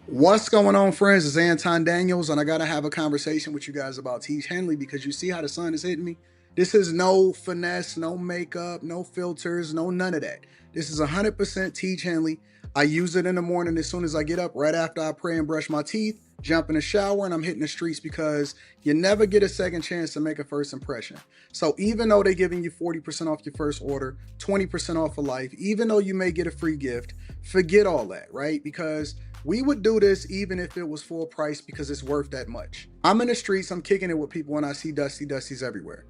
What's going on, friends? It's Anton Daniels, and I gotta have a conversation with you guys about Teach Henley because you see how the sun is hitting me. This is no finesse, no makeup, no filters, no none of that. This is 100% Teach Henley. I use it in the morning as soon as I get up, right after I pray and brush my teeth, jump in the shower, and I'm hitting the streets because you never get a second chance to make a first impression. So even though they're giving you 40% off your first order, 20% off for life, even though you may get a free gift, forget all that, right? Because we would do this even if it was full price because it's worth that much. I'm in the streets, I'm kicking it with people when I see Dusties everywhere.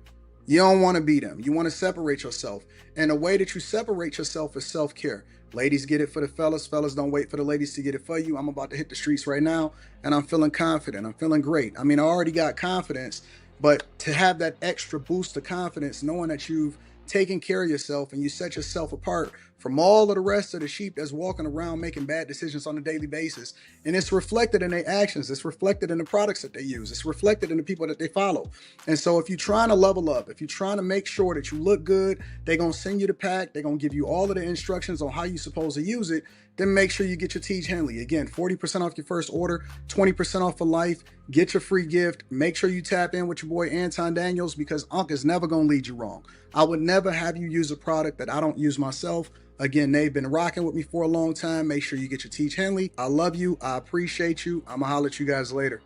You don't want to be them. You want to separate yourself. And the way that you separate yourself is self care. Ladies get it for the fellas. Fellas don't wait for the ladies to get it for you. I'm about to hit the streets right now and I'm feeling confident. I'm feeling great. I mean, I already got confidence, but to have that extra boost of confidence, knowing that you've taken care of yourself and you set yourself apart from all of the rest of the sheep that's walking around making bad decisions on a daily basis. And it's reflected in their actions. It's reflected in the products that they use. It's reflected in the people that they follow. And so if you're trying to level up, if you're trying to make sure that you look good, they're going to send you the pack. They're going to give you all of the instructions on how you're supposed to use it. Then make sure you get your Teach Henley. Again, 40% off your first order, 20% off for life. Get your free gift. Make sure you tap in with your boy Anton Daniels because Unc is never going to lead you wrong. I would never have you use a product that I don't use myself. Again, they've been rocking with me for a long time. Make sure you get your Teach Henley. I love you. I appreciate you. I'm going to holler at you guys later.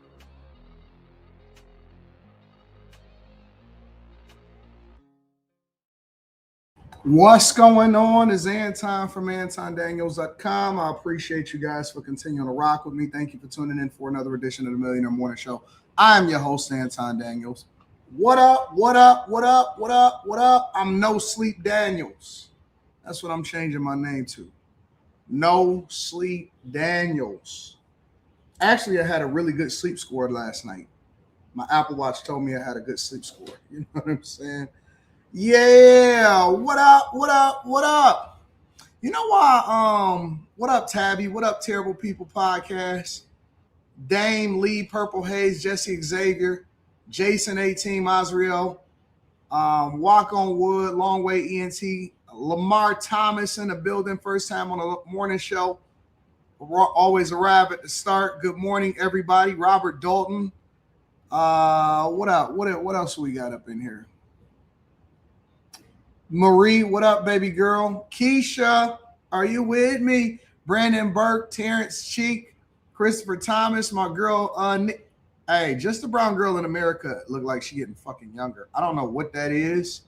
What's going on? Is Anton from AntonDaniels.com. I appreciate you guys for continuing to rock with me. Thank you for tuning in for another edition of the Millionaire Morning Show. I'm your host, Anton Daniels. What up? What up? What up? What up? What up? I'm No Sleep Daniels. That's what I'm changing my name to. No Sleep Daniels. Actually, I had a really good sleep score last night. My Apple Watch told me I had a good sleep score. You know what I'm saying? Yeah. What up? What up? What up? You know why? What up, Tabby? What up, Terrible People Podcast? Dame, Lee, Purple Haze, Jesse Xavier, Jason 18, Mazriel, Walk on Wood, Long Way ENT, Lamar Thomas in the building, first time on a morning show. Always arrive at the start. Good morning, everybody. Robert Dalton. What up? What else we got up in here? Marie, what up, baby girl? Keisha, are you with me? Brandon Burke, Terrence Cheek, Christopher Thomas, my girl. Hey, just a brown girl in America look like she getting fucking younger. I don't know what that is.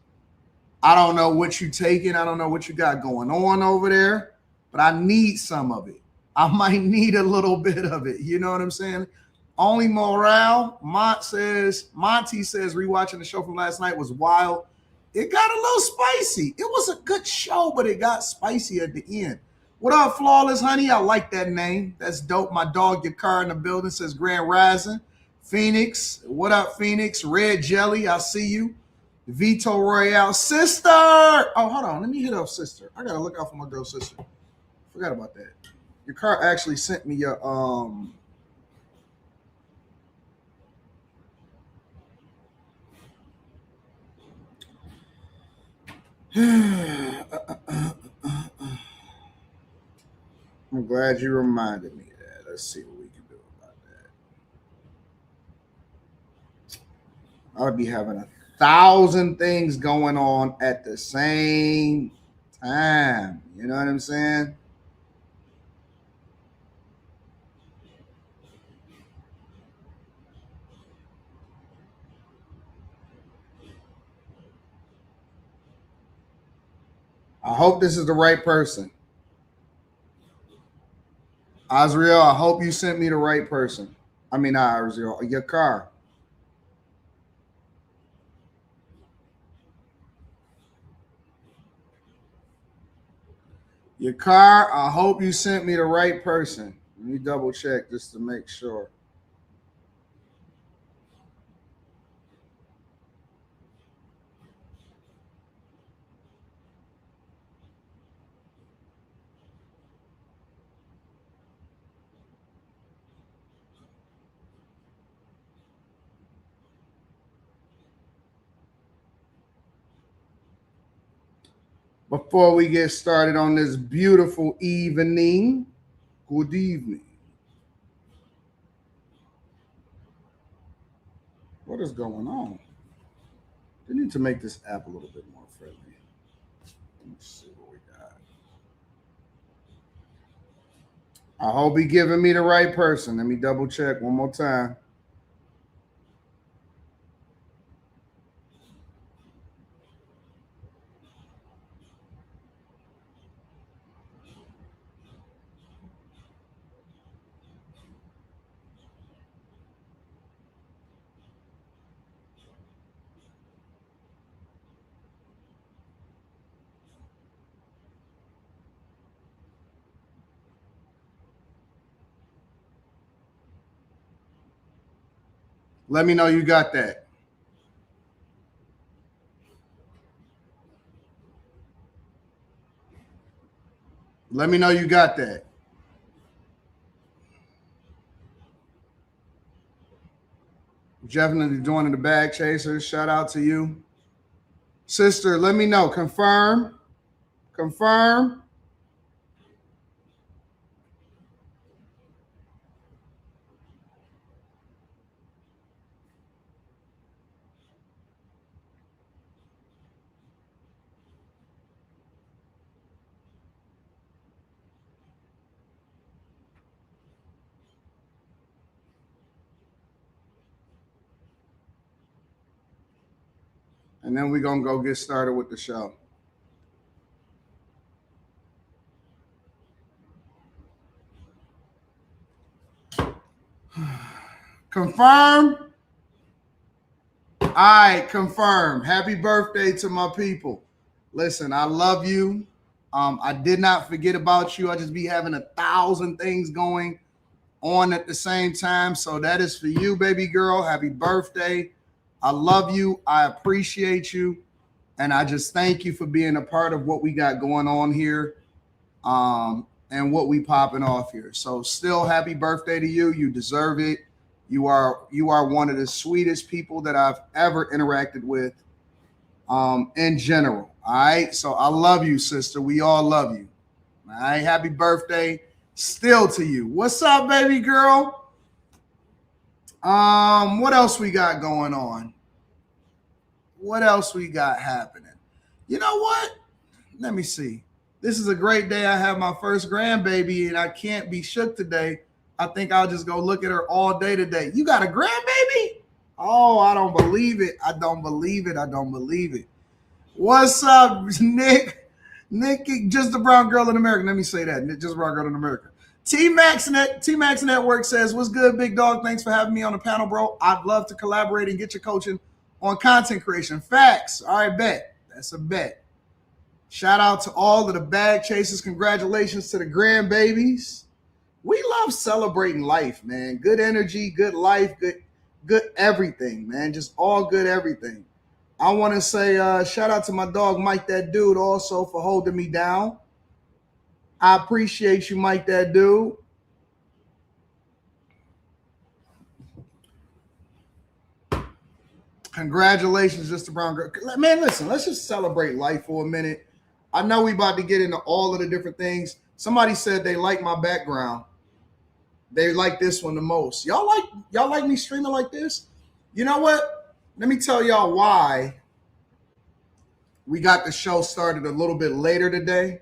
I don't know what you taking. I don't know what you got going on over there, but I need some of it. I might need a little bit of it. You know what I'm saying? Only morale. Monty says rewatching the show from last night was wild. It got a little spicy. It was a good show, but it got spicy at the end. What up, Flawless Honey? I like that name. That's dope. My dog, your car in the building, says Grand Rising. Phoenix, what up, Phoenix? Red Jelly, I see you. Vito Royale, sister. Oh, hold on. Let me hit up sister. I gotta look out for my girl sister. Forgot about that. Your car actually sent me your I'm glad you reminded me of that. Let's see what we can do about that. I would be having 1,000 things going on at the same time. You know what I'm saying? I hope this is the right person. Azriel, I hope you sent me the right person. I mean, not Azriel, your car. Your car, I hope you sent me the right person. Let me double check just to make sure. Before we get started on this beautiful evening, good evening. What is going on? They need to make this app a little bit more friendly. Let me see what we got. I hope he giving me the right person. Let me double check one more time. Let me know you got that. Let me know you got that. Definitely joining the Bag Chasers. Shout out to you. Sister, let me know. Confirm. Confirm. And then we're going to go get started with the show. Confirm. I confirm. Happy birthday to my people. Listen, I love you. I did not forget about you. I just be having 1,000 things going on at the same time. So that is for you, baby girl. Happy birthday. I love you. I appreciate you. And I just thank you for being a part of what we got going on here and what we popping off here. So still happy birthday to you. You deserve it. You are one of the sweetest people that I've ever interacted with in general. All right. So I love you, sister. We all love you. All right. Happy birthday still to you. What's up, baby girl? What else we got going on? What else we got happening? You know what? Let me see. This is a great day. I have my first grandbaby, and I can't be shook today. I think I'll just go look at her all day today. You got a grandbaby? Oh, I don't believe it. I don't believe it. I don't believe it. What's up, Nick? Nick, just the brown girl in America. Let me say that. Just brown girl in America. T-Max Network says, what's good, big dog? Thanks for having me on the panel, bro. I'd love to collaborate and get your coaching on content creation. Facts. All right, bet. That's a bet. Shout out to all of the bag chasers. Congratulations to the grandbabies. We love celebrating life, man. Good energy, good life, good everything, man. Just all good everything. I want to say shout out to my dog, Mike That Dude, also for holding me down. I appreciate you, Mike That Dude. Congratulations, Mr. Brown Girl. Man, listen, let's just celebrate life for a minute. I know we about to get into all of the different things. Somebody said they like my background. They like this one the most. Y'all like me streaming like this? You know what? Let me tell y'all why we got the show started a little bit later today.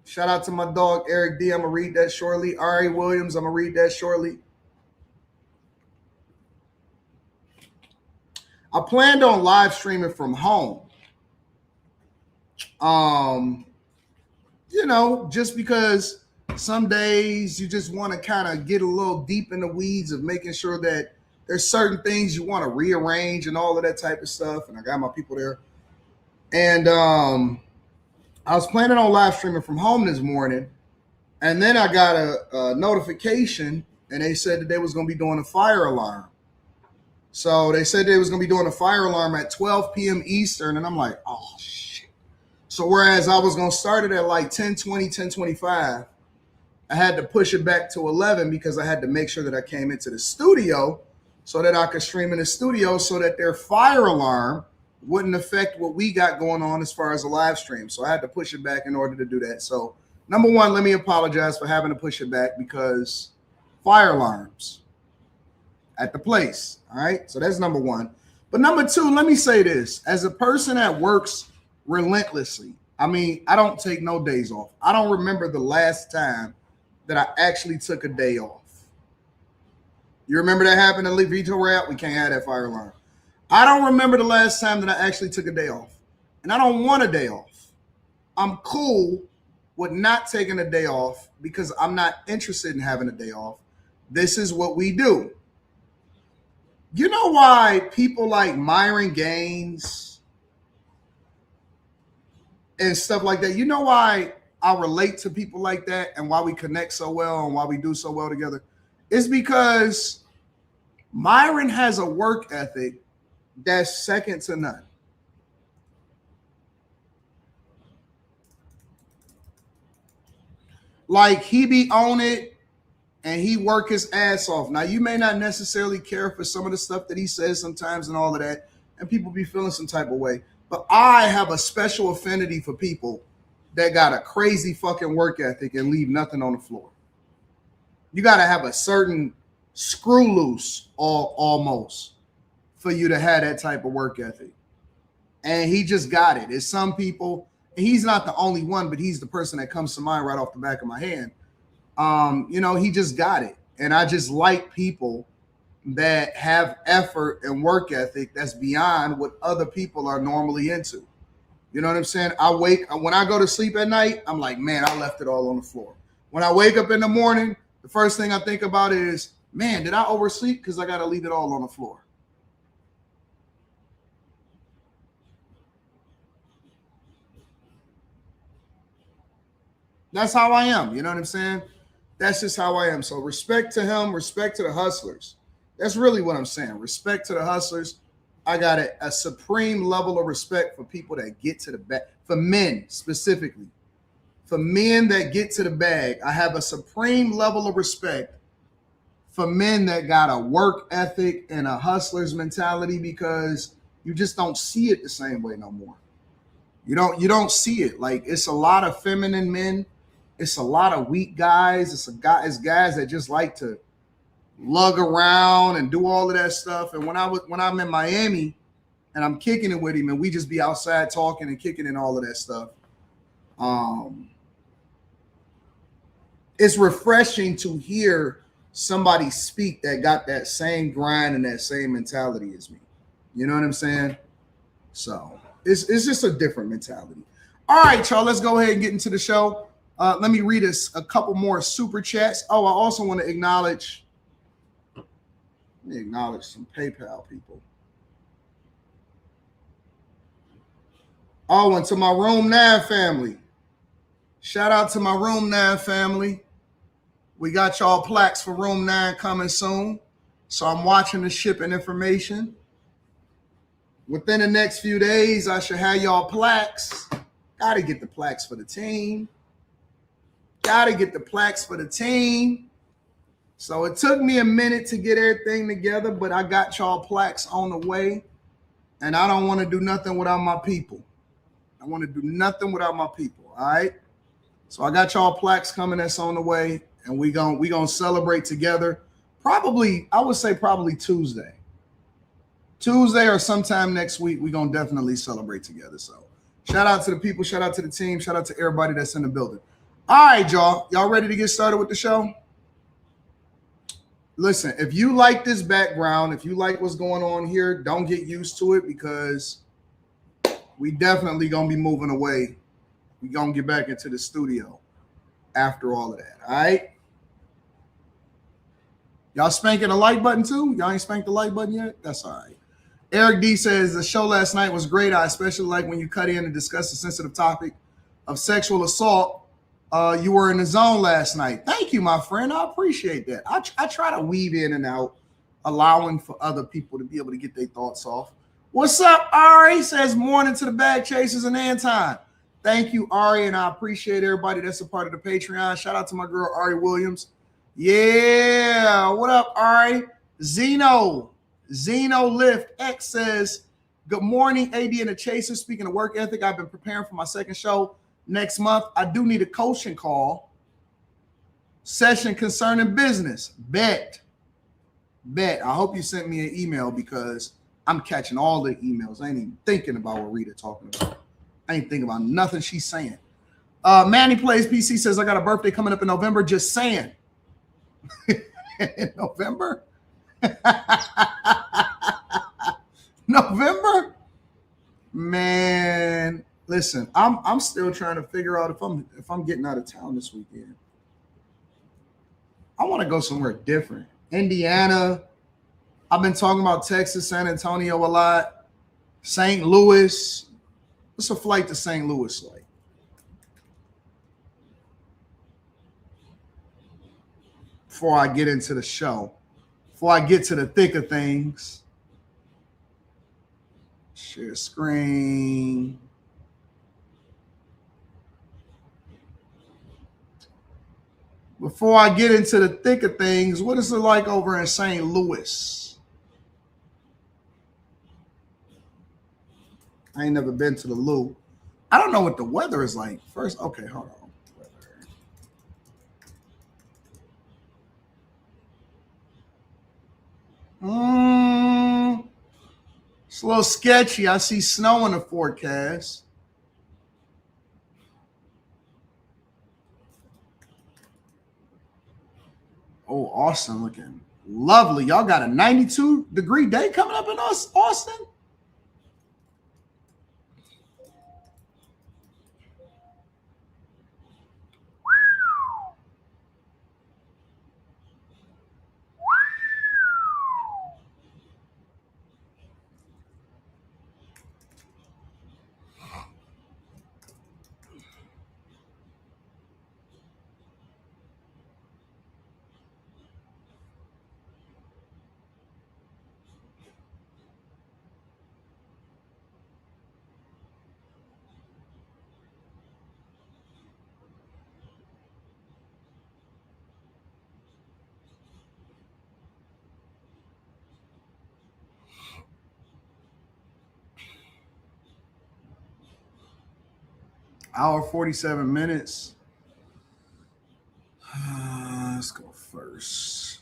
Shout out to my dog, Eric D. I'm going to read that shortly. Ari Williams, I'm going to read that shortly. I planned on live streaming from home. Just because some days you just want to kind of get a little deep in the weeds of making sure that there's certain things you want to rearrange and all of that type of stuff. And I got my people there. And I was planning on live streaming from home this morning. And then I got a notification, and they said that they was going to be doing a fire alarm. So they said they was going to be doing a fire alarm at 12 p.m. Eastern. And I'm like, oh, shit. So whereas I was going to start it at like 10:20, 10:25, I had to push it back to 11 because I had to make sure that I came into the studio so that I could stream in the studio so that their fire alarm wouldn't affect what we got going on as far as a live stream. So I had to push it back in order to do that. So number one, let me apologize for having to push it back because fire alarms. at the place. All right. So that's number one. But number two, let me say this. As a person that works relentlessly, I mean, I don't take no days off. I don't remember the last time that I actually took a day off. You remember that happened to Vito Rap? We can't have that fire alarm. I don't remember the last time that I actually took a day off. And I don't want a day off. I'm cool with not taking a day off because I'm not interested in having a day off. This is what we do. You know why people like Myron Gaines and stuff like that? You know why I relate to people like that and why we connect so well and why we do so well together? It's because Myron has a work ethic that's second to none. Like, he be on it and he work his ass off. Now, you may not necessarily care for some of the stuff that he says sometimes and all of that, and people be feeling some type of way. But I have a special affinity for people that got a crazy fucking work ethic and leave nothing on the floor. You got to have a certain screw loose almost for you to have that type of work ethic. And he just got it. It's some people, and he's not the only one, but he's the person that comes to mind right off the back of my hand. He just got it. And I just like people that have effort and work ethic that's beyond what other people are normally into. You know what I'm saying? When I go to sleep at night, I'm like, man, I left it all on the floor. When I wake up in the morning, the first thing I think about is, man, did I oversleep? Because I got to leave it all on the floor. That's how I am. You know what I'm saying? That's just how I am. So respect to him, respect to the hustlers. That's really what I'm saying. Respect to the hustlers. I got a supreme level of respect for people that get to the bag. For men specifically. For men that get to the bag, I have a supreme level of respect for men that got a work ethic and a hustler's mentality, because you just don't see it the same way no more. You don't see it. Like, it's a lot of feminine men. It's a lot of weak guys. It's guys that just like to lug around and do all of that stuff. And when I'm in Miami and I'm kicking it with him and we just be outside talking and kicking and all of that stuff, it's refreshing to hear somebody speak that got that same grind and that same mentality as me. You know what I'm saying? So it's just a different mentality. All right, y'all, let's go ahead and get into the show. Let me read us a couple more super chats. Oh, I also want to acknowledge some PayPal people. Oh, and to my Room 9 family. Shout out to my Room 9 family. We got y'all plaques for Room 9 coming soon. So I'm watching the shipping information. Within the next few days, I should have y'all plaques. Got to get the plaques for the team. So it took me a minute to get everything together, but I got y'all plaques on the way. And I don't want to do nothing without my people. All right? So I got y'all plaques coming that's on the way, and we gonna celebrate together. Probably Tuesday. Tuesday or sometime next week, we're going to definitely celebrate together. So shout out to the people. Shout out to the team. Shout out to everybody that's in the building. All right, y'all. Y'all ready to get started with the show? Listen, if you like this background, if you like what's going on here, don't get used to it, because we definitely going to be moving away. We're going to get back into the studio after all of that. All right? Y'all spanking the like button too? Y'all ain't spanked the like button yet? That's all right. Eric D says, the show last night was great. I especially like when you cut in and discuss the sensitive topic of sexual assault. You were in the zone last night. Thank you, my friend. I appreciate that. I try to weave in and out, allowing for other people to be able to get their thoughts off. What's up, Ari? Says morning to the bag chasers and Anton. Thank you, Ari, and I appreciate everybody that's a part of the Patreon. Shout out to my girl, Ari Williams. Yeah, what up, Ari? Zeno Lift X says, good morning, AD and the Chaser. Speaking of work ethic, I've been preparing for my second show next month. I do need a coaching call session concerning business. Bet. Bet. I hope you sent me an email because I'm catching all the emails. I ain't even thinking about what Rita talking about. I ain't thinking about nothing she's saying. Manny Plays PC says, I got a birthday coming up in November. Just saying. In November? November? Man, listen, I'm still trying to figure out if I'm getting out of town this weekend. I want to go somewhere different. Indiana. I've been talking about Texas, San Antonio a lot. St. Louis. What's a flight to St. Louis like? Before I get into the show, before I get to the thick of things. Share screen. Before I get into the thick of things, what is it like over in St. Louis? I ain't never been to the Lou. I don't know what the weather is like. First, okay, hold on. It's a little sketchy. I see snow in the forecast. Oh, Austin looking lovely. Y'all got a 92-degree day coming up in Austin? Hour 47 minutes. Let's go first.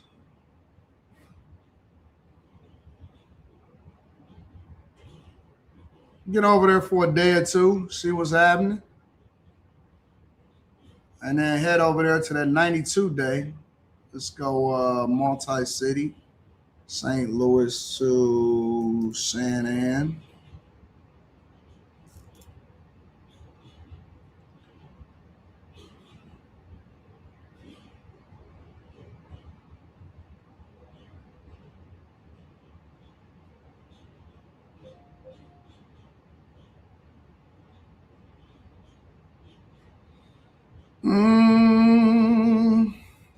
Get over there for a day or two, see what's happening. And then head over there to that 92 day. Let's go multi-city. St. Louis to San Ann.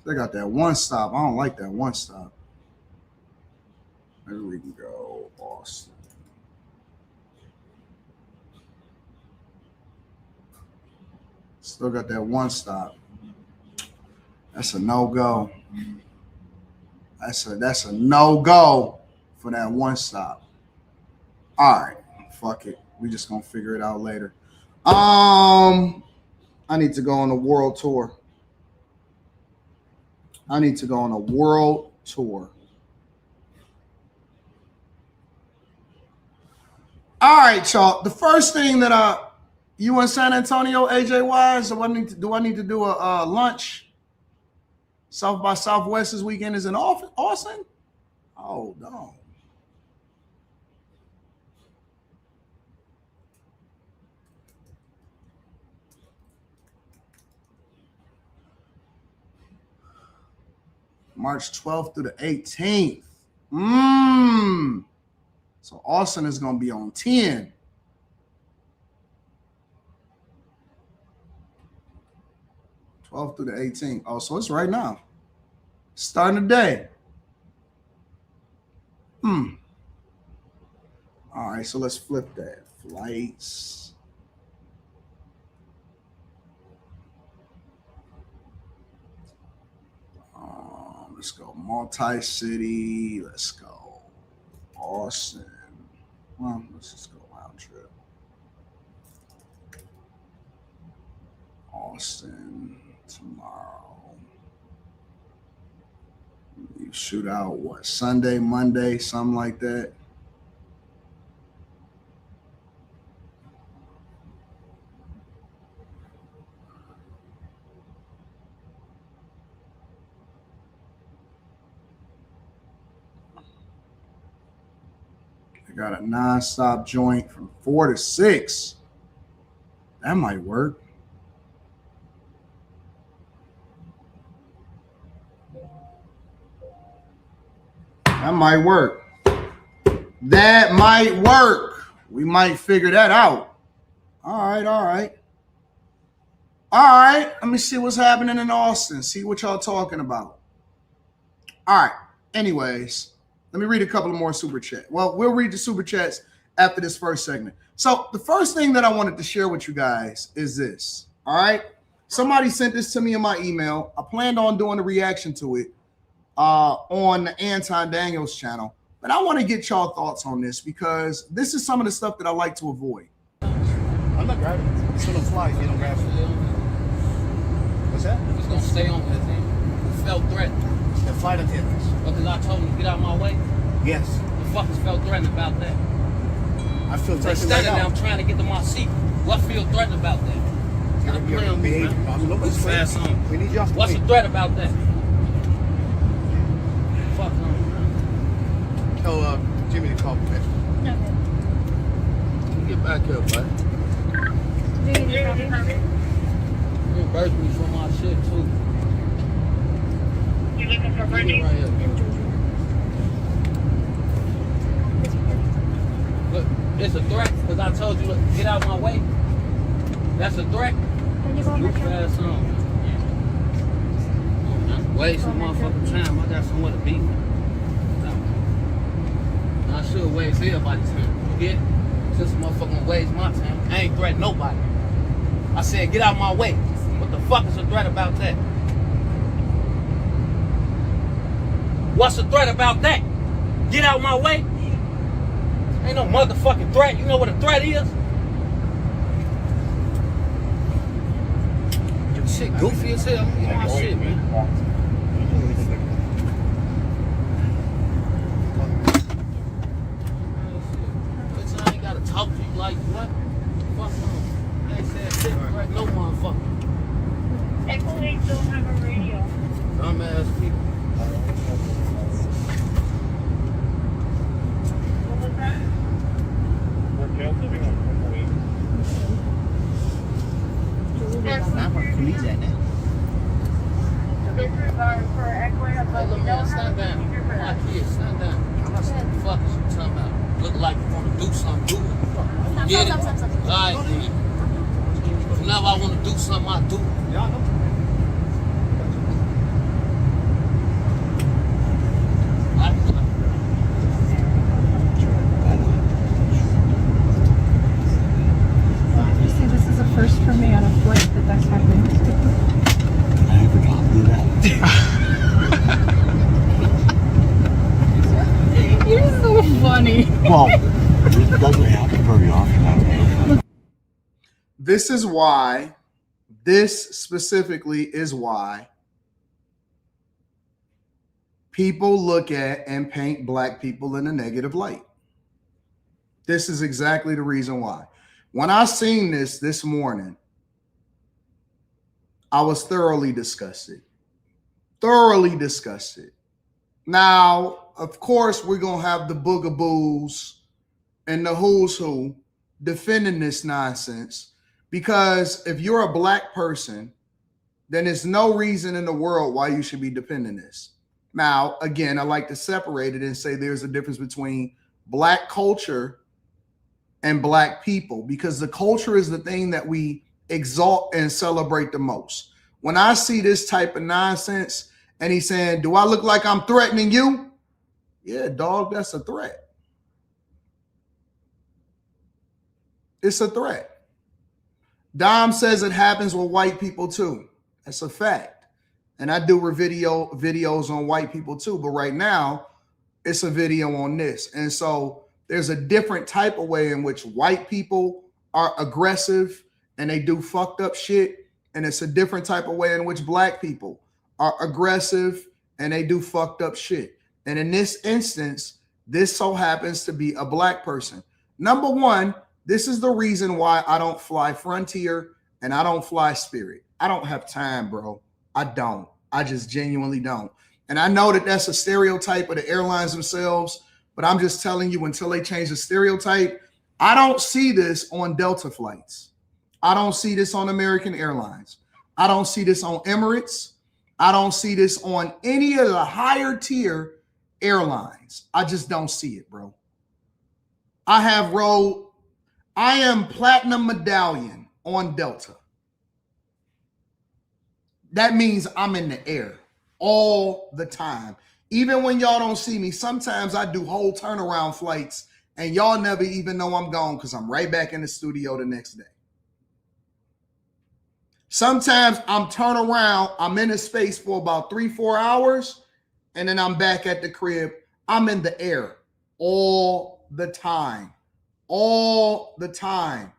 They got that one stop. I don't like that one stop. Maybe we can go Austin. Still got that one stop. That's a no-go. That's a no-go for that one stop. All right. Fuck it. We just gonna figure it out later. I need to go on a world tour. I need to go on a world tour. All right, y'all. The first thing that you in San Antonio, AJ Wise? Do I need to do a lunch? South by Southwest this weekend is in Austin? Oh no. March 12th through the 18th. So Austin is gonna be on 10. Through the 18th. Oh, so it's right now. Starting today. All right, so let's flip that. Flights. Let's go multi-city. Let's go Austin. Well, let's just go round trip. Austin tomorrow. New shoot out what, Sunday, Monday, something like that. They got a non-stop joint from 4 to 6. That might work. That might work. That might work. We might figure that out. All right. All right. Let me see what's happening in Austin. See what y'all talking about. All right. Anyways, let me read a couple of more super chats. Well, we'll read the super chats after this first segment. So the first thing that I wanted to share with you guys is this. All right. Somebody sent this to me in my email. I planned on doing a reaction to it on the Anton Daniels channel. But I want to get y'all thoughts on this because this is some of the stuff that I like to avoid. I'm not grabbing it. It's going to fly if you don't grab it. What's that? It's going to stay on that thing. It felt threatened. The flight attendants. Because I told him to get out of my way? Yes. The fuck is felt threatened about that? I feel They threatened standing right there, now. I'm trying to get to my seat. What feel threatened about that? You're behaving. Nobody's fast on. We need you off the What's the threat about that? Fuck no. Tell Jimmy to call me, man. Get back here, bud. Do you need coffee? Reimburse me for my shit, too. You looking for Get right here. Look, it's a threat because I told you to get out of my way. That's a threat. Can you go on Move my car? fast on. Waste some motherfucking time. I got somewhere to be. I should waste everybody's time. You get it? Since motherfucking waste my time. I ain't threatening nobody. I said get out of my way. What the fuck is a threat about that? What's the threat about that? Get out of my way? Ain't no motherfucking threat. You know what a threat is? Shit goofy as hell. Get my shit, man. I ain't gotta talk to you like what? Fuck no. I ain't said shit right, no motherfucker. Echo 8 don't have a radio. Dumbass people. What was that? Police at now. Disregard for Echo 8, Hey, but little we man, don't stand have a down. speaker for My that. kids, stand down. What the fuck is you talking about? Look like you want to do something, do it. Get it? Alright, man. Whenever I want to do something, I do it. Y'all know. You see, this is a first for me on a flight that's happening. I never got to do that. You're so funny. Well, it doesn't happen very often. This is why, this specifically is why people look at and paint black people in a negative light. This is exactly the reason why. When I seen this morning, I was thoroughly disgusted. Thoroughly disgusted. Now, of course, we're going to have the boogaboos and the who's who defending this nonsense, because if you're a black person, then there's no reason in the world why you should be defending this. Now, again, I like to separate it and say there's a difference between black culture and black people, because the culture is the thing that we exalt and celebrate the most. When I see this type of nonsense and he's saying, do I look like I'm threatening you? Yeah, dog, that's a threat. It's a threat. Dom says it happens with white people too. That's a fact. And I do videos on white people too, but right now it's a video on this. And so there's a different type of way in which white people are aggressive and they do fucked up shit. And it's a different type of way in which black people are aggressive and they do fucked up shit. And in this instance, this so happens to be a black person. Number one, this is the reason why I don't fly Frontier and I don't fly Spirit. I don't have time, bro. I don't. I just genuinely don't. And I know that that's a stereotype of the airlines themselves, but I'm just telling you, until they change the stereotype, I don't see this on Delta flights. I don't see this on American Airlines. I don't see this on Emirates. I don't see this on any of the higher tier airlines. I just don't see it, bro. I am platinum medallion on Delta. That means I'm in the air all the time. Even when y'all don't see me, sometimes I do whole turnaround flights and y'all never even know I'm gone because I'm right back in the studio the next day. Sometimes I'm turn around, I'm in a space for about 3-4 hours, and then I'm back at the crib. I'm in the air all the time. All the time.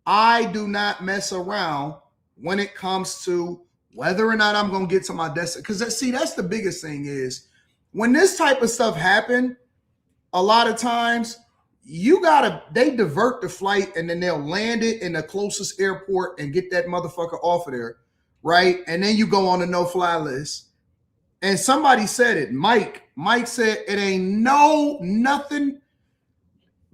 I do not mess around when it comes to whether or not I'm going to get to my destination. Because see, that's the biggest thing is when this type of stuff happen, a lot of times they divert the flight and then they'll land it in the closest airport and get that motherfucker off of there, right? And then you go on the no-fly list. And somebody said it, Mike said it ain't nothing.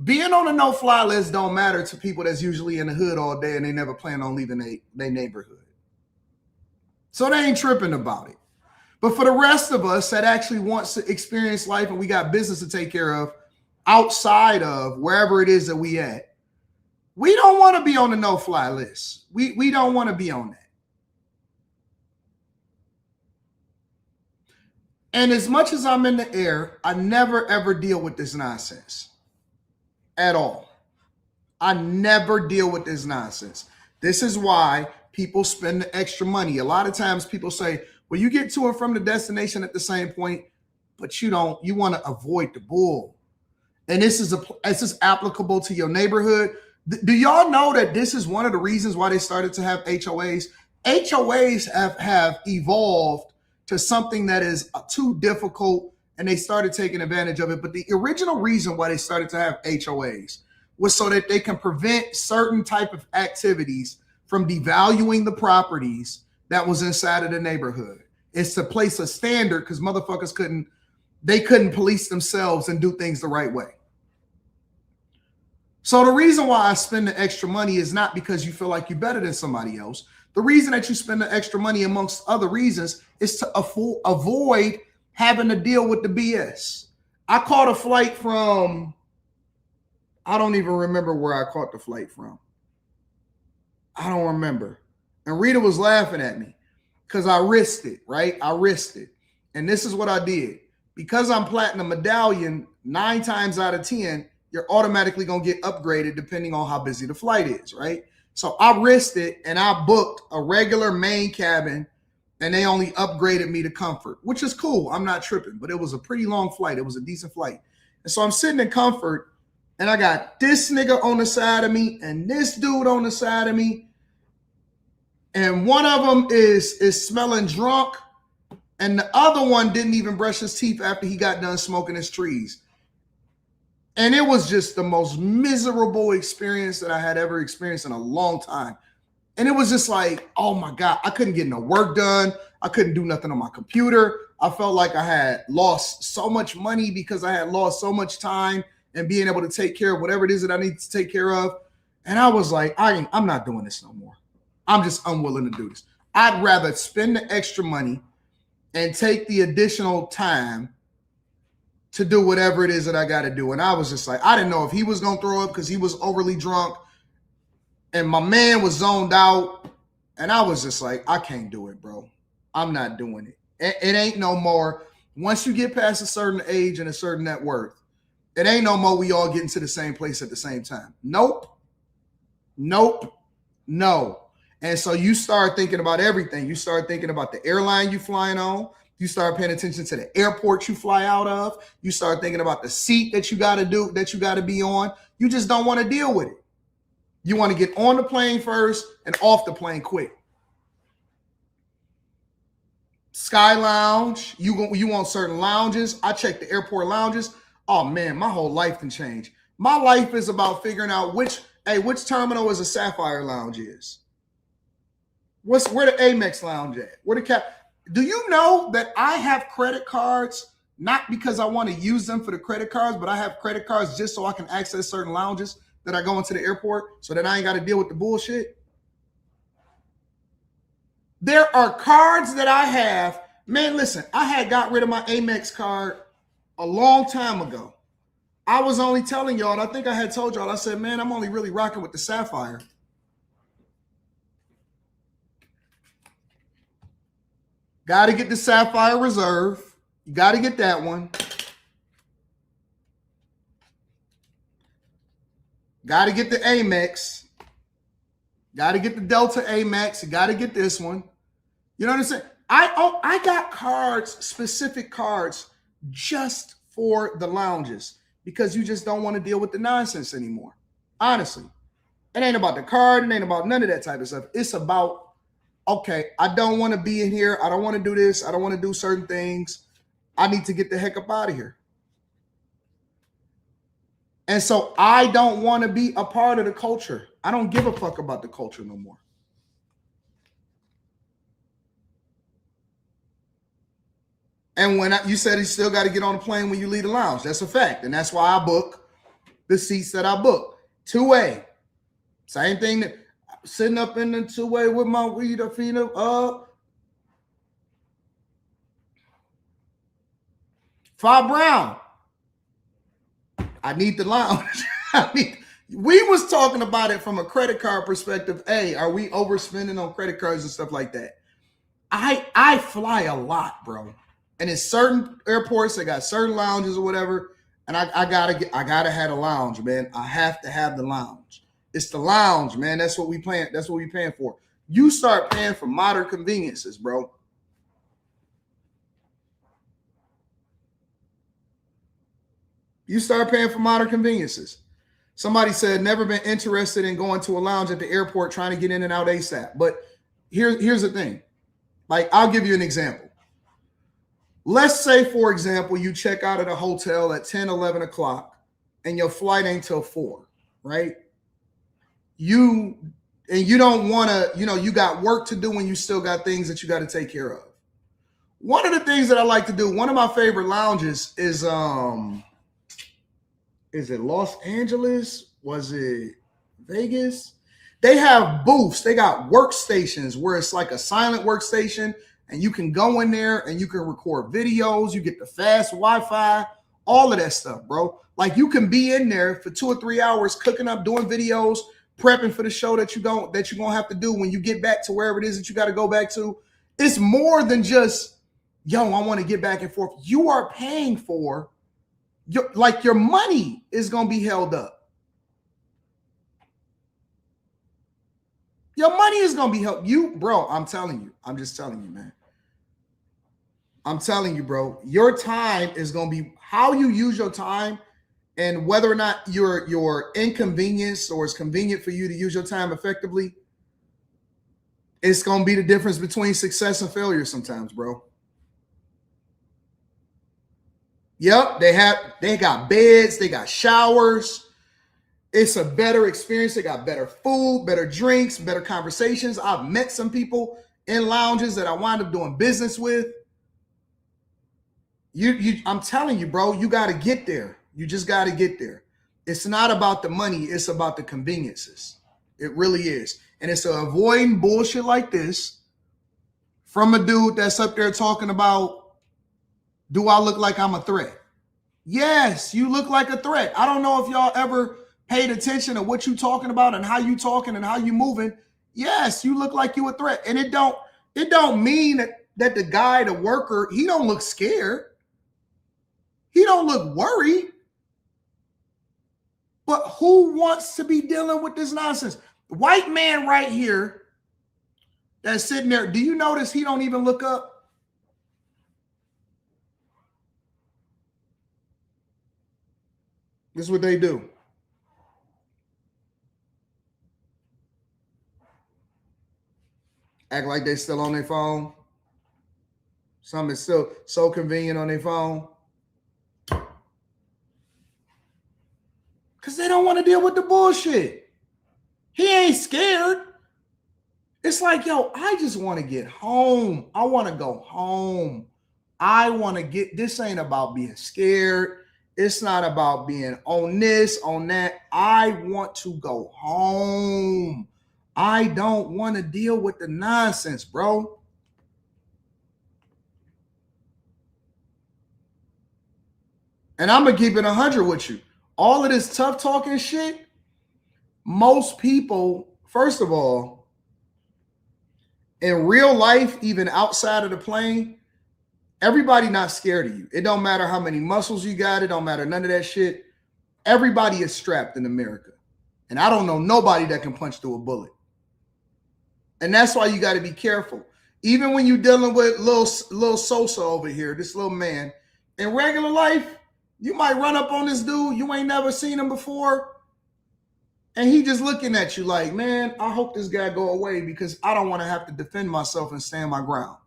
Being on a no-fly list don't matter to people that's usually in the hood all day and they never plan on leaving their neighborhood. So they ain't tripping about it. But for the rest of us that actually wants to experience life and we got business to take care of outside of wherever it is that we at, we don't want to be on the no-fly list. We don't want to be on that. And as much as I'm in the air, I never ever deal with this nonsense at all. I never deal with this nonsense. This is why people spend the extra money. A lot of times people say, well, you get to and from the destination at the same point, but you want to avoid the bull. And this is applicable to your neighborhood. Do y'all know that this is one of the reasons why they started to have HOAs? HOAs have evolved to something that is too difficult, and they started taking advantage of it. But the original reason why they started to have HOAs was so that they can prevent certain type of activities from devaluing the properties that was inside of the neighborhood. It's to place a standard because motherfuckers couldn't police themselves and do things the right way. So the reason why I spend the extra money is not because you feel like you're better than somebody else. The reason that you spend the extra money, amongst other reasons, is to avoid having to deal with the BS. I caught a flight from, I don't even remember where I caught the flight from. I don't remember. And Rita was laughing at me because I risked it, right? I risked it. And this is what I did. Because I'm platinum medallion, 9 times out of 10, you're automatically going to get upgraded depending on how busy the flight is, right? So I risked it and I booked a regular main cabin and they only upgraded me to comfort, which is cool. I'm not tripping, but it was a pretty long flight. It was a decent flight. And so I'm sitting in comfort and I got this nigga on the side of me and this dude on the side of me. And one of them is smelling drunk, and the other one didn't even brush his teeth after he got done smoking his trees. And it was just the most miserable experience that I had ever experienced in a long time. And it was just like, oh my God, I couldn't get no work done. I couldn't do nothing on my computer. I felt like I had lost so much money because I had lost so much time and being able to take care of whatever it is that I need to take care of. And I was like, I'm not doing this no more. I'm just unwilling to do this. I'd rather spend the extra money and take the additional time to do whatever it is that I got to do. And I was just like, I didn't know if he was going to throw up because he was overly drunk and my man was zoned out. And I was just like, I can't do it, bro. I'm not doing it. It ain't no more. Once you get past a certain age and a certain net worth, it ain't no more we all getting to the same place at the same time. Nope. No. And so you start thinking about everything. You start thinking about the airline you flying on. You start paying attention to the airport you fly out of. You start thinking about the seat that you got to be on. You just don't want to deal with it. You want to get on the plane first and off the plane quick. Sky Lounge. You want certain lounges. I check the airport lounges. Oh man, my whole life can change. My life is about figuring out which terminal is a Sapphire Lounge is. Where the Amex Lounge at? Where the cap? Do you know that I have credit cards not because I want to use them for the credit cards, but I have credit cards just so I can access certain lounges that I go into the airport so that I ain't got to deal with the bullshit? There are cards that I have. Man, listen, I had got rid of my Amex card a long time ago. I was only telling y'all, and I think I had told y'all, I said, man, I'm only really rocking with the Sapphire. Got to get the Sapphire Reserve. You got to get that one. Got to get the Amex. Got to get the Delta Amex. You got to get this one. You know what I'm saying? I got cards, specific cards, just for the lounges because you just don't want to deal with the nonsense anymore. Honestly, it ain't about the card. It ain't about none of that type of stuff. It's about, okay, I don't want to be in here. I don't want to do this. I don't want to do certain things. I need to get the heck up out of here. And so I don't want to be a part of the culture. I don't give a fuck about the culture no more. And when you said you still got to get on the plane when you leave the lounge, that's a fact. And that's why I book the seats that I book. Two-way. Same thing that sitting up in the two-way with my feet up. Fa Brown. I need the lounge. We was talking about it from a credit card perspective. Hey, are we overspending on credit cards and stuff like that? I fly a lot, bro. And in certain airports, they got certain lounges or whatever. And I gotta have a lounge, man. I have to have the lounge. It's the lounge, man. That's what we paying. That's what we paying for. You start paying for modern conveniences, bro. You start paying for modern conveniences. Somebody said, never been interested in going to a lounge at the airport trying to get in and out ASAP. But here's the thing. Like, I'll give you an example. Let's say, for example, you check out at a hotel at 10, 11 o'clock and your flight ain't till 4, right? You don't want to, you got work to do and you still got things that you got to take care of. One of the things that I like to do, one of my favorite lounges is it Los Angeles? Was it Vegas? They have booths. They got workstations where it's like a silent workstation and you can go in there and you can record videos. You get the fast Wi-Fi, all of that stuff, bro. Like you can be in there for 2 or 3 hours cooking up, doing videos, prepping for the show that you're going to have to do when you get back to wherever it is that you got to go back to. It's more than just, I want to get back and forth. You are paying for your money is going to be held up. Your money is going to be held. Bro, I'm telling you. I'm just telling you, man. I'm telling you, bro. Your time is going to be how you use your time and whether or not you're inconvenienced or it's convenient for you to use your time effectively. It's going to be the difference between success and failure sometimes, bro. Yep, they got beds, they got showers. It's a better experience. They got better food, better drinks, better conversations. I've met some people in lounges that I wind up doing business with. I'm telling you, bro, you got to get there. You just got to get there. It's not about the money. It's about the conveniences. It really is. And it's avoiding bullshit like this from a dude that's up there talking about, do I look like I'm a threat? Yes, you look like a threat. I don't know if y'all ever paid attention to what you talking about and how you talking and how you moving. Yes, you look like you a threat. And it don't mean that the guy, the worker, he don't look scared. He don't look worried. But who wants to be dealing with this nonsense? White man right here that's sitting there. Do you notice he don't even look up? This is what they do. Act like they still on their phone. Some is still so convenient on their phone. Because they don't want to deal with the bullshit. He ain't scared. It's like, yo, I just want to get home. I want to go home. I want to get, this ain't about being scared. It's not about being on this, on that. I want to go home. I don't want to deal with the nonsense, bro. And I'm going to keep it 100 with you. All of this tough talking shit, most people, first of all, in real life, even outside of the plane, everybody not scared of you. It don't matter how many muscles you got. It don't matter none of that shit. Everybody is strapped in America. And I don't know nobody that can punch through a bullet. And that's why you got to be careful. Even when you're dealing with little Sosa over here, this little man, in regular life, you might run up on this dude. You ain't never seen him before. And he just looking at you like, man, I hope this guy go away because I don't want to have to defend myself and stand my ground.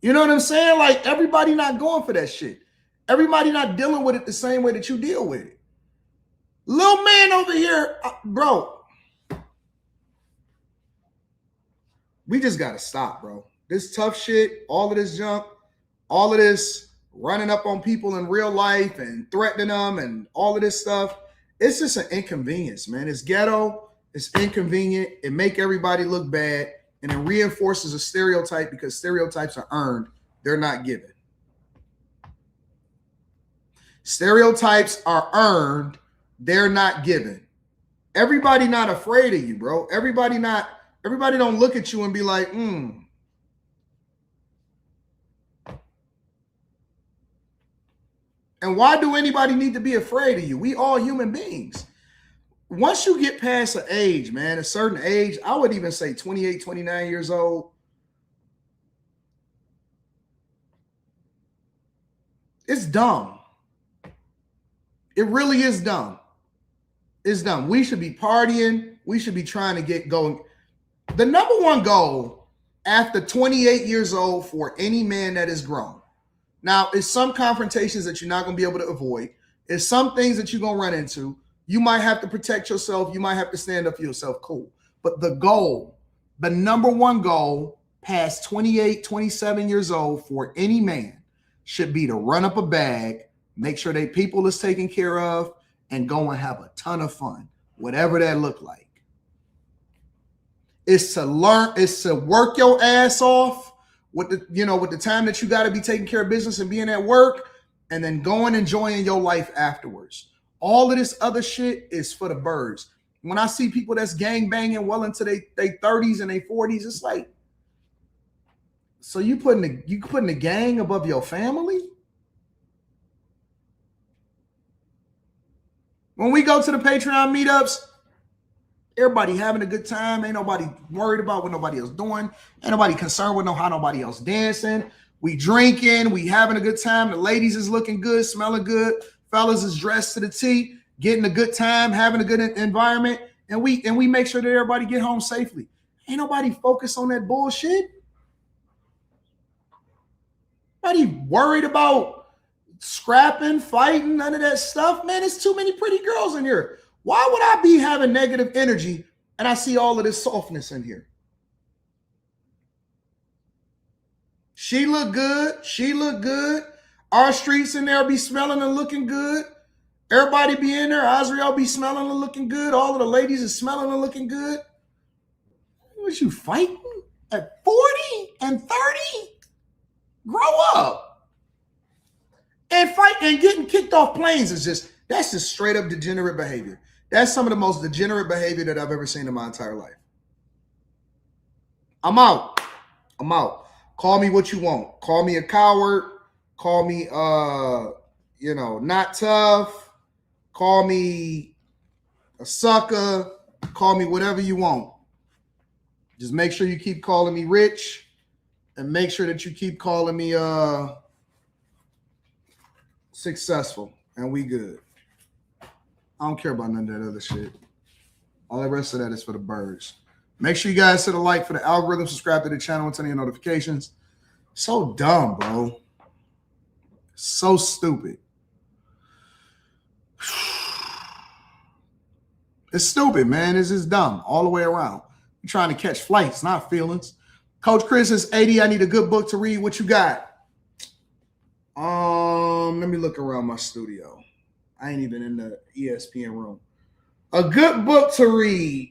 You know what I'm saying? Like, everybody not going for that shit. Everybody not dealing with it the same way that you deal with it. Little man over here, bro. We just got to stop, bro. This tough shit, all of this junk, all of this running up on people in real life and threatening them and all of this stuff, it's just an inconvenience, man. It's ghetto. It's inconvenient. It make everybody look bad. And it reinforces a stereotype because stereotypes are earned. They're not given. Stereotypes are earned. They're not given. Everybody not afraid of you, bro. Everybody don't look at you and be like, And why do anybody need to be afraid of you? We all human beings. Once you get past an age, man, a certain age, I would even say 28, 29 years old, it's dumb. It really is dumb. It's dumb. We should be partying. We should be trying to get going. The number one goal after 28 years old for any man that is grown. Now, it's some confrontations that you're not going to be able to avoid. It's some things that you're going to run into. You might have to protect yourself. You might have to stand up for yourself. Cool. But the goal, the number one goal past 28, 27 years old for any man should be to run up a bag, make sure they people is taken care of, and go and have a ton of fun, whatever that look like. It's to learn, it's to work your ass off with the time that you got to be taking care of business and being at work, and then going enjoying your life afterwards. All of this other shit is for the birds. When I see people that's gang banging well into their 30s and their 40s, it's like, so you putting the gang above your family? When we go to the Patreon meetups, everybody having a good time. Ain't nobody worried about what nobody else doing. Ain't nobody concerned with how nobody else dancing. We drinking. We having a good time. The ladies is looking good, smelling good. Fellas is dressed to the T, getting a good time, having a good environment. And we make sure that everybody get home safely. Ain't nobody focused on that bullshit. Nobody worried about scrapping, fighting, none of that stuff. Man, there's too many pretty girls in here. Why would I be having negative energy and I see all of this softness in here? She look good. She look good. Our streets in there be smelling and looking good. Everybody be in there. Azriel be smelling and looking good. All of the ladies is smelling and looking good. Was you fighting at 40 and 30? Grow up. And fight and getting kicked off planes that's just straight up degenerate behavior. That's some of the most degenerate behavior that I've ever seen in my entire life. I'm out. Call me what you want. Call me a coward. Call me, not tough. Call me a sucker. Call me whatever you want. Just make sure you keep calling me rich, and make sure that you keep calling me successful, and we good. I don't care about none of that other shit. All the rest of that is for the birds. Make sure you guys hit a like for the algorithm, subscribe to the channel, and turn on your notifications. So dumb, bro. So stupid. It's stupid, man. It's just dumb all the way around. You're trying to catch flights, not feelings. Coach Chris says, 80, I need a good book to read. What you got? Let me look around my studio. I ain't even in the ESPN room. A good book to read.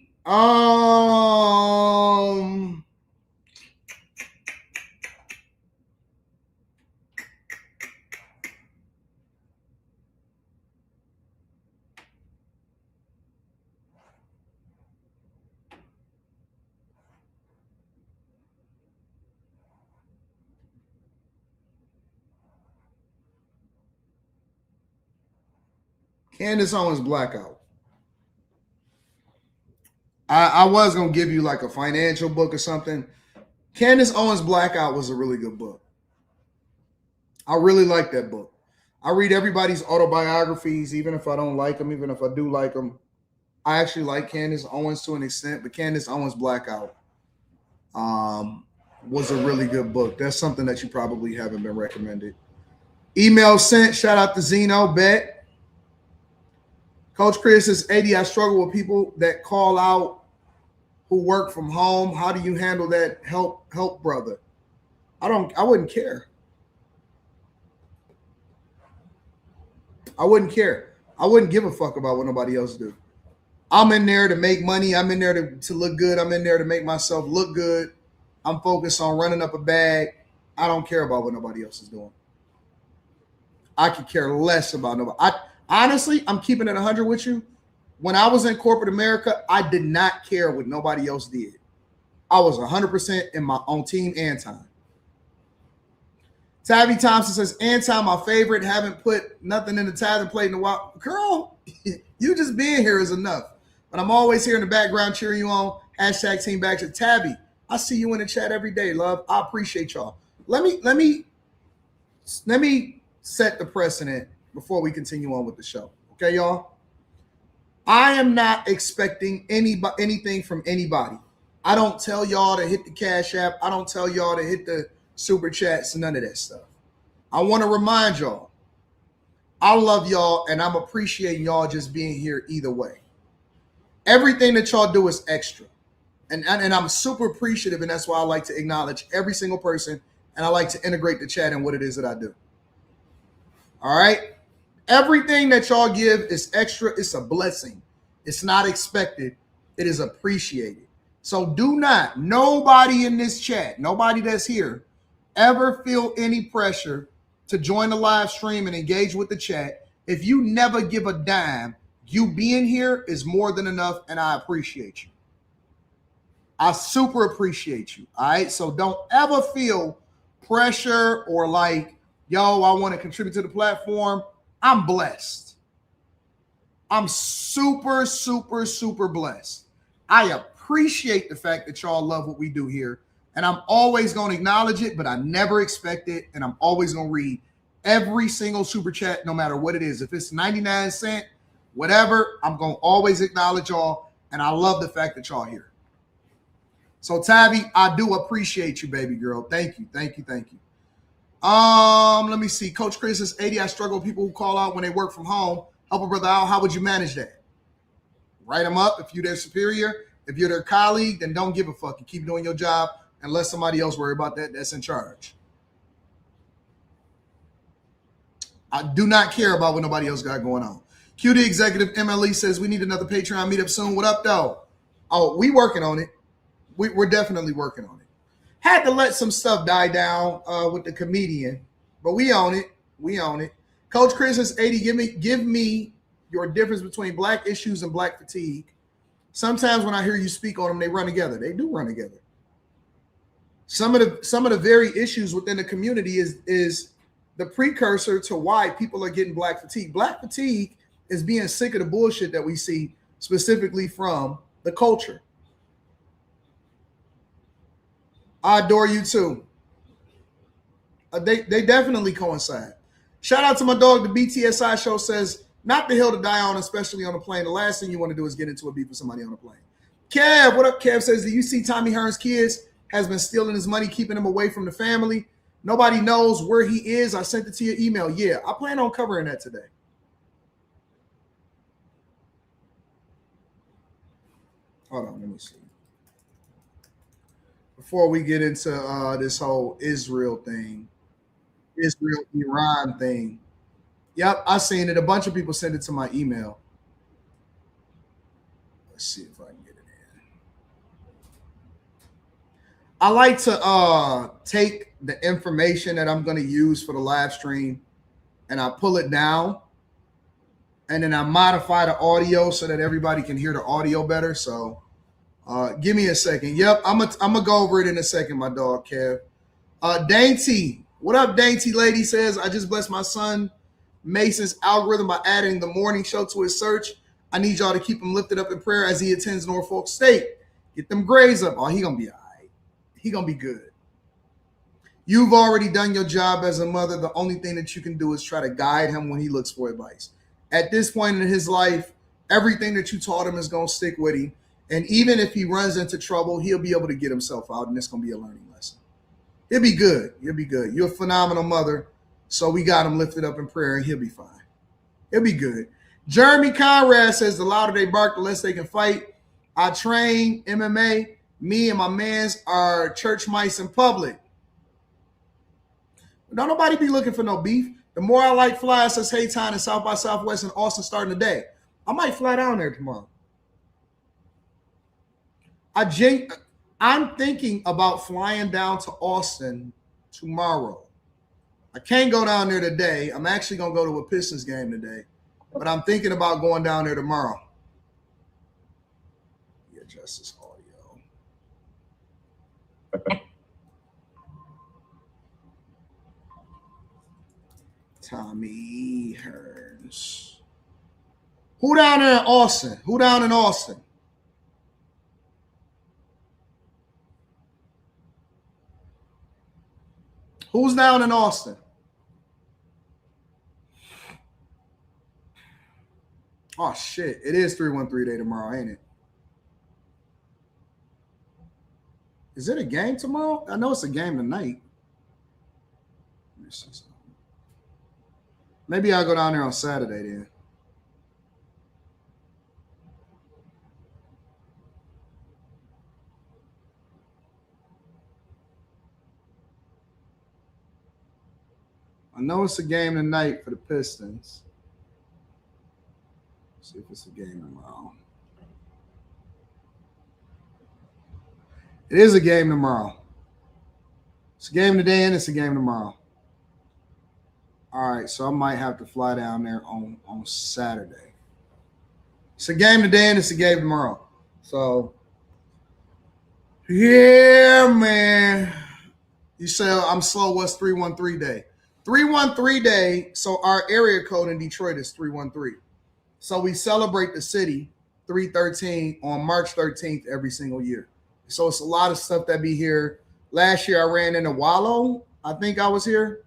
Candace Owens Blackout. I was going to give you like a financial book or something. Candace Owens Blackout was a really good book. I really like that book. I read everybody's autobiographies, even if I don't like them, even if I do like them. I actually like Candace Owens to an extent, but Candace Owens Blackout was a really good book. That's something that you probably haven't been recommended. Email sent. Shout out to Zeno. Bet. Coach Chris says, 80, I struggle with people that call out who work from home. How do you handle that? Help, brother. I wouldn't care. I wouldn't care. I wouldn't give a fuck about what nobody else do. I'm in there to make money. I'm in there to look good. I'm in there to make myself look good. I'm focused on running up a bag. I don't care about what nobody else is doing. I could care less about nobody. Honestly, I'm keeping it 100 with you. When I was in corporate America, I did not care what nobody else did. I was 100% in my own team, Anton. Tabby Thompson says, Anton, my favorite. Haven't put nothing in the tithing plate in a while. Girl, you just being here is enough. But I'm always here in the background cheering you on. Hashtag Team Backshot. Tabby, I see you in the chat every day, love. I appreciate y'all. Let me set the precedent before we continue on with the show. Okay, y'all? I am not expecting anything from anybody. I don't tell y'all to hit the Cash App. I don't tell y'all to hit the Super Chats, none of that stuff. I want to remind y'all, I love y'all, and I'm appreciating y'all just being here either way. Everything that y'all do is extra. And I'm super appreciative, and that's why I like to acknowledge every single person, and I like to integrate the chat in what it is that I do. All right? Everything that y'all give is extra. It's a blessing. It's not expected. It is appreciated. So do not, nobody in this chat, nobody that's here, ever feel any pressure to join the live stream and engage with the chat. If you never give a dime, you being here is more than enough, and I appreciate you. I super appreciate you. All right? So don't ever feel pressure or like, yo, I want to contribute to the platform. I'm blessed. I'm super, super, super blessed. I appreciate the fact that y'all love what we do here. And I'm always going to acknowledge it, but I never expect it. And I'm always going to read every single super chat, no matter what it is. If it's 99 cents, whatever, I'm going to always acknowledge y'all. And I love the fact that y'all here. So, Tabby, I do appreciate you, baby girl. Thank you, thank you, thank you. Let me see. Coach Chris says, 80, I struggle with people who call out when they work from home. Help a brother out. How would you manage that? Write them up if you're their superior. If you're their colleague, then don't give a fuck. You keep doing your job and let somebody else worry about that. That's in charge. I do not care about what nobody else got going on. Q, the executive MLE says, we need another Patreon meetup soon. What up, though? Oh, we working on it. We're definitely working on it. Had to let some stuff die down with the comedian, but we own it. We own it. Coach Chris says, 80, give me your difference between black issues and black fatigue. Sometimes when I hear you speak on them, they run together. They do run together. Some of the very issues within the community is the precursor to why people are getting black fatigue. Black fatigue is being sick of the bullshit that we see specifically from the culture. I adore you too. They definitely coincide. Shout out to my dog. The BTSI show says, not the hill to die on, especially on a plane. The last thing you want to do is get into a beef with somebody on a plane. Kev, what up? Kev says, do you see Tommy Hearns' kids has been stealing his money, keeping him away from the family? Nobody knows where he is. I sent it to your email. Yeah, I plan on covering that today. Hold on, let me see. Before we get into this whole Israel thing, Israel-Iran thing. Yep, I seen it. A bunch of people sent it to my email. Let's see if I can get it in. I like to take the information that I'm going to use for the live stream and I pull it down and then I modify the audio so that everybody can hear the audio better. So give me a second. Yep, I'm gonna go over it in a second, my dog, Kev. Dainty, what up, Dainty lady says, I just blessed my son Mason's algorithm by adding the morning show to his search. I need y'all to keep him lifted up in prayer as he attends Norfolk State. Get them grades up. Oh, he gonna be all right. He gonna be good. You've already done your job as a mother. The only thing that you can do is try to guide him when he looks for advice. At this point in his life, everything that you taught him is gonna stick with him. And even if he runs into trouble, he'll be able to get himself out, and it's gonna be a learning lesson. He'll be good. He'll be good. You're a phenomenal mother. So we got him lifted up in prayer, and he'll be fine. He'll be good. Jeremy Conrad says, the louder they bark, the less they can fight. I train MMA. Me and my mans are church mice in public. Don't nobody be looking for no beef. The more I like fly, says Hayton and South by Southwest in Austin starting today. I might fly down there tomorrow. I'm thinking about flying down to Austin tomorrow. I can't go down there today. I'm actually going to go to a Pistons game today. But I'm thinking about going down there tomorrow. Yeah, adjust this audio. Tommy Hearns. Who down there in Austin? Who down in Austin? Who's down in Austin? Oh, shit. It is 313 day tomorrow, ain't it? Is it a game tomorrow? I know it's a game tonight. Let me see something. Maybe I'll go down there on Saturday then. I know it's a game tonight for the Pistons. Let's see if it's a game tomorrow. It is a game tomorrow. It's a game today and it's a game tomorrow. All right, so I might have to fly down there on Saturday. It's a game today and it's a game tomorrow. So, yeah, man. You say I'm slow. What's 313 day? 313 day. So our area code in Detroit is 313. So we celebrate the city 313 on March 13th every single year. So it's a lot of stuff that be here. Last year I ran into Wallow. I think I was here.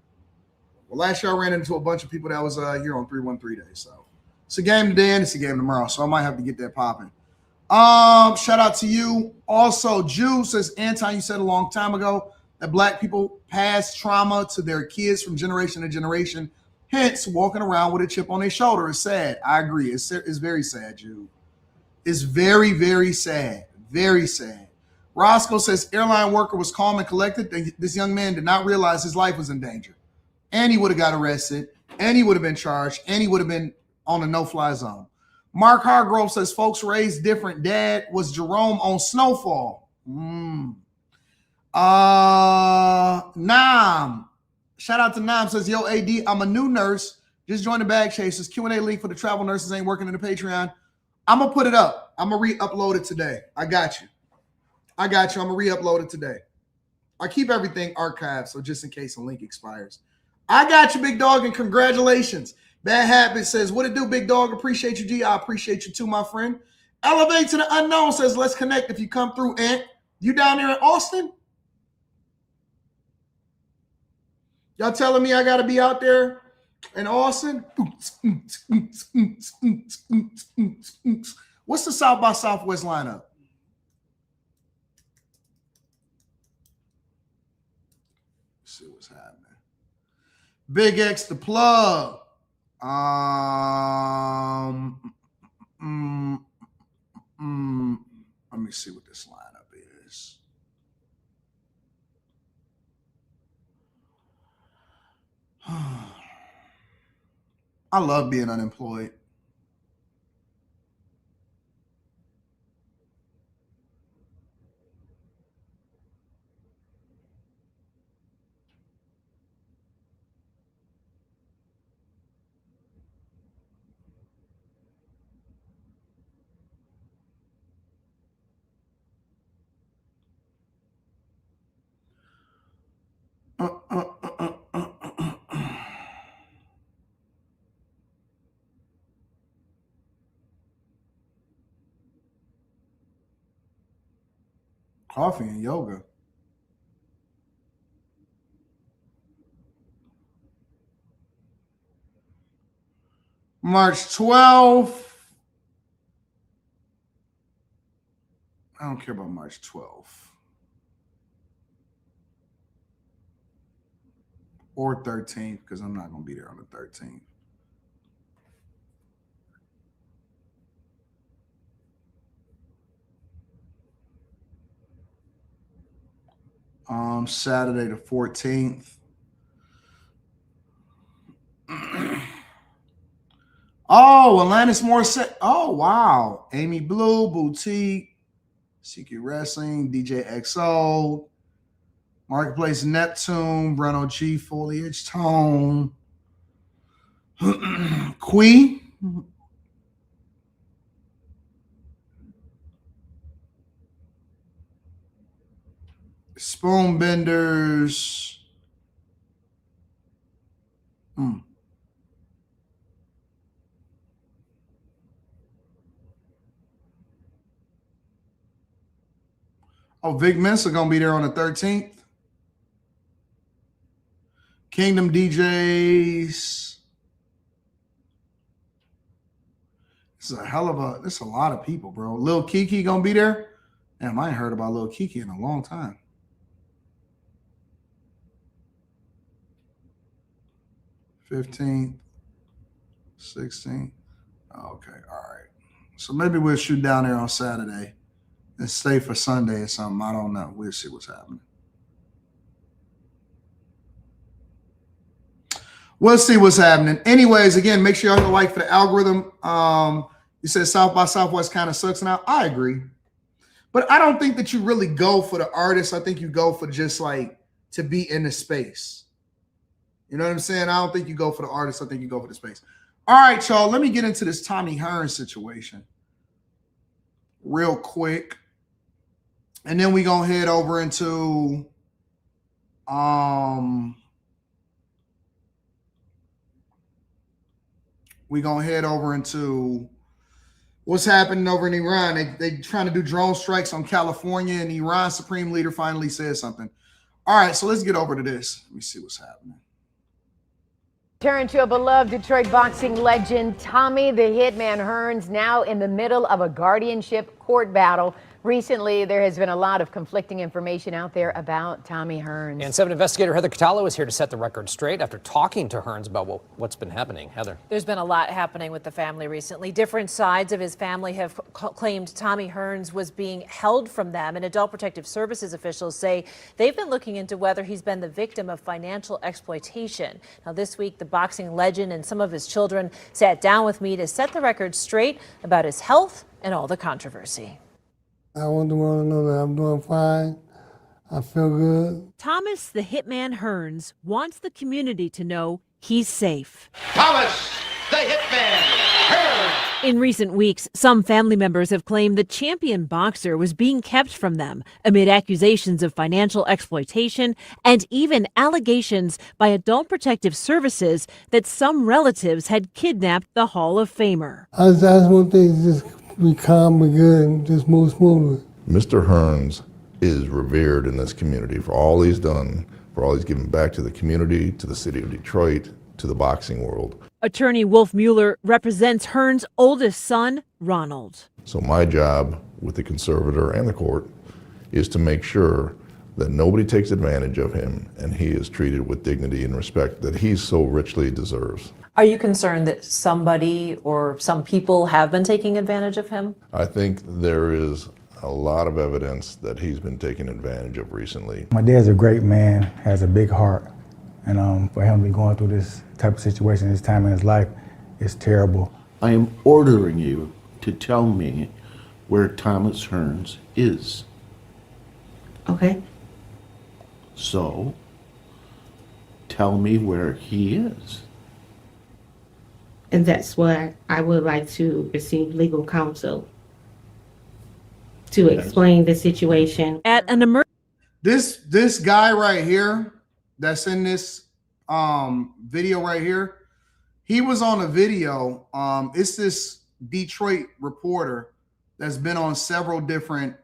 Well, last year I ran into a bunch of people that was here on 313 day. So it's a game today and it's a game tomorrow. So I might have to get that popping. Shout out to you. Also, Jew says, Anton, you said a long time ago that Black people pass trauma to their kids from generation to generation. Hence, walking around with a chip on their shoulder is sad. I agree. It's very sad, Jew. It's very, very sad. Very sad. Roscoe says, airline worker was calm and collected. This young man did not realize his life was in danger. And he would have got arrested. And he would have been charged. And he would have been on a no-fly zone. Mark Hargrove says, folks raised different. Dad was Jerome on Snowfall. Nam. Shout out to Nam. Says, yo, AD, I'm a new nurse. Just joined the Bag Chasers. Q&A link for the travel nurses ain't working in the Patreon. I'm going to put it up. I'm going to re-upload it today. I got you. I'm going to re-upload it today. I keep everything archived, so just in case a link expires. I got you, big dog, and congratulations. Bad Habit says, what it do, big dog? Appreciate you, G. I appreciate you too, my friend. Elevate to the Unknown says, let's connect if you come through, Ant. You down there in Austin? Y'all telling me I got to be out there in Austin? What's the South by Southwest lineup? Big X the plug. Let me see what this lineup is. I love being unemployed. Coffee and yoga. March 12th. I don't care about March 12th. Or 13th, because I'm not going to be there on the 13th. Saturday the 14th. Oh, Alanis Morissette. Oh, wow. Amy Blue, Boutique, Secret Wrestling, DJ XO, Marketplace Neptune, Breno G, Foliage Tone, Quee. Spoonbenders. Oh, Vic Mensa gonna be there on the 13th. Kingdom DJs. This is a lot of people, bro. Lil Kiki gonna be there. Damn, I ain't heard about Lil Kiki in a long time. 15th, 16th. Okay, all right. So maybe we'll shoot down there on Saturday and stay for Sunday or something. I don't know. We'll see what's happening. We'll see what's happening. Anyways, again, make sure y'all hit like for the algorithm. You said South by Southwest kind of sucks now. I agree. But I don't think that you really go for the artist. I think you go for just like to be in the space. You know what I'm saying? I don't think you go for the artist. I think you go for the space. All right, y'all. Let me get into this Tommy Hearns situation real quick. And then we're going to head over into what's happening over in Iran. They trying to do drone strikes on California, and Iran Supreme Leader finally said something. All right, so let's get over to this. Let me see what's happening. Turn to a beloved Detroit boxing legend, Tommy the Hitman Hearns, now in the middle of a guardianship court battle. Recently, there has been a lot of conflicting information out there about Tommy Hearns. And 7 investigator Heather Catallo is here to set the record straight after talking to Hearns about what's been happening. Heather. There's been a lot happening with the family recently. Different sides of his family have claimed Tommy Hearns was being held from them, and Adult Protective Services officials say they've been looking into whether he's been the victim of financial exploitation. Now, this week, the boxing legend and some of his children sat down with me to set the record straight about his health and all the controversy. I want the world to know that I'm doing fine. I feel good. Thomas the Hitman Hearns wants the community to know he's safe. Thomas the Hitman Hearns! In recent weeks, some family members have claimed the champion boxer was being kept from them amid accusations of financial exploitation and even allegations by Adult Protective Services that some relatives had kidnapped the Hall of Famer. I just want things to just be calm and good and just move smoothly. Mr. Hearns is revered in this community for all he's done, for all he's given back to the community, to the city of Detroit, to the boxing world. Attorney Wolf Mueller represents Hearns' oldest son, Ronald. So my job with the conservator and the court is to make sure that nobody takes advantage of him, and he is treated with dignity and respect that he so richly deserves. Are you concerned that somebody or some people have been taking advantage of him? I think there is a lot of evidence that he's been taken advantage of recently. My dad's a great man, has a big heart, and for him to be going through this type of situation this time in his life is terrible. I am ordering you to tell me where Thomas Hearns is. Okay. So, tell me where he is. And that's why I would like to receive legal counsel to explain the situation. At an This guy right here that's in this video right here, he was on a video. It's this Detroit reporter that's been on several different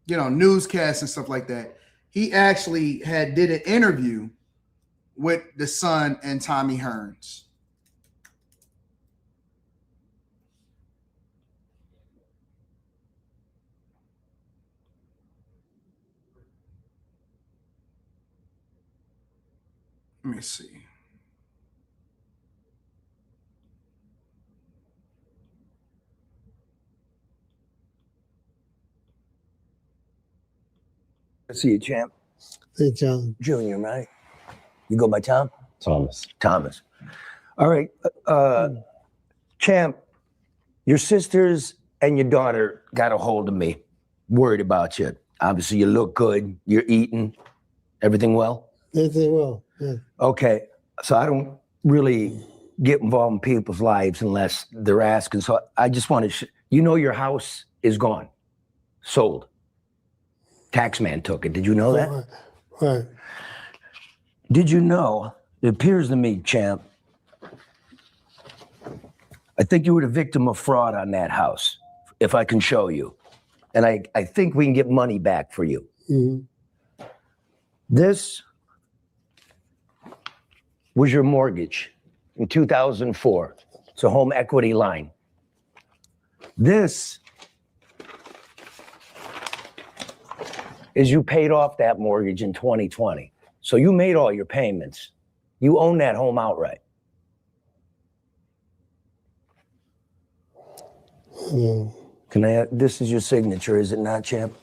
newscasts and stuff like that. He actually did an interview with the son and Tommy Hearns. Let me see. See you, champ. Hey, John. Junior, right? You go by Tom? Thomas. Thomas. All right. Champ, your sisters and your daughter got a hold of me. Worried about you. Obviously, you look good. You're eating. Everything well? Everything well, yeah. Okay. So I don't really get involved in people's lives unless they're asking. So I just want to, your house is gone. Sold. Taxman took it. Did you know that? Right. Did you know, it appears to me, champ, I think you were the victim of fraud on that house, if I can show you. And I think we can get money back for you. Mm-hmm. This was your mortgage in 2004. It's a home equity line. This is you paid off that mortgage in 2020. So you made all your payments. You own that home outright. Yeah. Can I, this is your signature, is it not, champ?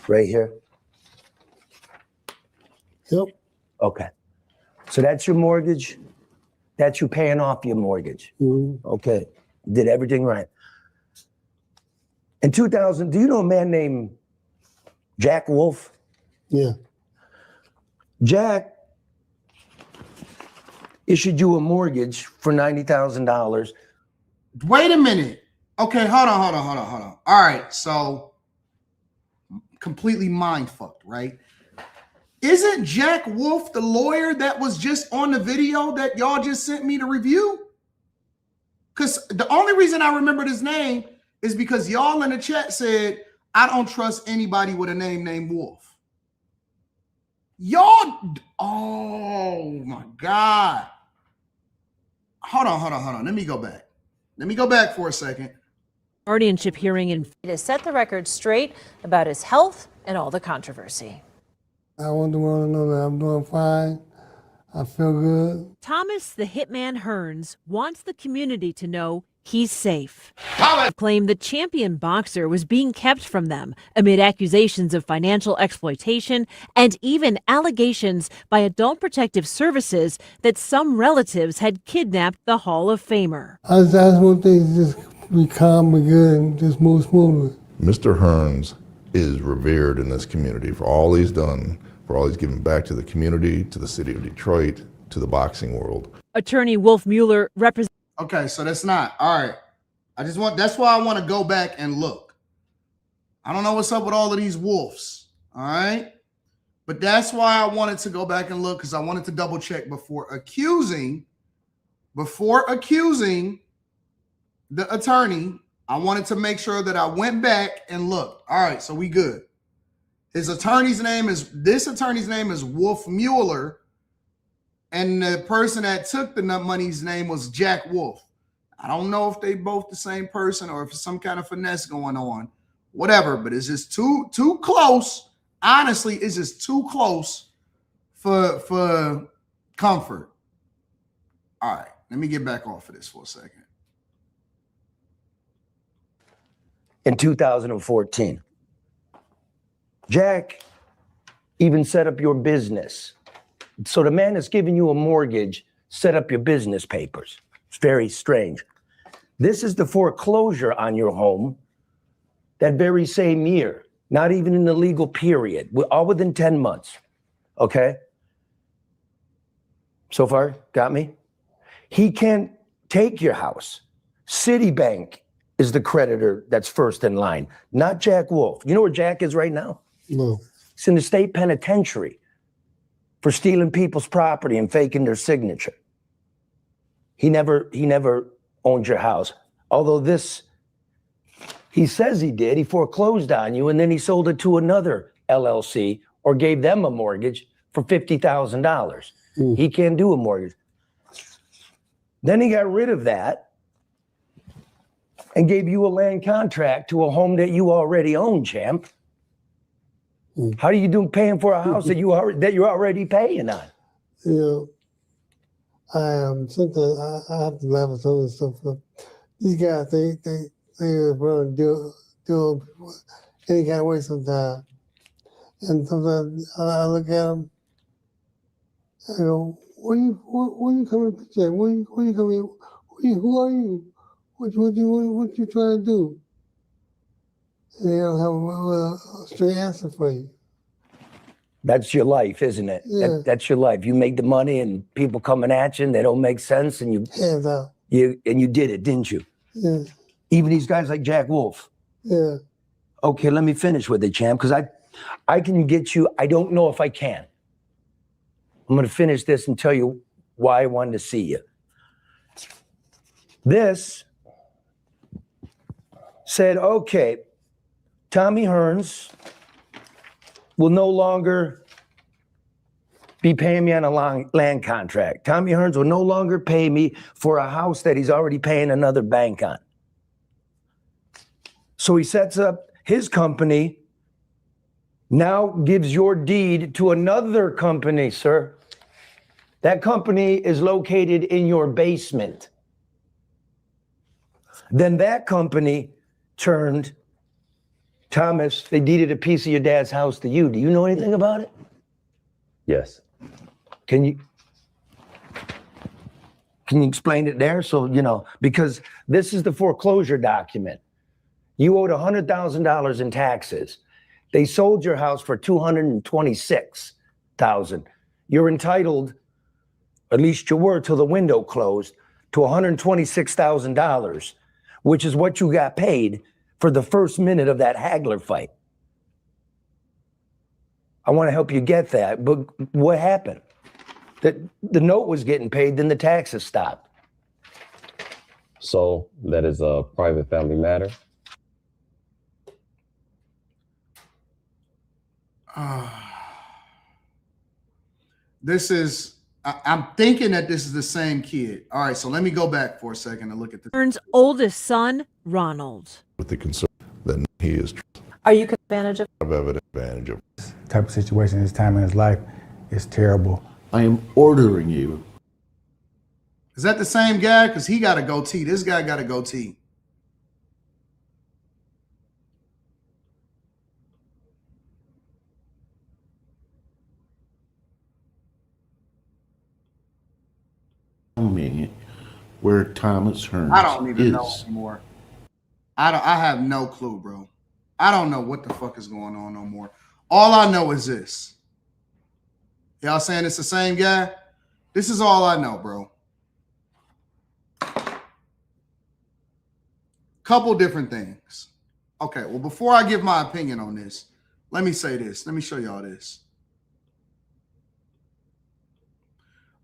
Right here? Yep. Okay. So that's your mortgage. That's you paying off your mortgage. Mm-hmm. Okay. Did everything right. In 2000, do you know a man named Jack Wolf? Yeah. Jack issued you a mortgage for $90,000. Wait a minute. Okay, hold on. All right, so completely mind fucked, right? Isn't Jack Wolf the lawyer that was just on the video that y'all just sent me to review? Because the only reason I remembered his name is because y'all in the chat said, I don't trust anybody with a name named Wolf. Y'all, oh my God. Hold on. Let me go back. Let me go back for a second. Guardianship hearing in To set the record straight about his health and all the controversy. I want the world to know that I'm doing fine. I feel good. Thomas the Hitman Hearns wants the community to know he's safe. Thomas Claimed the champion boxer was being kept from them amid accusations of financial exploitation and even allegations by Adult Protective Services that some relatives had kidnapped the Hall of Famer. I just want things to just be calm and good and just move smoothly. Mr. Hearns is revered in this community for all he's done, for all he's given back to the community, to the city of Detroit, to the boxing world. Attorney Wolf Mueller represents. Okay, so that's not all right. That's why I want to go back and look. I don't know what's up with all of these wolves. All right. But that's why I wanted to go back and look, because I wanted to double check before accusing the attorney. I wanted to make sure that I went back and looked. All right, so we good. This attorney's name is Wolf Mueller. And the person that took the money's name was Jack Wolf. I don't know if they both the same person or if it's some kind of finesse going on, whatever, but it's just too close. Honestly, it's just too close for comfort. All right, let me get back off of this for a second. In 2014, Jack even set up your business. So the man that's giving you a mortgage set up your business papers. It's very strange. This is the foreclosure on your home that very same year, not even in the legal period. We're all within 10 months, okay? So far, got me? He can't take your house. Citibank is the creditor that's first in line, not Jack Wolf. You know where Jack is right now? No. He's in the state penitentiary for stealing people's property and faking their signature. He never owned your house. Although this, he says he did. He foreclosed on you and then he sold it to another LLC or gave them a mortgage for $50,000. He can't do a mortgage. Then he got rid of that and gave you a land contract to a home that you already own, champ. How do you do paying for a house that you're already paying on? You know, sometimes I have to laugh at some of the stuff. These guys, they run do any kind of way sometimes. And sometimes I look at them, I go, where you coming to check? Where you coming? Who are you? What you trying to do? And they don't have a straight answer for you. That's your life, isn't it? Yeah. That's your life. You make the money and people coming at you and they don't make sense and Hands out. you did it, didn't you? Yeah. Even these guys like Jack Wolf. Yeah. Okay, let me finish with it, champ, because I can get you, I don't know if I can. I'm gonna finish this and tell you why I wanted to see you. This said, okay, Tommy Hearns will no longer be paying me on a land contract. Tommy Hearns will no longer pay me for a house that he's already paying another bank on. So he sets up his company, now gives your deed to another company, sir. That company is located in your basement. Then that company turned Thomas, they deeded a piece of your dad's house to you. Do you know anything about it? Yes. Can you explain it there? So, you know, because this is the foreclosure document. You owed $100,000 in taxes. They sold your house for $226,000. You're entitled, at least you were till the window closed, to $126,000, which is what you got paid for the first minute of that haggler fight. I want to help you get that, but what happened? The note was getting paid, then the taxes stopped. So that is a private family matter. This is, I'm thinking that this is the same kid. All right, so let me go back for a second and look at this. Hearns' oldest son, Ronald. With the concern that he is Are you advantage of advantage of This type of situation, this time in his life, is terrible. I am ordering you. Is that the same guy? Because he got a goatee. This guy got a goatee. Me where Thomas Hearns I don't even is. know anymore. I have no clue, bro. I don't know what the fuck is going on no more. All I know is this. Y'all saying it's the same guy? This is all I know, bro. Couple different things. Okay, well, before I give my opinion on this, let me say this. Let me show y'all this.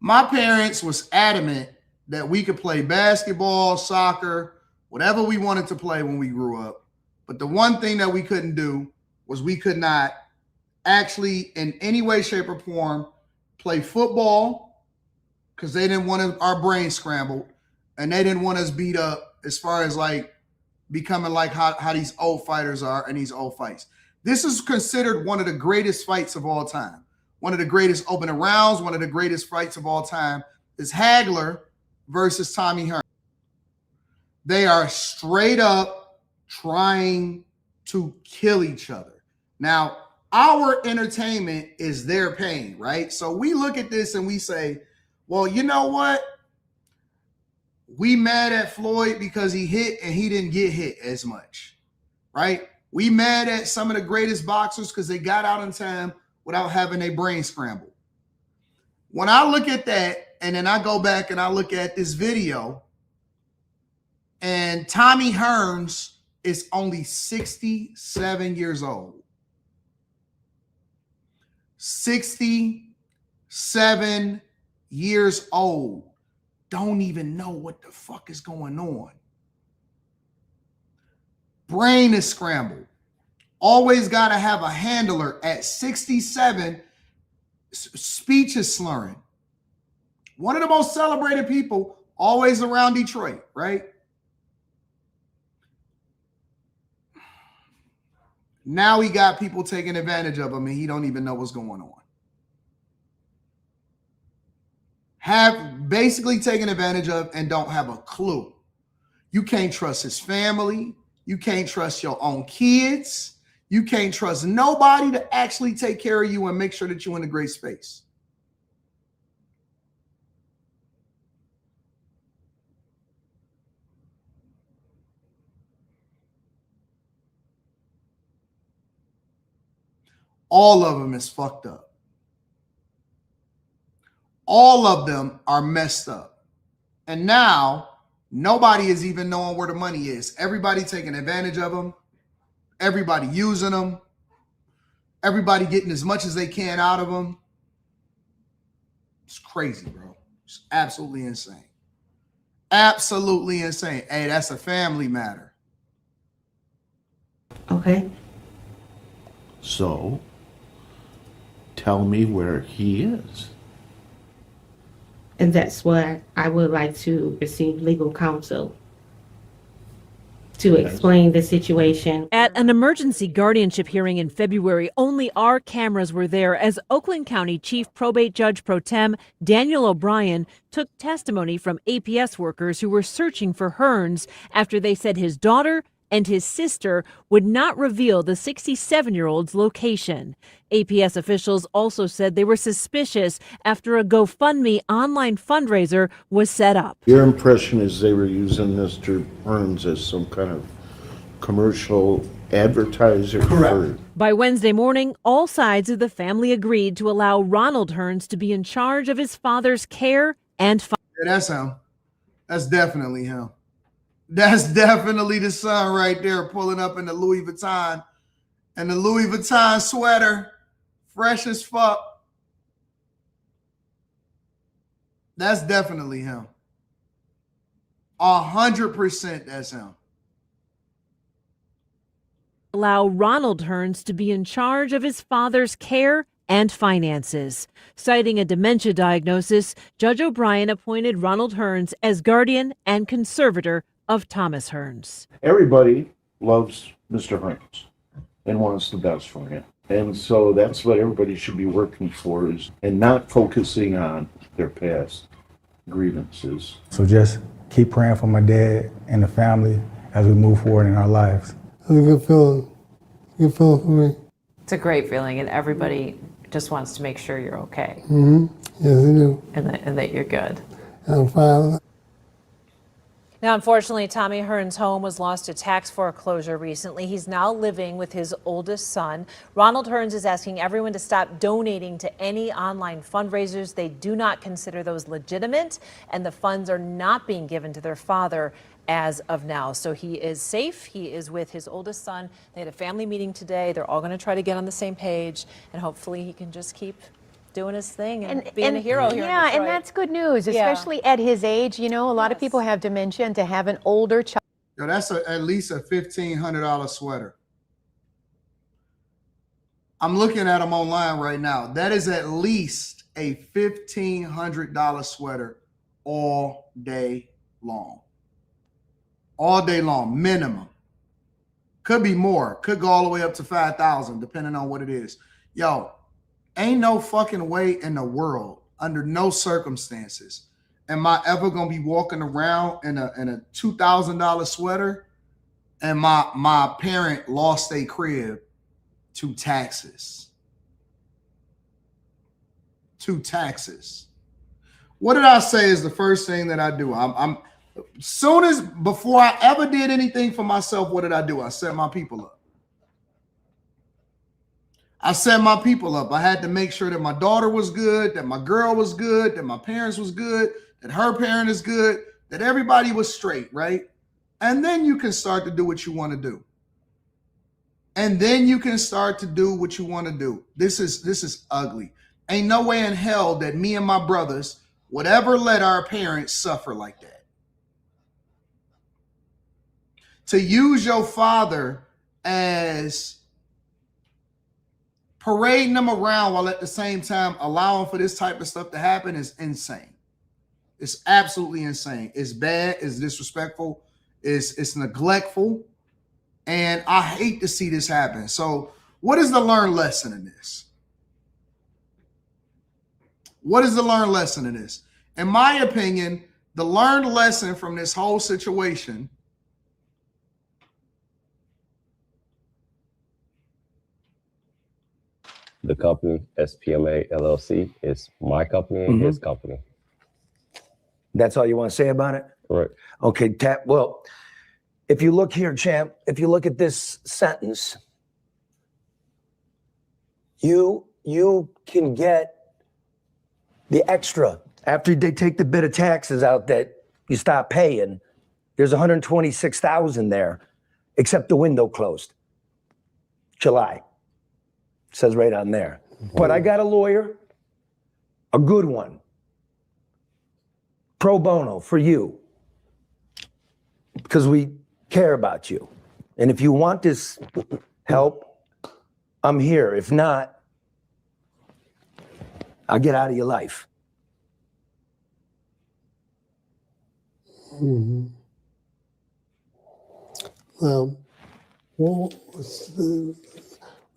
My parents was adamant that we could play basketball, soccer, whatever we wanted to play when we grew up. But the one thing that we couldn't do was we could not actually in any way, shape, or form play football because they didn't want our brains scrambled. and they didn't want us beat up as far as like becoming like how these old fighters are and these old fights. This is considered one of the greatest fights of all time. One of the greatest opening rounds, one of the greatest fights of all time is Hagler versus Tommy Hearns. They are straight up trying to kill each other. Now, our entertainment is their pain, right? So we look at this and we say, well, you know what? We mad at Floyd because he hit and he didn't get hit as much, right? We mad at some of the greatest boxers because they got out in time without having their brain scrambled. When I look at that, and then I go back and I look at this video, and Tommy Hearns is only 67 years old. 67 years old. Don't even know what the fuck is going on. Brain is scrambled. Always got to have a handler at 67. Speech is slurring. One of the most celebrated people always around Detroit, right? Now he got people taking advantage of him and he don't even know what's going on. Have basically taken advantage of and don't have a clue. You can't trust his family. You can't trust your own kids. You can't trust nobody to actually take care of you and make sure that you're in a great space. All of them is fucked up. All of them are messed up. And now nobody is even knowing where the money is. Everybody taking advantage of them. Everybody using them. Everybody getting as much as they can out of them. It's crazy, bro. It's absolutely insane. Absolutely insane. Hey, that's a family matter. Okay. So, tell me where he is. And that's why I would like to receive legal counsel to explain the situation. At an emergency guardianship hearing in February, only our cameras were there as Oakland County Chief Probate Judge Pro Tem Daniel O'Brien took testimony from APS workers who were searching for Hearns after they said his daughter and his sister would not reveal the 67-year-old's location. APS officials also said they were suspicious after a GoFundMe online fundraiser was set up. Your impression is they were using Mr. Hearns as some kind of commercial advertiser? Correct. By Wednesday morning, all sides of the family agreed to allow Ronald Hearns to be in charge of his father's care and Yeah, that's him. That's definitely him. That's definitely the son right there pulling up in the Louis Vuitton and the Louis Vuitton sweater, fresh as fuck. That's definitely him. 100% that's him. Allow Ronald Hearns to be in charge of his father's care and finances. Citing a dementia diagnosis, Judge O'Brien appointed Ronald Hearns as guardian and conservator of Thomas Hearns. Everybody loves Mr. Hearns and wants the best for him. And so that's what everybody should be working for, is and not focusing on their past grievances. So just keep praying for my dad and the family as we move forward in our lives. It's a good feeling. Good feeling for me. It's a great feeling, and everybody just wants to make sure you're okay. Mm-hmm. Yes, they do. And that you're good. I'm fine. Now, unfortunately, Tommy Hearns' home was lost to tax foreclosure recently. He's now living with his oldest son. Ronald Hearns is asking everyone to stop donating to any online fundraisers. They do not consider those legitimate, and the funds are not being given to their father as of now. So he is safe. He is with his oldest son. They had a family meeting today. They're all going to try to get on the same page, and hopefully he can just keep doing his thing and being a hero here in Detroit. And that's good news, especially at his age. You know, a lot of people have dementia, and to have an older child. Yo, that's at least a $1,500 sweater. I'm looking at them online right now. That is at least a $1,500 sweater all day long. All day long, minimum. Could be more. Could go all the way up to 5,000, depending on what it is. Yo, ain't no fucking way in the world, under no circumstances, am I ever gonna be walking around in a $2,000 sweater and my parent lost a crib to taxes. To taxes. What did I say is the first thing that I do? I'm soon as before I ever did anything for myself, what did I do? I set my people up. I set my people up. I had to make sure that my daughter was good, that my girl was good, that my parents was good, that her parent is good, that everybody was straight, right? And then you can start to do what you want to do. And then you can start to do what you want to do. This is ugly. Ain't no way in hell that me and my brothers would ever let our parents suffer like that. To use your father as parading them around while at the same time allowing for this type of stuff to happen is insane. It's absolutely insane. It's bad. It's disrespectful. It's neglectful. And I hate to see this happen. So what is the learned lesson in this? What is the learned lesson in this? In my opinion, the learned lesson from this whole situation The company, SPMA LLC, is my company and his company. That's all you want to say about it? Correct. Okay, well, if you look here, champ, if you look at this sentence, you can get the extra after they take the bit of taxes out that you stop paying. There's $126,000 there, except the window closed. July. Says right on there. But I got a lawyer, a good one, pro bono for you, because we care about you. And if you want this help, I'm here. If not, I'll get out of your life. Mm-hmm. Well,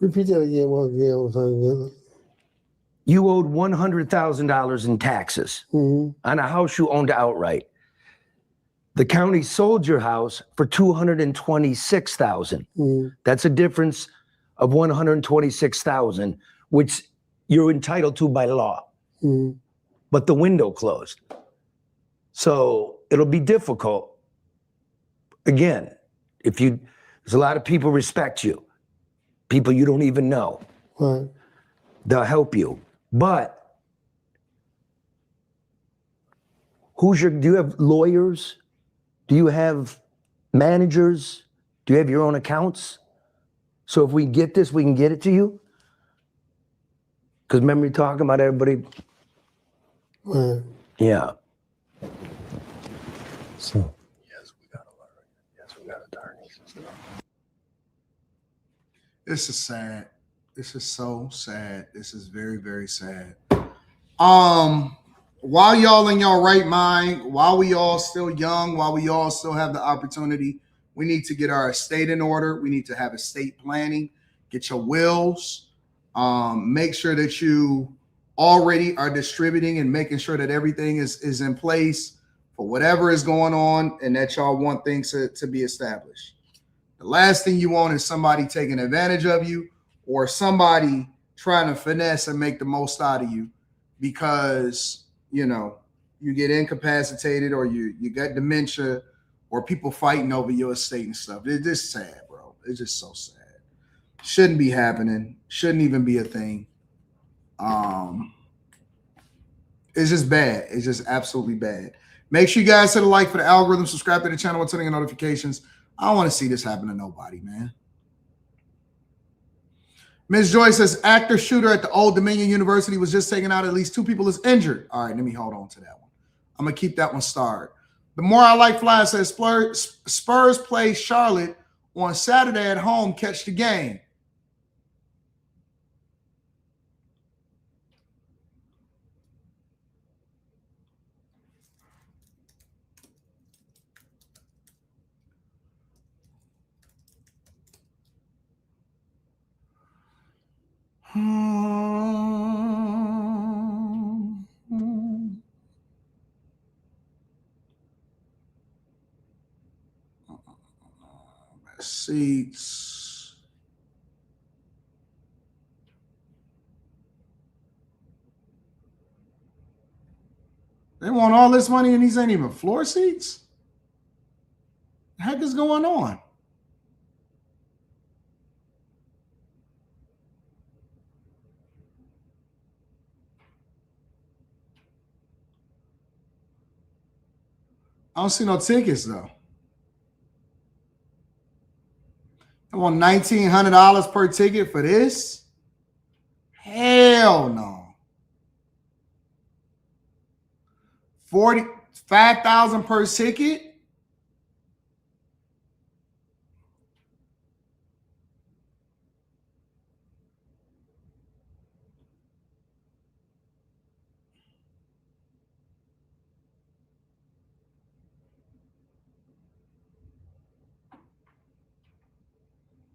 repeat that again. You owed $100,000 in taxes on a house you owned outright. The county sold your house for $226,000. That's a difference of $126,000, which you're entitled to by law. But the window closed. So it'll be difficult. Again, there's a lot of people respect you. People you don't even know. Right. They'll help you. But do you have lawyers? Do you have managers? Do you have your own accounts? So if we get this, we can get it to you? Because remember you're talking about everybody? Right. Yeah. So, yes, we got a lawyer. Yes, we got attorneys and stuff. This is sad. This is so sad. This is very, very sad. While y'all in your right mind, while we all still young, while we all still have the opportunity, we need to get our estate in order. We need to have estate planning. Get your wills. Make sure that you already are distributing and making sure that everything is in place for whatever is going on and that y'all want things to be established. The last thing you want is somebody taking advantage of you or somebody trying to finesse and make the most out of you because, you get incapacitated or you got dementia or people fighting over your estate and stuff. It's just sad, bro. It's just so sad. Shouldn't be happening. Shouldn't even be a thing. It's just bad. It's just absolutely bad. Make sure you guys hit a like for the algorithm, subscribe to the channel and turn on notifications. I don't want to see this happen to nobody, man. Ms. Joy says, actor shooter at the Old Dominion University was just taken out. At least 2 people is injured. All right, let me hold on to that one. I'm going to keep that one starred. The More I Like Fly says, Spurs play Charlotte on Saturday at home. Catch the game. seats. They want all this money and these ain't even floor seats? The heck is going on? I don't see no tickets though. I want $1,900 per ticket for this? Hell no. 5,000 per ticket?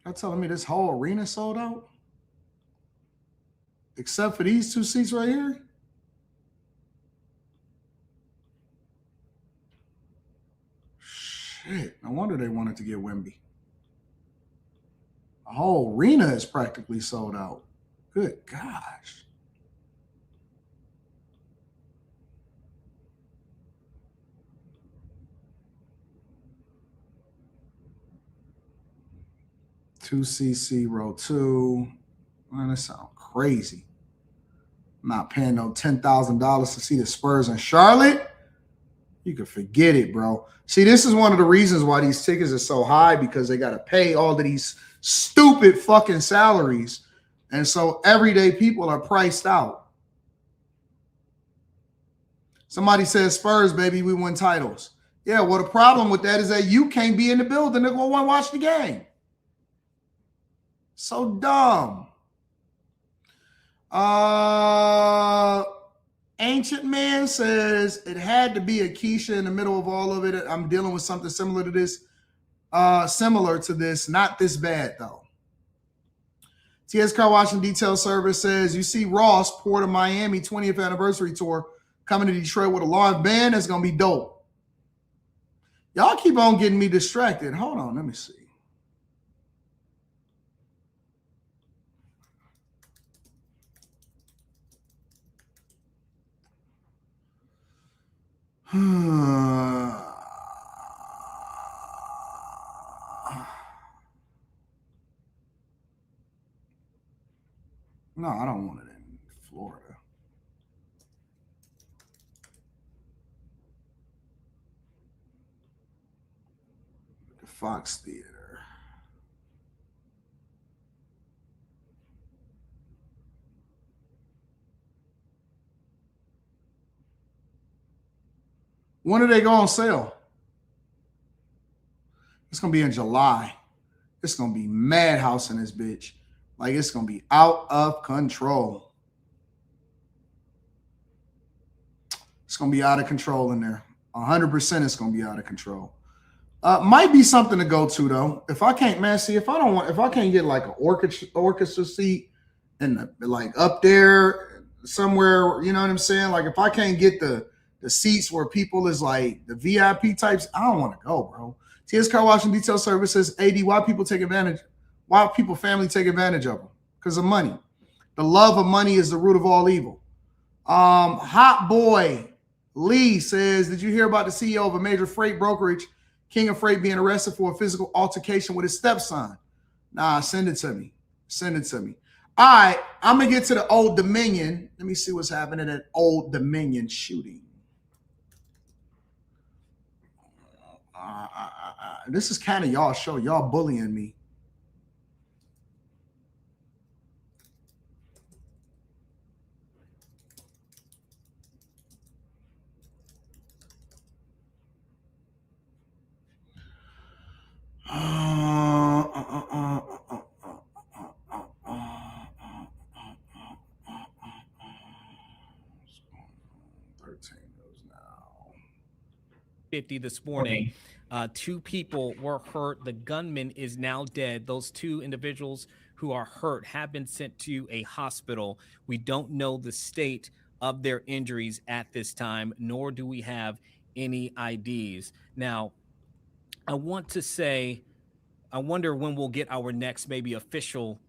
Y'all telling me this whole arena sold out? Except for these 2 seats right here? Shit, no wonder they wanted to get Wemby. The whole arena is practically sold out. Good gosh. Two CC row 2. Man, that sounds crazy. I'm not paying no $10,000 to see the Spurs in Charlotte. You can forget it, bro. See, this is one of the reasons why these tickets are so high, because they got to pay all of these stupid fucking salaries. And so everyday people are priced out. Somebody says Spurs, baby, we win titles. Yeah, well, the problem with that is that you can't be in the building to go and watch the game. So dumb. Ancient Man says it had to be a Keisha in the middle of all of it. I'm dealing with something similar to this. Not this bad though. TS Car Washing Detail Service says, you see Ross, Port of Miami 20th anniversary tour coming to Detroit with a live band. That's going to be dope. Y'all keep on getting me distracted. Hold on, let me see. No, I don't want it in Florida. The Fox Theater. When do they go on sale? It's going to be in July. It's going to be madhouse in this bitch. Like, it's going to be out of control. It's going to be out of control in there. 100% it's going to be out of control. Might be something to go to, though. If I can't, man, see, if I can't get like an orchestra seat and like up there somewhere, you know what I'm saying? Like, if I can't get the seats where people is like the VIP types, I don't want to go, bro. TS Car Washing Detail Services, AD, why people family take advantage of them? Because of money. The love of money is the root of all evil. Hot Boy Lee says, did you hear about the CEO of a major freight brokerage, King of Freight, being arrested for a physical altercation with his stepson? Nah, send it to me. Send it to me. All right, I'm going to get to the Old Dominion. Let me see what's happening at Old Dominion shooting. This is kind of y'all show. Y'all bullying me. This morning. 2 people were hurt. The gunman is now dead. Those 2 individuals who are hurt have been sent to a hospital. We don't know the state of their injuries at this time, nor do we have any IDs. Now, I want to say I wonder when we'll get our next maybe official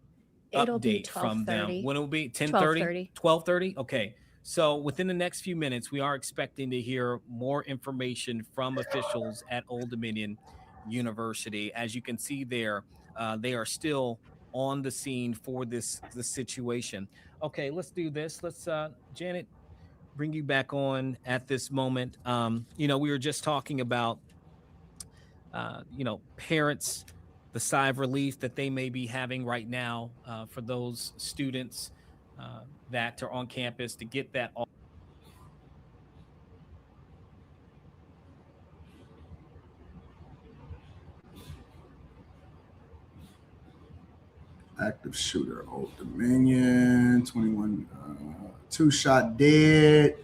It'll be update from them. 12:30. When it will be 10:30? 12:30. 12:30? Okay. So within the next few minutes, we are expecting to hear more information from officials at Old Dominion University. As you can see there, they are still on the scene for this situation. Okay, let's do this. Let's Janet, bring you back on at this moment. We were just talking about parents, the sigh of relief that they may be having right now for those students that are on campus to get that all. Active shooter, Old Dominion, 21, 2 shot dead.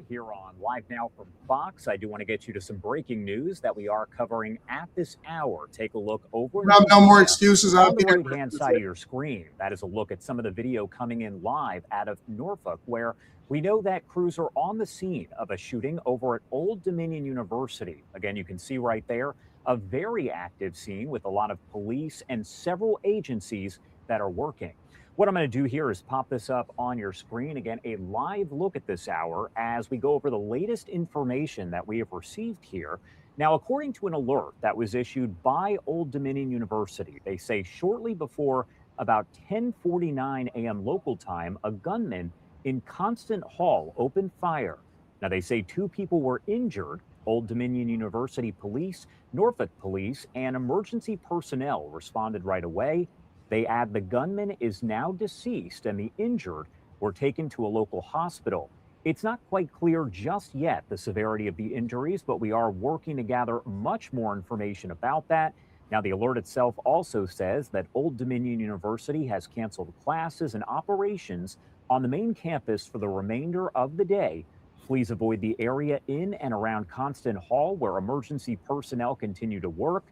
Here on Live Now from Fox, I do want to get you to some breaking news that we are covering at this hour. Take a look over. No more excuses. On the right-hand side of your screen, that is a look at some of the video coming in live out of Norfolk, where we know that crews are on the scene of a shooting over at Old Dominion University. Again, you can see right there a very active scene with a lot of police and several agencies that are working. What I'm going to do here is pop this up on your screen. Again, a live look at this hour as we go over the latest information that we have received here. Now, according to an alert that was issued by Old Dominion University, they say shortly before about 10:49 a.m. local time, a gunman in Constant Hall opened fire. Now, they say 2 people were injured. Old Dominion University police, Norfolk police, and emergency personnel responded right away. They add the gunman is now deceased and the injured were taken to a local hospital. It's not quite clear just yet the severity of the injuries, but we are working to gather much more information about that. Now, the alert itself also says that Old Dominion University has canceled classes and operations on the main campus for the remainder of the day. Please avoid the area in and around Constant Hall where emergency personnel continue to work.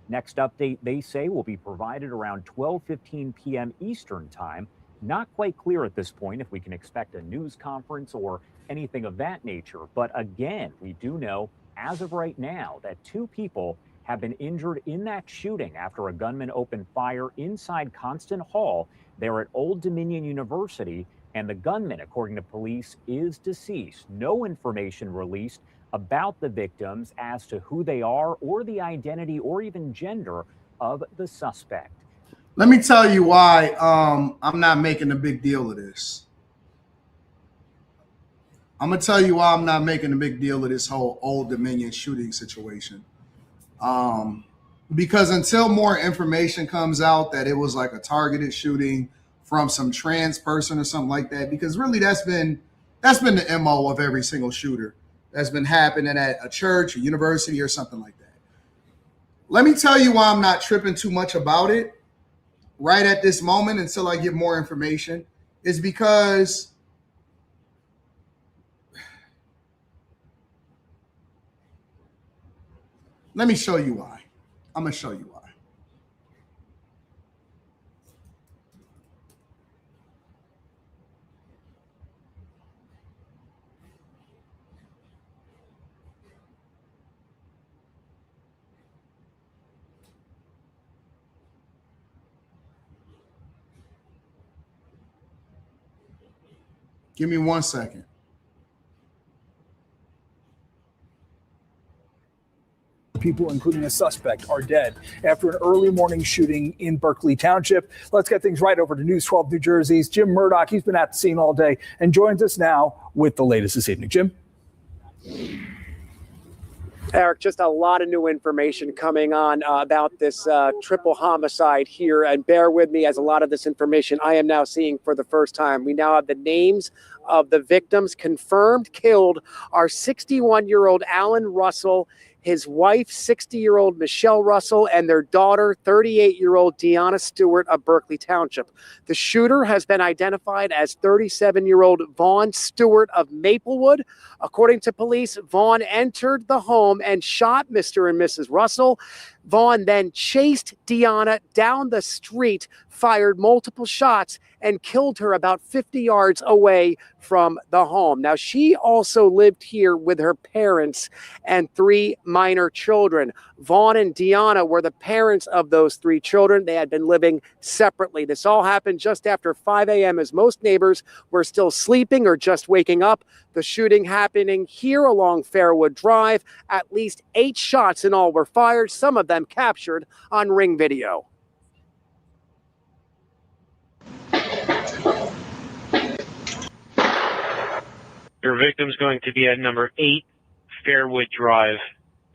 Next update, they say, will be provided around 12:15 p.m. Eastern time. Not quite clear at this point if we can expect a news conference or anything of that nature. But again, we do know as of right now that 2 people have been injured in that shooting after a gunman opened fire inside Constant Hall there at Old Dominion University. And the gunman, according to police, is deceased. No information released about the victims as to who they are or the identity or even gender of the suspect. Let me tell you why I'm not making a big deal of this. I'm going to tell you why I'm not making a big deal of this whole Old Dominion shooting situation. Because until more information comes out that it was like a targeted shooting from some trans person or something like that, because really that's been the MO of every single shooter that's been happening at a church, a university, or something like that. Let me tell you why I'm not tripping too much about it right at this moment until I get more information, is because let me show you why. I'm going to show you why. Give me 1 second. People, including a suspect, are dead after an early morning shooting in Berkeley Township. Let's get things right over to News 12 New Jersey's Jim Murdoch. He's been at the scene all day and joins us now with the latest this evening. Jim? Eric, just a lot of new information coming on about this triple homicide here. And bear with me as a lot of this information I am now seeing for the first time. We now have the names of the victims confirmed killed are 61-year-old Alan Russell, his wife, 60-year-old Michelle Russell, and their daughter, 38-year-old Deanna Stewart of Berkeley Township. The shooter has been identified as 37-year-old Vaughn Stewart of Maplewood. According to police, Vaughn entered the home and shot Mr. and Mrs. Russell. Vaughn then chased Deanna down the street fired multiple shots and killed her about 50 yards away from the home. Now, she also lived here with her parents and 3 minor children. Vaughn and Deanna were the parents of those 3 children. They had been living separately. This all happened just after 5 a.m. as most neighbors were still sleeping or just waking up. The shooting happening here along Fairwood Drive. At least 8 shots in all were fired, some of them captured on Ring video. Your victim's going to be at number 8 Fairwood Drive.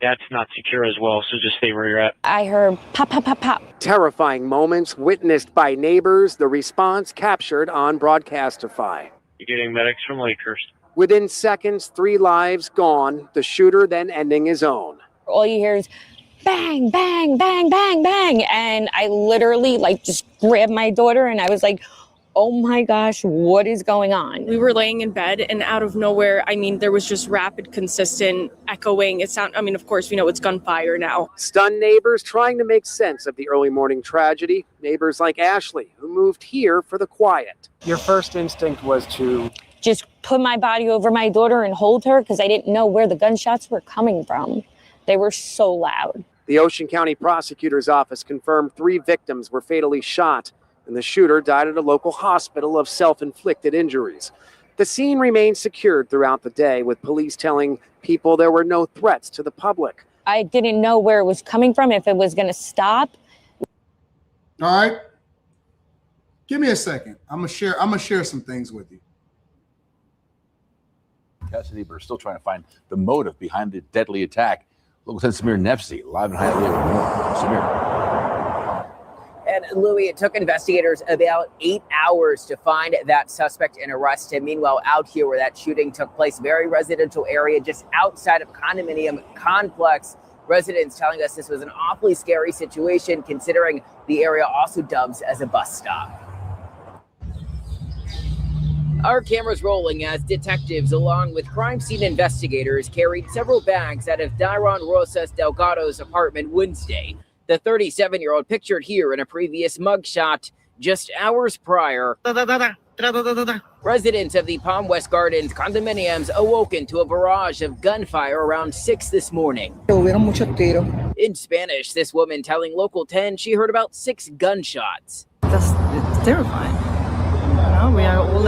That's not secure as well, so just stay where you're at. I heard pop, pop, pop, pop. Terrifying moments witnessed by neighbors, the response captured on Broadcastify. You're getting medics from Lakehurst. Within seconds, 3 lives gone, the shooter then ending his own. All you hear is bang, bang, bang, bang, bang. And I literally just grabbed my daughter and I was like, oh my gosh, what is going on? We were laying in bed and out of nowhere, there was just rapid, consistent echoing. Of course, we know it's gunfire now. Stunned neighbors trying to make sense of the early morning tragedy. Neighbors like Ashley, who moved here for the quiet. Your first instinct was to just put my body over my daughter and hold her because I didn't know where the gunshots were coming from. They were so loud. The Ocean County Prosecutor's Office confirmed 3 victims were fatally shot, and the shooter died at a local hospital of self-inflicted injuries. The scene remained secured throughout the day, with police telling people there were no threats to the public. I didn't know where it was coming from, if it was going to stop. All right. Give me a second. I'm gonna share some things with you. Custody, but are still trying to find the motive behind the deadly attack. Local 10 Samir Nefzi, live in Hialeah with more. Samir. And Louis, it took investigators about 8 hours to find that suspect and arrest him. Meanwhile, out here where that shooting took place, very residential area just outside of condominium complex. Residents telling us this was an awfully scary situation, considering the area also dubs as a bus stop. Our cameras rolling as detectives, along with crime scene investigators, carried several bags out of Dairon Rosas Delgado's apartment Wednesday. The 37-year-old pictured here in a previous mugshot just hours prior. Residents of the Palm West Gardens condominiums awoken to a barrage of gunfire around 6 this morning. In Spanish, this woman telling Local 10 she heard about 6 gunshots. It's terrifying. We are all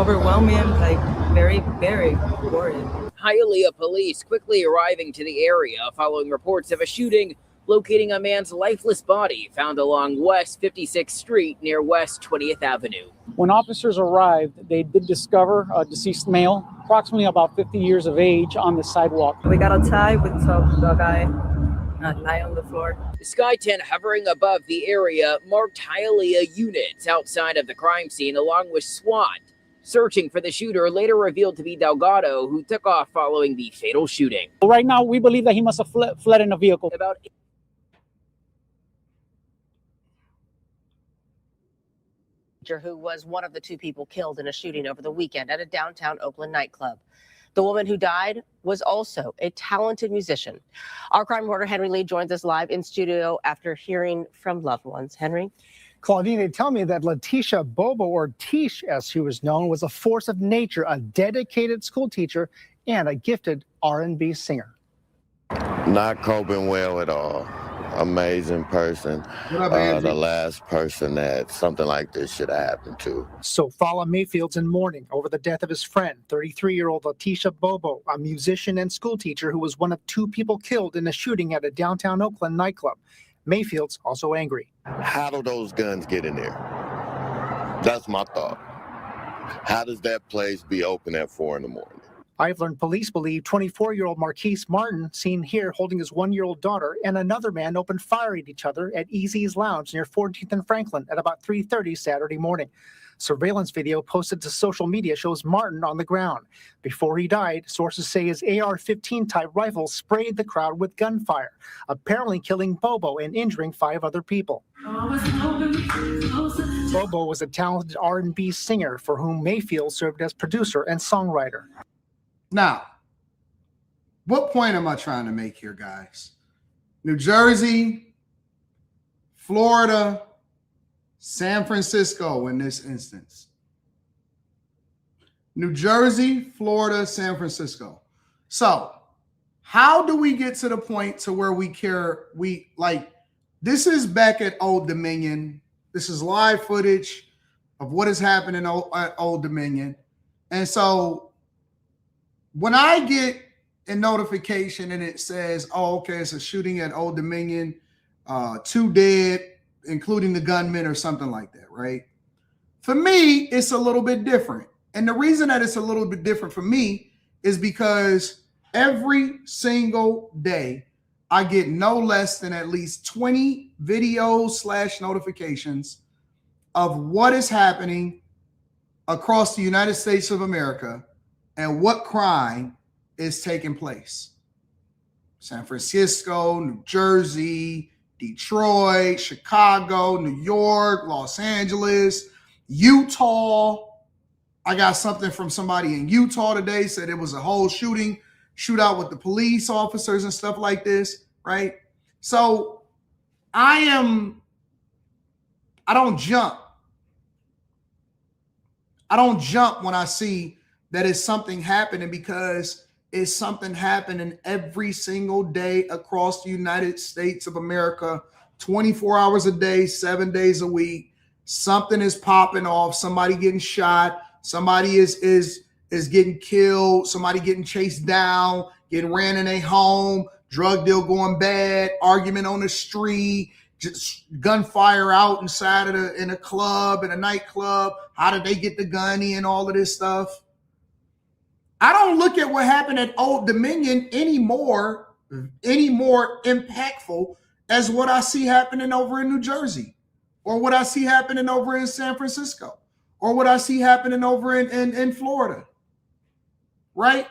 overwhelmed and very, very worried. Hialeah police quickly arriving to the area following reports of a shooting locating a man's lifeless body found along West 56th Street near West 20th Avenue. When officers arrived, they did discover a deceased male, approximately about 50 years of age, on the sidewalk. We got outside, we saw the guy lie on the floor. Sky 10 hovering above the area marked Hialeah units outside of the crime scene along with SWAT. Searching for the shooter, later revealed to be Delgado, who took off following the fatal shooting. Right now, we believe that he must have fled in a vehicle. Who was one of the 2 people killed in a shooting over the weekend at a downtown Oakland nightclub. The woman who died was also a talented musician. Our crime reporter Henry Lee joins us live in studio after hearing from loved ones. Henry? Claudine, they tell me that Letitia Bobo, or Tish as she was known, was a force of nature, a dedicated school teacher, and a gifted R&B singer. Not coping well at all. Amazing person. The last person that something like this should happen to. So Fala Mayfield's in mourning over the death of his friend, 33-year-old Letitia Bobo, a musician and school teacher who was one of 2 people killed in a shooting at a downtown Oakland nightclub. Mayfield's also angry. How do those guns get in there? That's my thought. How does that place be open at 4 in the morning? I've learned police believe 24-year-old Marquise Martin, seen here holding his 1-year-old daughter, and another man opened fire at each other at Easy's Lounge near 14th and Franklin at about 3:30 Saturday morning. Surveillance video posted to social media shows Martin on the ground. Before he died, sources say his AR-15 type rifle sprayed the crowd with gunfire, apparently killing Bobo and injuring 5 other people. Bobo was a talented R&B singer for whom Mayfield served as producer and songwriter. Now, what point am I trying to make here, guys? New Jersey, Florida, San Francisco in this instance. New Jersey, Florida, San Francisco. So how do we get to the point to where we care? This is back at Old Dominion. This is live footage of what is happening at Old Dominion. And so when I get a notification and it says, oh, okay, it's a shooting at Old Dominion, 2 dead, including the gunman or something like that, right? For me, it's a little bit different. And the reason that it's a little bit different for me is because every single day, I get no less than at least 20 videos / notifications of what is happening across the United States of America and what crime is taking place. San Francisco, New Jersey, Detroit, Chicago, New York, Los Angeles, Utah. I got something from somebody in Utah today, said it was a whole shootout with the police officers and stuff like this, right? So I don't jump. I don't jump when I see that it's something happening, because it's something happening every single day across the United States of America, 24 hours a day, 7 days a week. Something is popping off, somebody getting shot, somebody is getting killed, somebody getting chased down, getting ran in a home, drug deal going bad, argument on the street, just gunfire out inside of in a club, in a nightclub. How did they get the gun in? All of this stuff. I don't look at what happened at Old Dominion any more impactful as what I see happening over in New Jersey, or what I see happening over in San Francisco, or what I see happening over in Florida, right?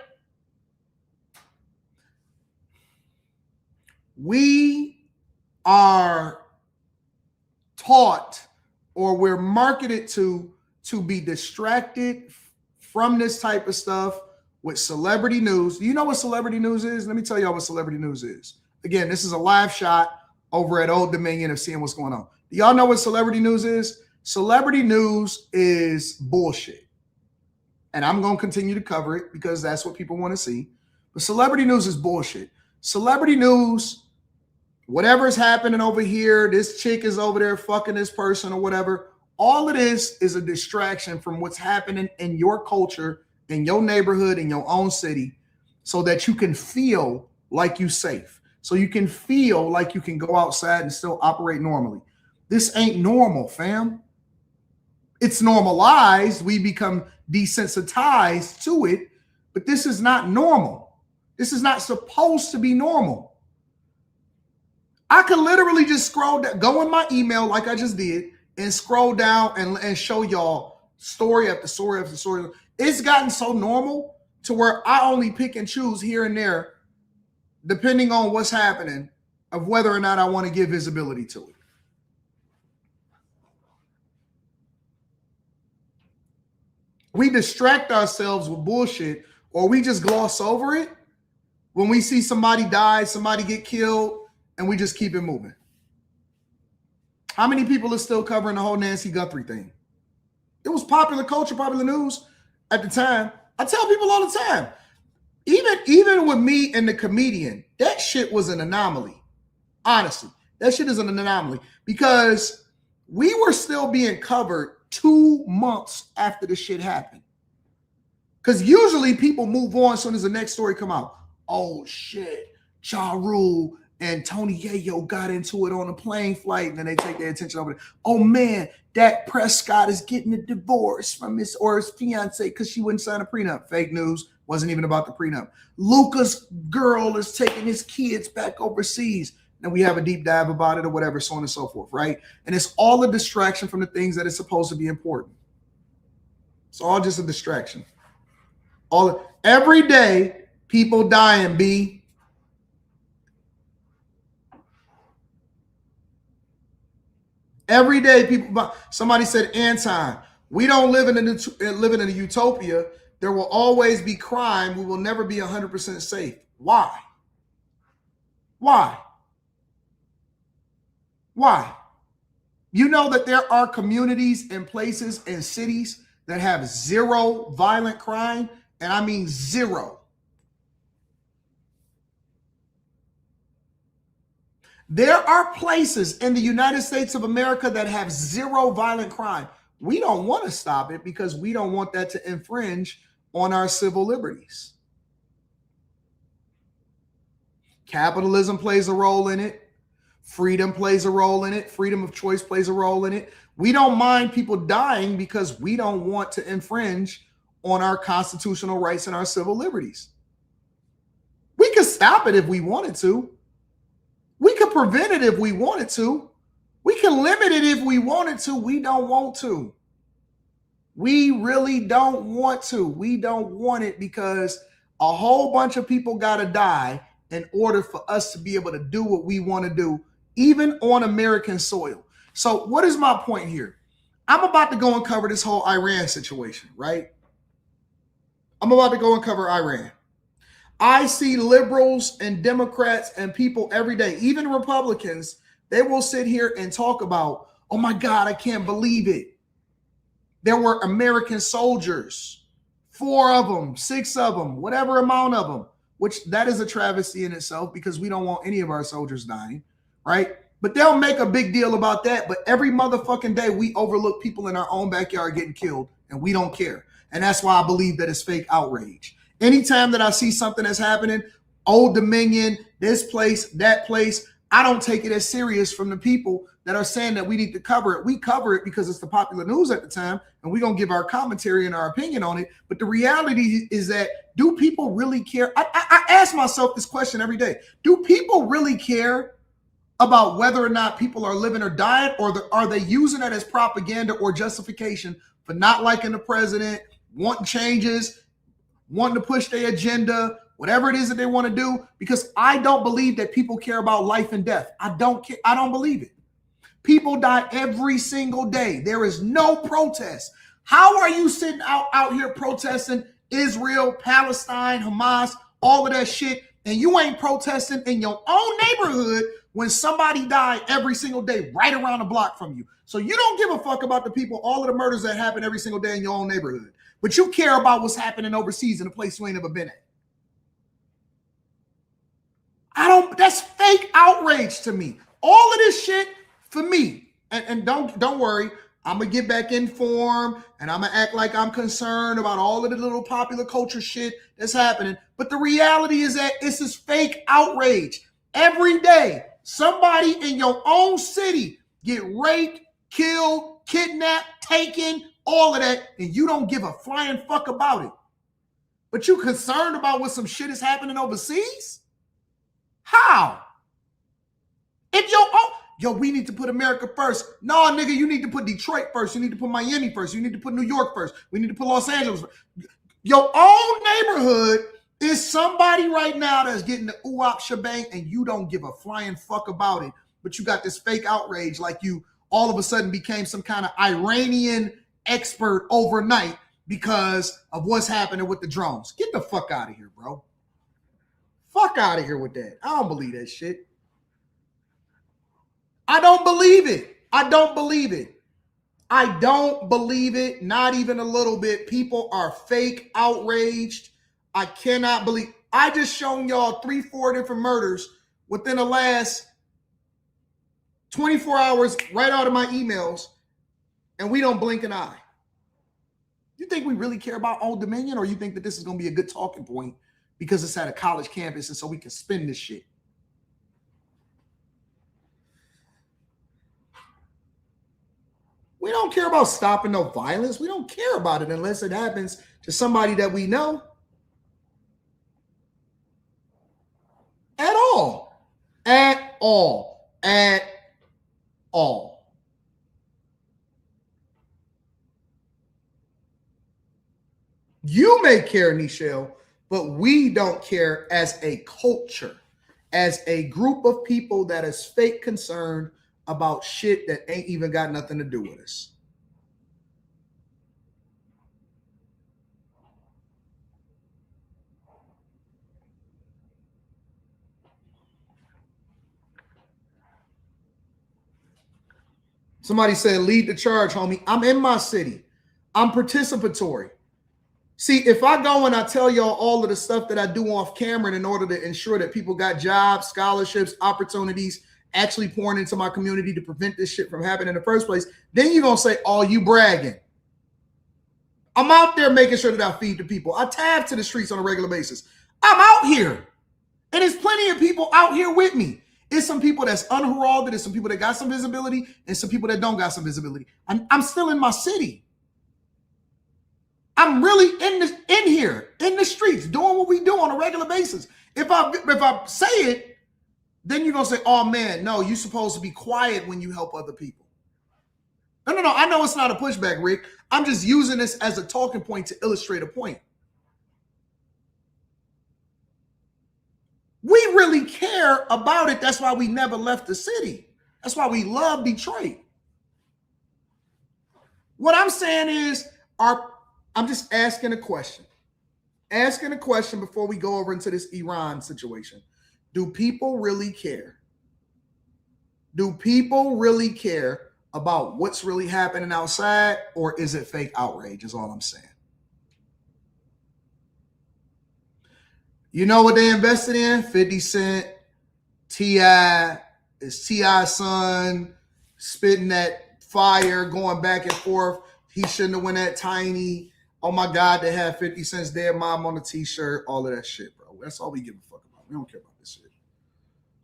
We are taught, or we're marketed to be distracted from this type of stuff with celebrity news. Do you know what celebrity news is? Let me tell y'all what celebrity news is. Again, this is a live shot over at Old Dominion of seeing what's going on. Do y'all know what celebrity news is? Celebrity news is bullshit. And I'm going to continue to cover it because that's what people want to see. But celebrity news is bullshit. Celebrity news, whatever's happening over here, this chick is over there fucking this person or whatever, all it is a distraction from what's happening in your culture, in your neighborhood, in your own city, so that you can feel like you're safe. So you can feel like you can go outside and still operate normally. This ain't normal, fam. It's normalized. We become desensitized to it, but this is not normal. This is not supposed to be normal. I could literally just scroll down, go in my email like I just did, and scroll down and show y'all story after story after story. It's gotten so normal to where I only pick and choose here and there, depending on what's happening, of whether or not I want to give visibility to it. We distract ourselves with bullshit, or we just gloss over it when we see somebody die, somebody get killed, and we just keep it moving. How many people are still covering the whole Nancy Guthrie thing? It was popular culture, popular news at the time. I tell people all the time, even with me and the comedian, that shit was an anomaly. Honestly, that shit is an anomaly, because we were still being covered 2 months after the shit happened. Because usually people move on as soon as the next story come out. Oh shit, Ja Rule and Tony Yayo got into it on a plane flight, and then they take their attention over there. Oh man, Dak Prescott is getting a divorce from his fiance because she wouldn't sign a prenup. Fake news. Wasn't even about the prenup. Luca's girl is taking his kids back overseas. And we have a deep dive about it or whatever, so on and so forth, right? And it's all a distraction from the things that is supposed to be important. It's all just a distraction. Every day, people dying, B. Every day, people. Somebody said, Anton, we don't live in a utopia. There will always be crime. We will never be 100% safe. Why? Why? Why? You know that there are communities and places and cities that have zero violent crime, and I mean zero. There are places in the United States of America that have zero violent crime. We don't want to stop it because we don't want that to infringe on our civil liberties. Capitalism plays a role in it. Freedom plays a role in it. Freedom of choice plays a role in it. We don't mind people dying because we don't want to infringe on our constitutional rights and our civil liberties. We could stop it if we wanted to. We could prevent it if we wanted to. We can limit it if we wanted to. We don't want to. We really don't want to. We don't want it because a whole bunch of people got to die in order for us to be able to do what we want to do, even on American soil. So what is my point here? I'm about to go and cover this whole Iran situation, right? I'm about to go and cover Iran. I see liberals and Democrats and people every day, even Republicans, they will sit here and talk about, oh my God, I can't believe it. There were American soldiers, 4 of them, 6 of them, whatever amount of them, which that is a travesty in itself because we don't want any of our soldiers dying, right? But they'll make a big deal about that. But every motherfucking day we overlook people in our own backyard getting killed and we don't care. And that's why I believe that it's fake outrage. Anytime that I see something that's happening, Old Dominion, this place, that place, I don't take it as serious from the people that are saying that we need to cover it. We cover it because it's the popular news at the time, and we're going to give our commentary and our opinion on it. But the reality is that, do people really care? I ask myself this question every day. Do people really care about whether or not people are living or dying, or are they using it as propaganda or justification for not liking the president, wanting changes, wanting to push their agenda, whatever it is that they want to do? Because I don't believe that people care about life and death. I don't care. I don't believe it. People die every single day. There is no protest. How are you sitting out here protesting Israel, Palestine, Hamas, all of that shit, and you ain't protesting in your own neighborhood when somebody died every single day right around the block from you? So you don't give a fuck about the people, all of the murders that happen every single day in your own neighborhood, but you care about what's happening overseas in a place you ain't ever been at. That's fake outrage to me. All of this shit for me, and don't worry, I'm gonna get back informed and I'm gonna act like I'm concerned about all of the little popular culture shit that's happening. But the reality is that this is fake outrage. Every day, somebody in your own city get raped, killed, kidnapped, taken, all of that, and you don't give a flying fuck about it. But you concerned about what some shit is happening overseas? How? If your own, yo, we need to put America first. No, nigga, you need to put Detroit first. You need to put Miami first. You need to put New York first. We need to put Los Angeles first. Your own neighborhood is somebody right now that's getting the ooh-op shebang, and you don't give a flying fuck about it. But you got this fake outrage like you all of a sudden became some kind of Iranian expert overnight because of what's happening with the drones. Get the fuck out of here, bro. Fuck out of here with that. I don't believe that shit. I don't believe it. I don't believe it. I don't believe it, not even a little bit. People are fake outraged. I cannot believe. I just shown y'all 3-4 different murders within the last 24 hours right out of my emails, and we don't blink an eye. You think we really care about Old Dominion, or you think that this is going to be a good talking point because it's at a college campus and so we can spin this shit? We don't care about stopping no violence. We don't care about it unless it happens to somebody that we know. At all. At all. At all. You may care, Nichelle, but we don't care as a culture, as a group of people that is fake concerned about shit that ain't even got nothing to do with us. Somebody said, lead the charge, homie. I'm in my city. I'm participatory. See, if I go and I tell y'all all of the stuff that I do off camera in order to ensure that people got jobs, scholarships, opportunities, actually pouring into my community to prevent this shit from happening in the first place, then you're going to say, oh, you bragging. I'm out there making sure that I feed the people. I tab to the streets on a regular basis. I'm out here. And there's plenty of people out here with me. It's some people that's unheralded. There's some people that got some visibility and some people that don't got some visibility. I'm still in my city. I'm really in here, in the streets, doing what we do on a regular basis. If I say it, then you're going to say, oh, man, no, you're supposed to be quiet when you help other people. No. I know it's not a pushback, Rick. I'm just using this as a talking point to illustrate a point. We really care about it. That's why we never left the city. That's why we love Detroit. What I'm saying is, I'm just asking a question. Asking a question before we go over into this Iran situation. Do people really care? Do people really care about what's really happening outside, or is it fake outrage is all I'm saying. You know what they invested in? 50 Cent, T.I., it's T.I.'s son, spitting that fire, going back and forth. He shouldn't have went that tiny. Oh my God, they had 50 Cent's dead mom on the t-shirt, all of that shit, bro. That's all we give a fuck about. We don't care about this shit.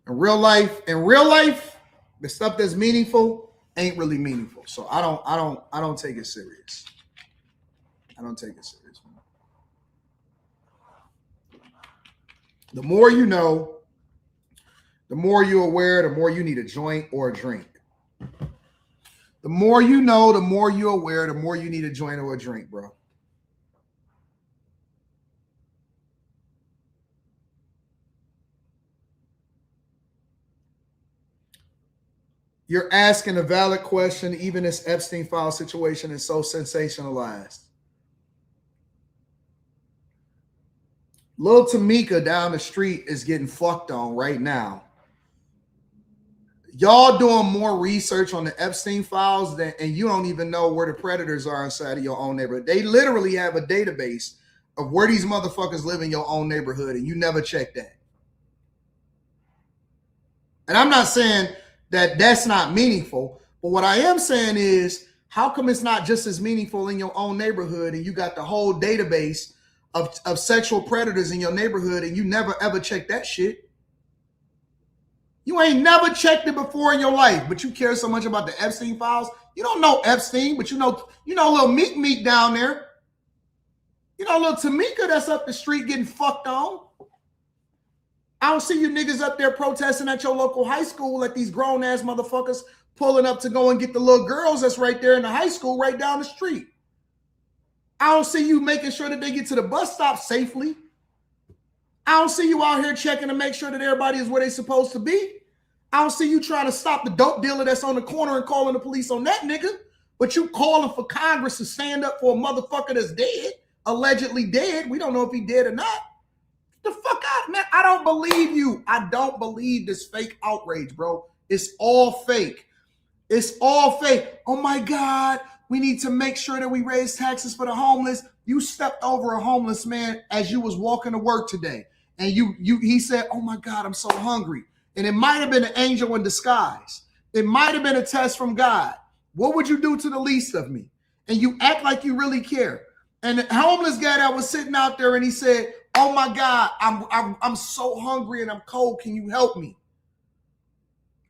In real life, the stuff that's meaningful ain't really meaningful. So I don't take it serious. I don't take it serious, man. The more you know, the more you're aware, the more you need a joint or a drink. The more you know, the more you're aware, the more you need a joint or a drink, bro. You're asking a valid question. Even this Epstein file situation is so sensationalized. Little Tamika down the street is getting fucked on right now. Y'all doing more research on the Epstein files and you don't even know where the predators are inside of your own neighborhood. They literally have a database of where these motherfuckers live in your own neighborhood, and you never check that. And I'm not saying that that's not meaningful, but what I am saying is, how come it's not just as meaningful in your own neighborhood and you got the whole database of sexual predators in your neighborhood and you never ever check that shit? You ain't never checked it before in your life, but you care so much about the Epstein files. You don't know Epstein, but you know little Meek down there. You know little Tamika that's up the street getting fucked on. I don't see you niggas up there protesting at your local high school like these grown-ass motherfuckers pulling up to go and get the little girls that's right there in the high school right down the street. I don't see you making sure that they get to the bus stop safely. I don't see you out here checking to make sure that everybody is where they're supposed to be. I don't see you trying to stop the dope dealer that's on the corner and calling the police on that nigga. But you calling for Congress to stand up for a motherfucker that's dead, allegedly dead. We don't know if he dead or not. The fuck out, man. I don't believe you. I don't believe this fake outrage, bro. It's all fake. It's all fake. Oh my God, we need to make sure that we raise taxes for the homeless. You stepped over a homeless man as you was walking to work today. And he said, oh my God, I'm so hungry. And it might have been an angel in disguise. It might have been a test from God. What would you do to the least of me? And you act like you really care. And the homeless guy that was sitting out there and he said, oh my God, I'm so hungry and I'm cold. Can you help me?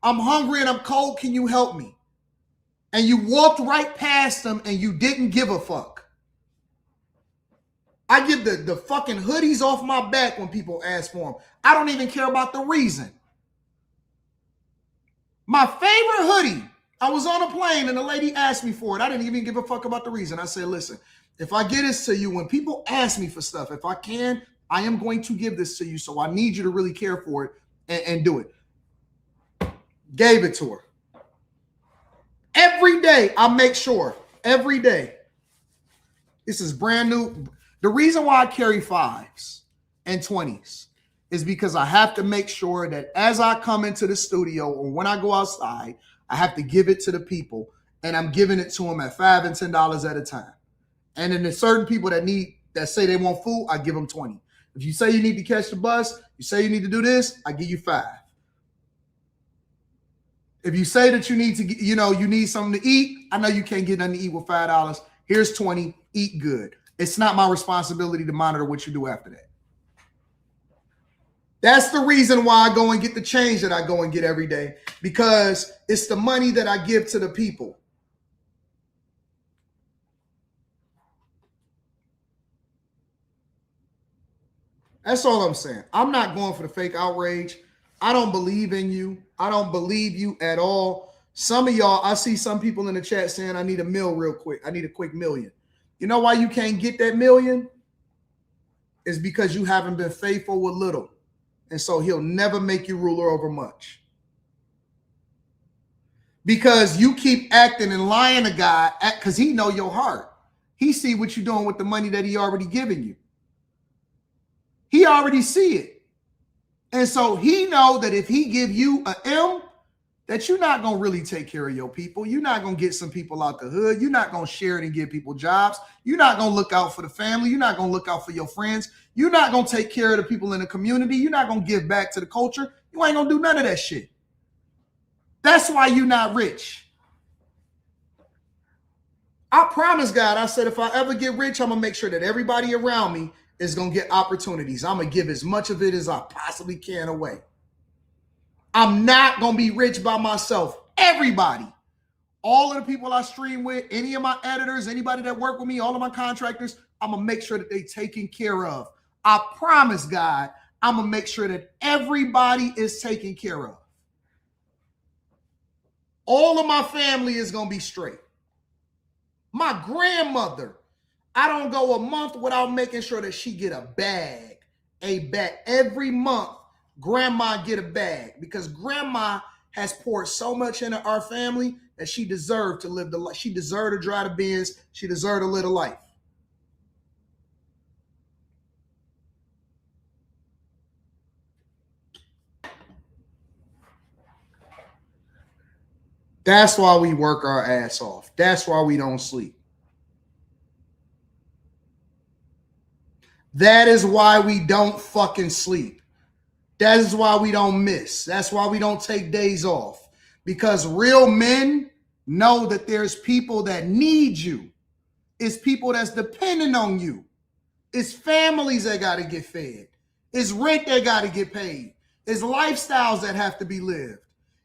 I'm hungry and I'm cold. Can you help me? And you walked right past them and you didn't give a fuck. I get the fucking hoodies off my back when people ask for them. I don't even care about the reason. My favorite hoodie, I was on a plane and the lady asked me for it. I didn't even give a fuck about the reason. I said, listen, if I get this to you, when people ask me for stuff, if I can, I am going to give this to you. So I need you to really care for it and do it. Gave it to her. Every day, I make sure. Every day. This is brand new. The reason why I carry 5s and 20s is because I have to make sure that as I come into the studio or when I go outside, I have to give it to the people. and I'm giving it to them at $5 and $10 at a time. And then there's certain people that say they want food, I give them 20. If you say you need to catch the bus, you say you need to do this, I give you 5. If you say that you need to, you need something to eat, I know you can't get nothing to eat with $5. Here's 20, eat good. It's not my responsibility to monitor what you do after that. That's the reason why I go and get the change that I go and get every day, because it's the money that I give to the people. That's all I'm saying. I'm not going for the fake outrage. I don't believe in you. I don't believe you at all. Some of y'all, I see some people in the chat saying, I need a mill real quick. I need a quick million. You know why you can't get that million? It's because you haven't been faithful with little. And so he'll never make you ruler over much. Because you keep acting and lying to God, because he know your heart. He see what you're doing with the money that he already given you. He already see it. And so he know that if he give you a M, that you're not going to really take care of your people. You're not going to get some people out the hood. You're not going to share it and give people jobs. You're not going to look out for the family. You're not going to look out for your friends. You're not going to take care of the people in the community. You're not going to give back to the culture. You ain't going to do none of that shit. That's why you're not rich. I promise God, I said, if I ever get rich, I'm going to make sure that everybody around me is going to get opportunities. I'm going to give as much of it as I possibly can away. I'm not going to be rich by myself. Everybody, all of the people I stream with, any of my editors, anybody that work with me, all of my contractors, I'm going to make sure that they taken care of. I promise God, I'm going to make sure that everybody is taken care of. All of my family is going to be straight. My grandmother, I don't go a month without making sure that she get a bag. Every month, grandma get a bag, because grandma has poured so much into our family that she deserved to live the life. She deserved to drive the Benz. She deserved to live a life. That's why we work our ass off. That's why we don't sleep. That is why we don't fucking sleep. That is why we don't miss. That's why we don't take days off. Because real men know that there's people that need you. It's people that's dependent on you. It's families that got to get fed. It's rent that got to get paid. It's lifestyles that have to be lived.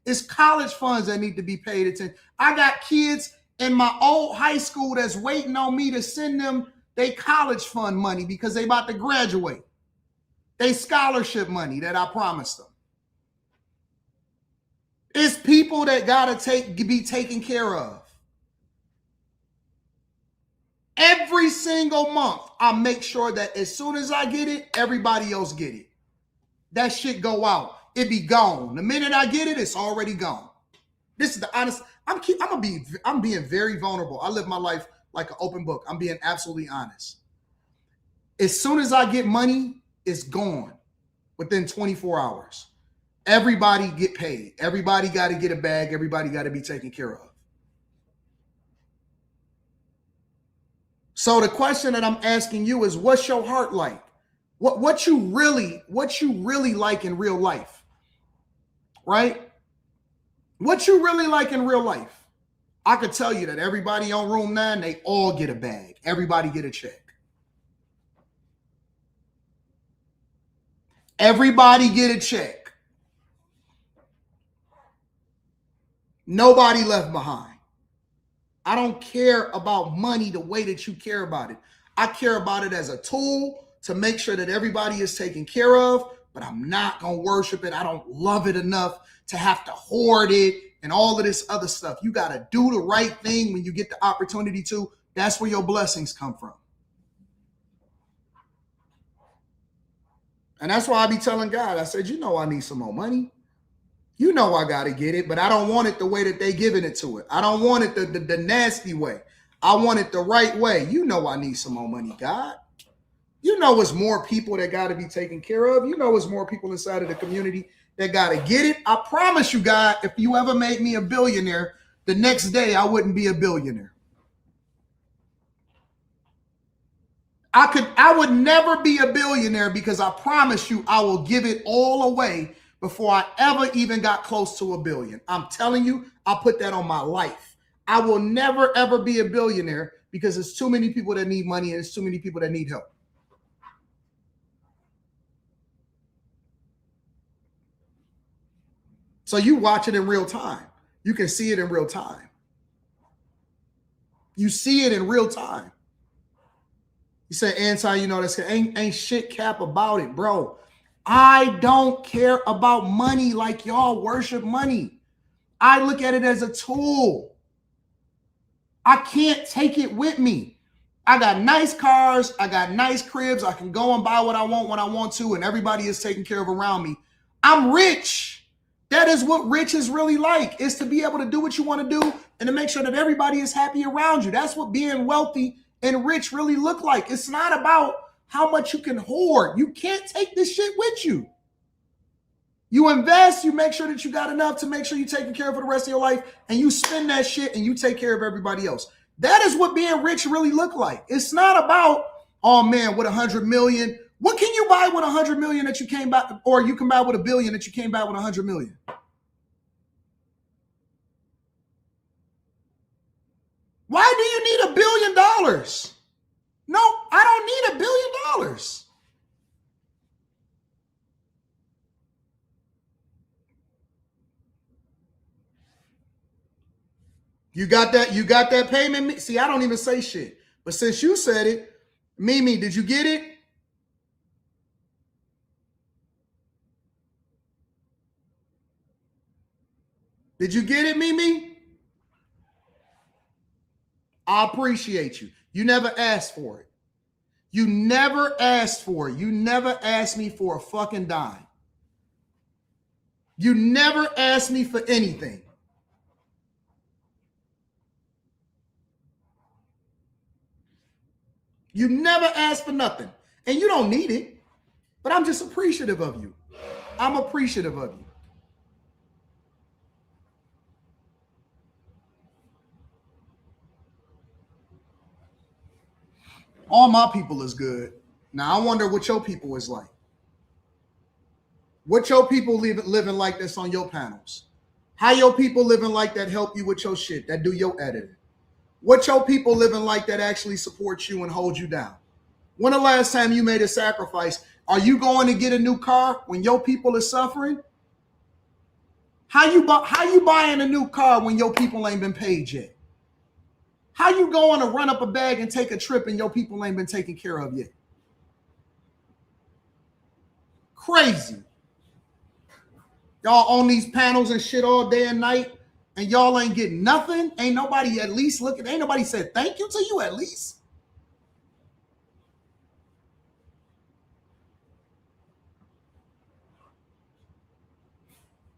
It's college funds that need to be paid attention. I got kids in my old high school that's waiting on me to send them their college fund money because they about to graduate. They scholarship money that I promised them. It's people that got to be taken care of. Every single month, I make sure that as soon as I get it, everybody else get it. That shit go out. It be gone. The minute I get it, it's already gone. This is the honest. I'm being very vulnerable. I live my life like an open book. I'm being absolutely honest. As soon as I get money, it's gone within 24 hours. Everybody get paid. Everybody got to get a bag. Everybody got to be taken care of. So the question that I'm asking you is, what's your heart like? What you really like in real life? Right? What you really like in real life? I could tell you that everybody on room 9, they all get a bag. Everybody get a check. Everybody get a check. Nobody left behind. I don't care about money the way that you care about it. I care about it as a tool to make sure that everybody is taken care of, but I'm not going to worship it. I don't love it enough to have to hoard it and all of this other stuff. You got to do the right thing when you get the opportunity to. That's where your blessings come from. And that's why I be telling God, I said, you know I need some more money. You know I got to get it, but I don't want it the way that they giving it to it. I don't want it the nasty way. I want it the right way. You know I need some more money, God. You know it's more people that got to be taken care of. You know it's more people inside of the community that got to get it. I promise you, God, if you ever made me a billionaire, the next day I wouldn't be a billionaire. I would never be a billionaire because I promise you I will give it all away before I ever even got close to a billion. I'm telling you, I'll put that on my life. I will never, ever be a billionaire because there's too many people that need money and there's too many people that need help. So you watch it in real time. You can see it in real time. You see it in real time. You say, Anton, you know, that's ain't shit cap about it, bro. I don't care about money like y'all worship money. I look at it as a tool. I can't take it with me. I got nice cars. I got nice cribs. I can go and buy what I want when I want to, and everybody is taken care of around me. I'm rich. That is what rich is really like, is to be able to do what you want to do and to make sure that everybody is happy around you. That's what being wealthy and rich really look like. It's not about how much you can hoard. You can't take this shit with you. You invest, you make sure that you got enough to make sure you're taken care of for the rest of your life, and you spend that shit and you take care of everybody else. That is what being rich really look like. It's not about, oh man, with 100 million, what can you buy with 100 million that you came back, or you can buy with $1 billion that you came back with 100 million? Why do you need $1 billion? No, I don't need $1 billion. You got that payment? See, I don't even say shit. But since you said it, Mimi, did you get it? Did you get it, Mimi? I appreciate you. You never asked for it. You never asked for it. You never asked me for a fucking dime. You never asked me for anything. You never asked for nothing. And you don't need it. But I'm just appreciative of you. I'm appreciative of you. All my people is good. Now, I wonder what your people is like. What your people living like that's on your panels? How your people living like that help you with your shit, that do your editing? What your people living like that actually support you and hold you down? When the last time you made a sacrifice? Are you going to get a new car when your people are suffering? How you buying a new car when your people ain't been paid yet? How you going to run up a bag and take a trip and your people ain't been taken care of yet? Crazy. Y'all on these panels and shit all day and night, and y'all ain't getting nothing. Ain't nobody at least looking. Ain't nobody said thank you to you at least.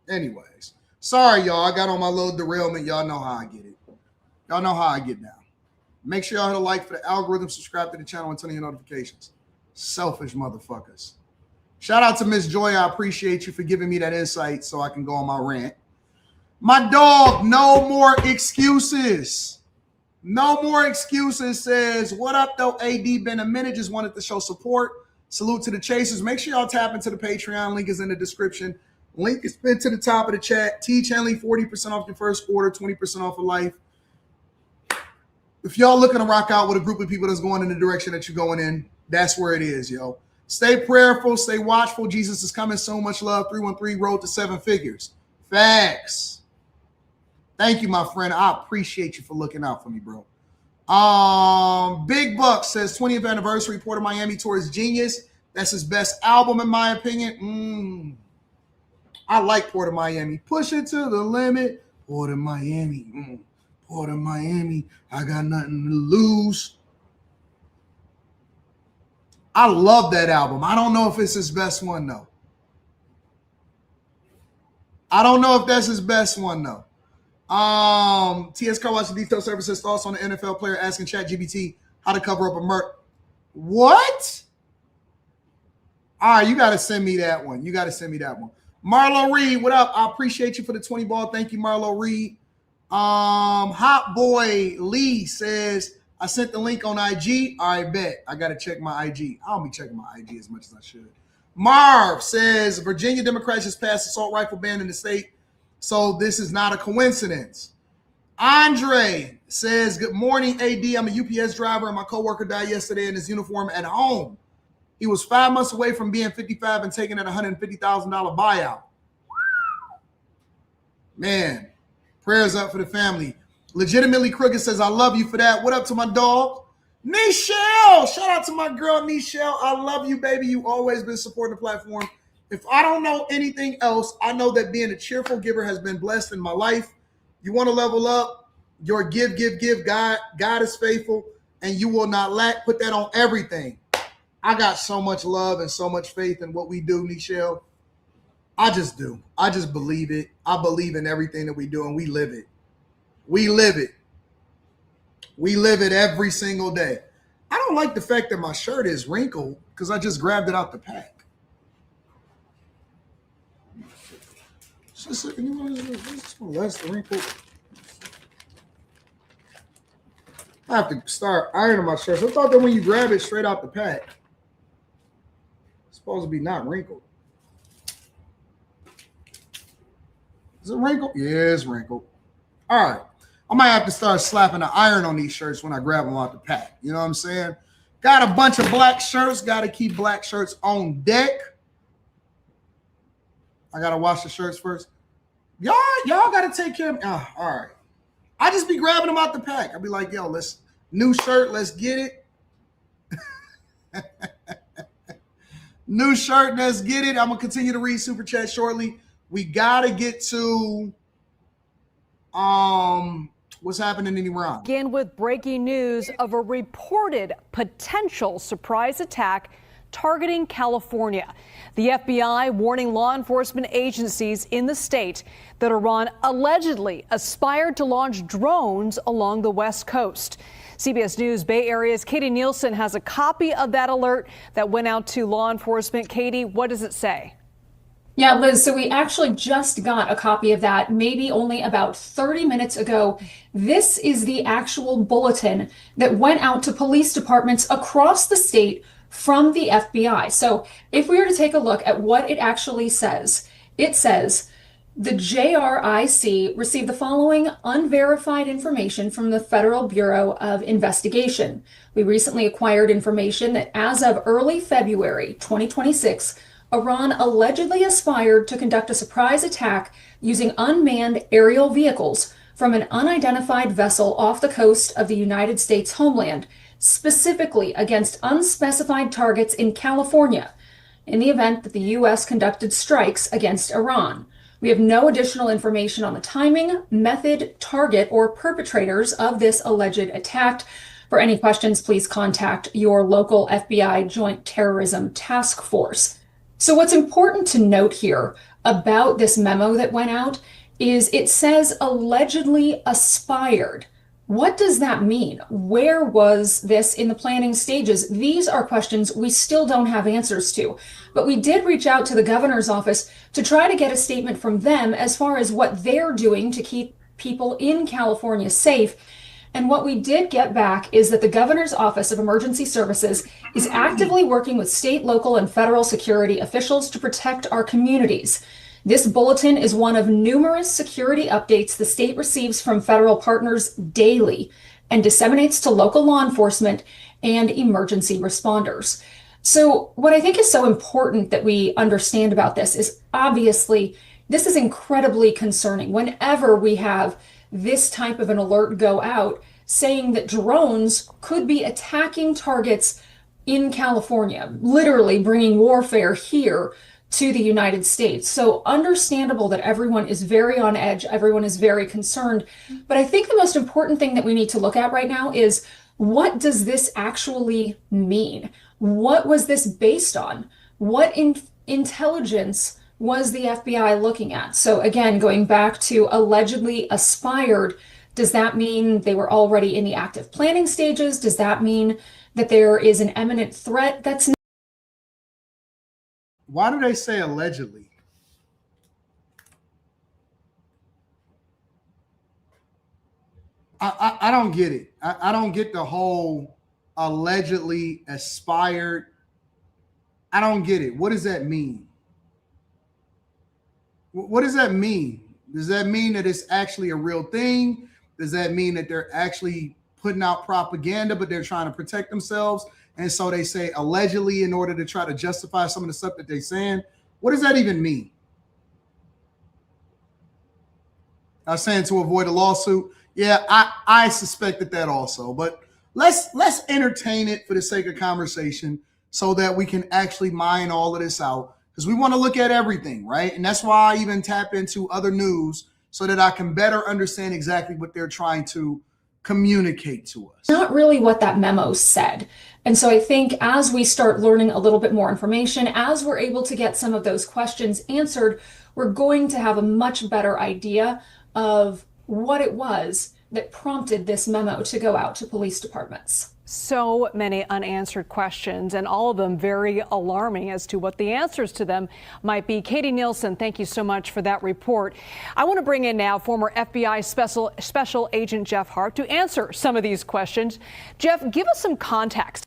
Anyways, sorry, y'all. I got on my little derailment. Y'all know how I get it. Y'all know how I get down. Make sure y'all hit a like for the algorithm, subscribe to the channel, and turn on your notifications. Selfish motherfuckers. Shout out to Miss Joy. I appreciate you for giving me that insight so I can go on my rant. My dog, no more excuses. No more excuses says, what up though, AD? Been a minute, just wanted to show support. Salute to the chasers. Make sure y'all tap into the Patreon. Link is in the description. Link is pinned to the top of the chat. T-Chanley, 40% off your first order, 20% off of life. If y'all looking to rock out with a group of people that's going in the direction that you're going in, that's where it is, yo. Stay prayerful, stay watchful. Jesus is coming soon. Much love. 313 road to 7 figures. Facts. Thank you, my friend. I appreciate you for looking out for me, bro. Big Buck says 20th anniversary Port of Miami tour is genius. That's his best album, in my opinion. I like Port of Miami. Push it to the limit. Port of Miami. Port of Miami. I got nothing to lose. I love that album. I don't know if it's his best one, though. I don't know if that's his best one, though. TS Car Wash Detail Services thoughts on the NFL player asking ChatGPT how to cover up a murder. What? All right, you got to send me that one. You got to send me that one. Marlo Reed, what up? I appreciate you for the 20 ball. Thank you, Marlo Reed. Hot Boy Lee says, I sent the link on IG. All right, bet. I got to check my IG. I don't be checking my IG as much as I should. Marv says, Virginia Democrats just passed assault rifle ban in the state, so this is not a coincidence. Andre says, good morning, AD. I'm a UPS driver, and my coworker died yesterday in his uniform at home. He was 5 months away from being 55 and taking a $150,000 buyout. Man, prayers up for the family. Legitimately Crooked says, I love you for that. What up to my dog? Nichelle. Shout out to my girl, Nichelle. I love you, baby. You always been supporting the platform. If I don't know anything else, I know that being a cheerful giver has been blessed in my life. You want to level up your give. God is faithful, and you will not lack. Put that on everything. I got so much love and so much faith in what we do, Nichelle. I just do. I just believe it. I believe in everything that we do, and we live it. We live it. We live it every single day. I don't like the fact that my shirt is wrinkled because I just grabbed it out the pack. It's just less wrinkled. I have to start ironing my shirts. I thought that when you grab it straight out the pack, it's supposed to be not wrinkled. Is it wrinkled? Yeah, it's wrinkled. All right. I might have to start slapping the iron on these shirts when I grab them out the pack. You know what I'm saying? Got a bunch of black shirts. Got to keep black shirts on deck. I got to wash the shirts first. Y'all got to take care of me. All right. I just be grabbing them out the pack. I'll be like, yo, new shirt, let's get it. New shirt, let's get it. I'm going to continue to read Super Chat shortly. We got to get to what's happening in Iran. Begin with breaking news of a reported potential surprise attack targeting California. The FBI warning law enforcement agencies in the state that Iran allegedly aspired to launch drones along the West Coast. CBS News Bay Area's Katie Nielsen has a copy of that alert that went out to law enforcement. Katie, what does it say? Yeah, Liz, so we actually just got a copy of that maybe only about 30 minutes ago. This is the actual bulletin that went out to police departments across the state from the FBI. So if we were to take a look at what it actually says, it says the JRIC received the following unverified information from the Federal Bureau of Investigation. We recently acquired information that as of early February 2026, Iran allegedly aspired to conduct a surprise attack using unmanned aerial vehicles from an unidentified vessel off the coast of the United States homeland, specifically against unspecified targets in California, in the event that the U.S. conducted strikes against Iran. We have no additional information on the timing, method, target, or perpetrators of this alleged attack. For any questions, please contact your local FBI Joint Terrorism Task Force. So what's important to note here about this memo that went out is it says allegedly aspired. What does that mean? Where was this in the planning stages? These are questions we still don't have answers to. But we did reach out to the governor's office to try to get a statement from them as far as what they're doing to keep people in California safe. And what we did get back is that the Governor's Office of Emergency Services is actively working with state, local, and federal security officials to protect our communities. This bulletin is one of numerous security updates the state receives from federal partners daily and disseminates to local law enforcement and emergency responders. So what I think is so important that we understand about this is obviously this is incredibly concerning. Whenever we have this type of an alert go out saying that drones could be attacking targets in California, literally bringing warfare here to the United States. So understandable that everyone is very on edge, everyone is very concerned. But I think the most important thing that we need to look at right now is what does this actually mean? What was this based on? What intelligence was the FBI looking at? So again, going back to allegedly aspired, does that mean they were already in the active planning stages? Does that mean that there is an imminent threat? That's not. Why do they say allegedly? I don't get it. I don't get the whole allegedly aspired. I don't get it. What does that mean? What does that mean? Does that mean that it's actually a real thing? Does that mean that they're actually putting out propaganda, but they're trying to protect themselves? And so they say allegedly in order to try to justify some of the stuff that they're saying. What does that even mean? I was saying to avoid a lawsuit. Yeah, I suspected that also. But let's entertain it for the sake of conversation so that we can actually mine all of this out. Because we want to look at everything, right? And that's why I even tap into other news so that I can better understand exactly what they're trying to communicate to us. Not really what that memo said. And so I think as we start learning a little bit more information, as we're able to get some of those questions answered, we're going to have a much better idea of what it was that prompted this memo to go out to police departments. So many unanswered questions, and all of them very alarming as to what the answers to them might be. Katie Nielsen, thank you so much for that report. I want to bring in now former FBI Special Agent Jeff Hart to answer some of these questions. Jeff, give us some context.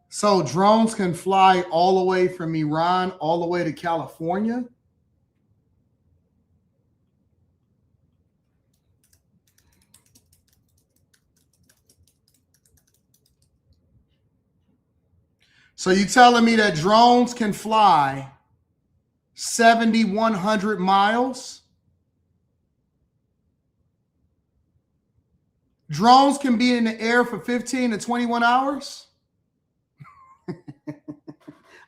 So drones can fly all the way from Iran all the way to California? So you telling me that drones can fly 7,100 miles? Drones can be in the air for 15 to 21 hours?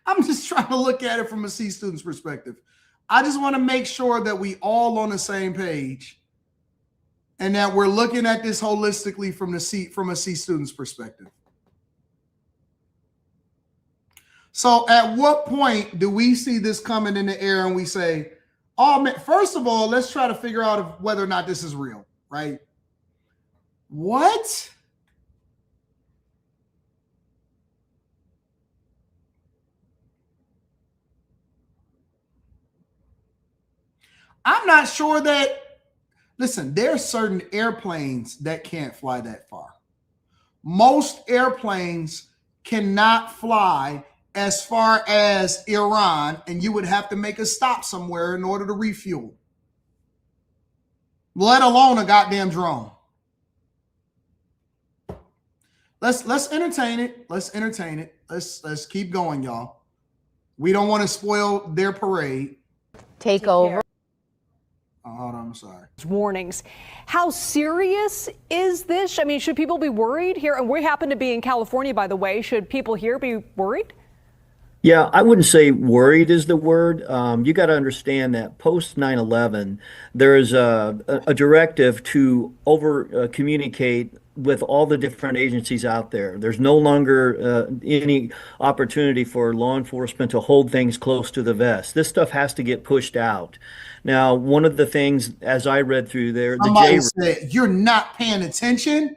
I'm just trying to look at it from a C student's perspective. I just want to make sure that we all on the same page and that we're looking at this holistically from a C student's perspective. So at what point do we see this coming in the air and we say, oh man, first of all, let's try to figure out whether or not this is real, right? What? I'm not sure that, listen, there are certain airplanes that can't fly that far. Most airplanes cannot fly as far as Iran, and you would have to make a stop somewhere in order to refuel, let alone a goddamn drone. Let's entertain it. Let's entertain it. Let's keep going, y'all. We don't want to spoil their parade. Take over. Hold on, I'm sorry. Warnings. How serious is this? I mean, should people be worried here? And we happen to be in California, by the way. Should people here be worried? Yeah, I wouldn't say worried is the word. You got to understand that post 9/11, there is a directive to communicate with all the different agencies out there. There's no longer any opportunity for law enforcement to hold things close to the vest. This stuff has to get pushed out. Now, one of the things, as I read through there, somebody said, you're not paying attention.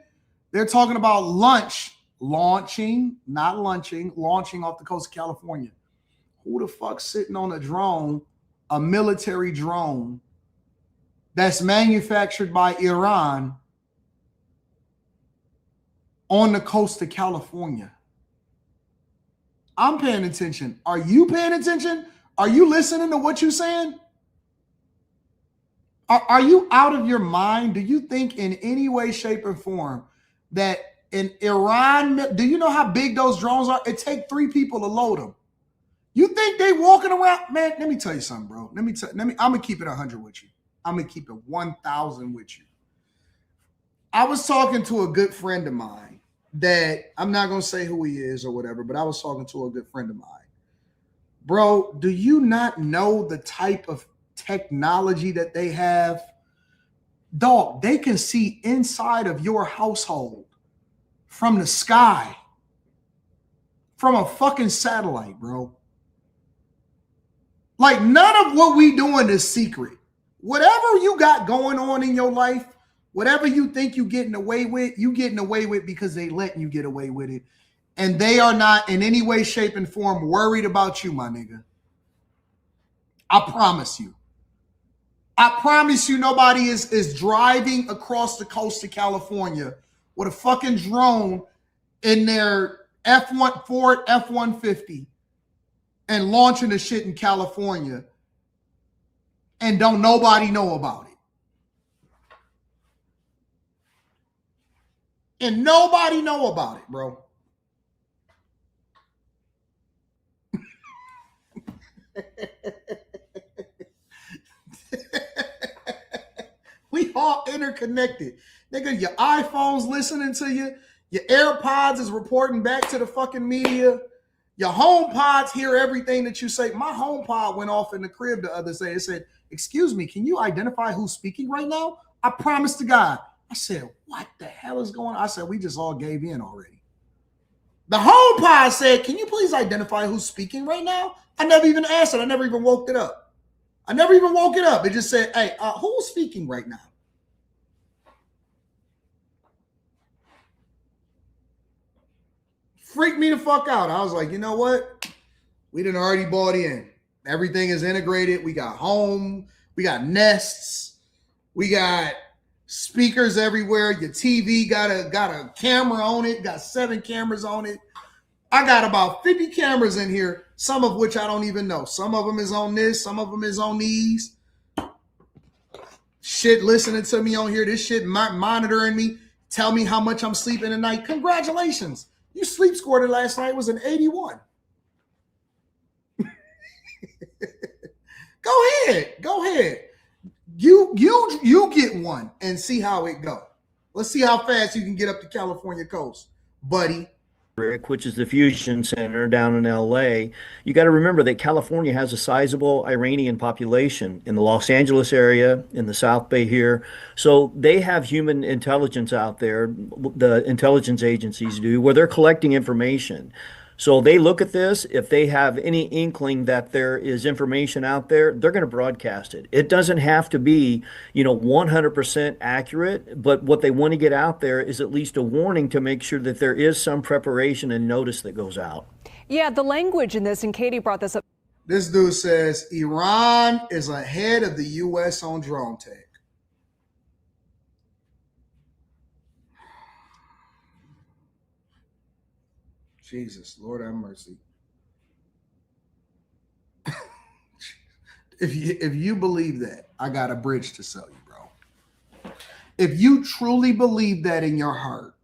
They're talking about launching off the coast of California. Who the fuck's sitting on a drone, a military drone that's manufactured by Iran on the coast of California? I'm paying attention. Are you paying attention? Are you listening to what you're saying? Are you out of your mind? Do you think in any way, shape, or form that in Iran, do you know how big those drones are? It takes 3 people to load them. You think they walking around? Man, let me tell you something, bro. I'm gonna keep it 100 with you. I'm gonna keep it 1,000 with you. I was talking to a good friend of mine that I'm not gonna say who he is or whatever, but I was talking to a good friend of mine. Bro, do you not know the type of technology that they have? Dog, they can see inside of your household from the sky, from a fucking satellite, bro. Like, none of what we doing is secret. Whatever you got going on in your life, whatever you think you getting away with, you getting away with because they letting you get away with it. And they are not in any way, shape, and form worried about you, my nigga. I promise you. I promise you nobody is driving across the coast of California with a fucking drone in their Ford F-150 and launching the shit in California and don't nobody know about it. And nobody know about it, bro. We all interconnected. Nigga, your iPhone's listening to you. Your AirPods is reporting back to the fucking media. Your HomePods hear everything that you say. My HomePod went off in the crib the other day. It said, "Excuse me, can you identify who's speaking right now?" I promise to God. I said, "What the hell is going on?" I said, "We just all gave in already." The HomePod said, "Can you please identify who's speaking right now?" I never even answered. I never even woke it up. It just said, "Hey, who's speaking right now?" Freaked me the fuck out. I was like, you know what? We done already bought in. Everything is integrated. We got home. We got Nests. We got speakers everywhere. Your TV got a camera on it. Got 7 cameras on it. I got about 50 cameras in here, some of which I don't even know. Some of them is on this. Some of them is on these. Shit listening to me on here. This shit monitoring me. Tell me how much I'm sleeping at night. Congratulations. You sleep scored last night was an 81. Go ahead. You get one and see how it go. Let's see how fast you can get up the California coast, buddy. Which is the fusion center down in LA. You got to remember that California has a sizable Iranian population in the Los Angeles area, in the South Bay here. So they have human intelligence out there, the intelligence agencies do, where they're collecting information. So they look at this. If they have any inkling that there is information out there, they're going to broadcast it. It doesn't have to be, 100% accurate, but what they want to get out there is at least a warning to make sure that there is some preparation and notice that goes out. Yeah, the language in this, and Katie brought this up. This dude says Iran is ahead of the U.S. on drone tech. Jesus, Lord have mercy. If you believe that, I got a bridge to sell you, bro. If you truly believe that in your heart,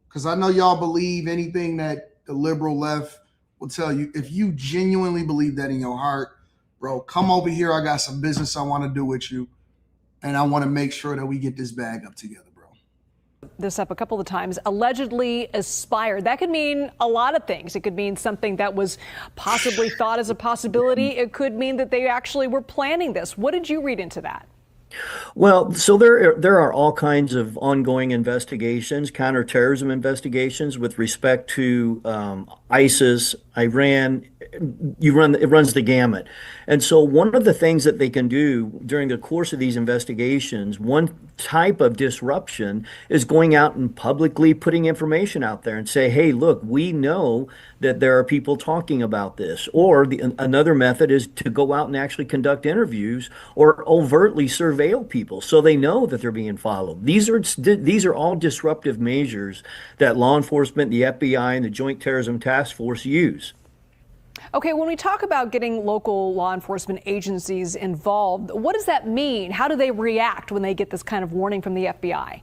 because I know y'all believe anything that the liberal left will tell you. If you genuinely believe that in your heart, bro, come over here. I got some business I want to do with you, and I want to make sure that we get this bag up together. This up a couple of times, allegedly aspired. That could mean a lot of things. It could mean something that was possibly thought as a possibility. It could mean that they actually were planning this. What did you read into that? Well, so there are all kinds of ongoing investigations, counterterrorism investigations with respect to ISIS, Iran. It runs the gamut. And so one of the things that they can do during the course of these investigations, one type of disruption is going out and publicly putting information out there and say, hey, look, we know that there are people talking about this. Or another method is to go out and actually conduct interviews or overtly surveil people so they know that they're being followed. These are all disruptive measures that law enforcement, the FBI, and the Joint Terrorism Task Force use. Okay, when we talk about getting local law enforcement agencies involved, what does that mean? How do they react when they get this kind of warning from the FBI?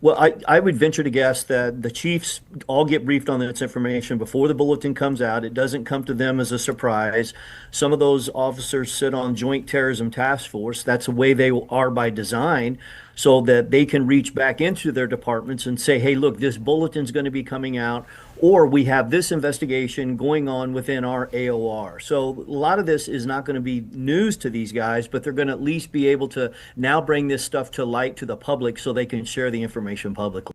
Well, I would venture to guess that the chiefs all get briefed on this information before the bulletin comes out. It doesn't come to them as a surprise. Some of those officers sit on Joint Terrorism Task Force. That's the way they are by design, so that they can reach back into their departments and say, hey, look, this bulletin's going to be coming out, or we have this investigation going on within our AOR. So a lot of this is not going to be news to these guys, but they're going to at least be able to now bring this stuff to light to the public so they can share the information publicly.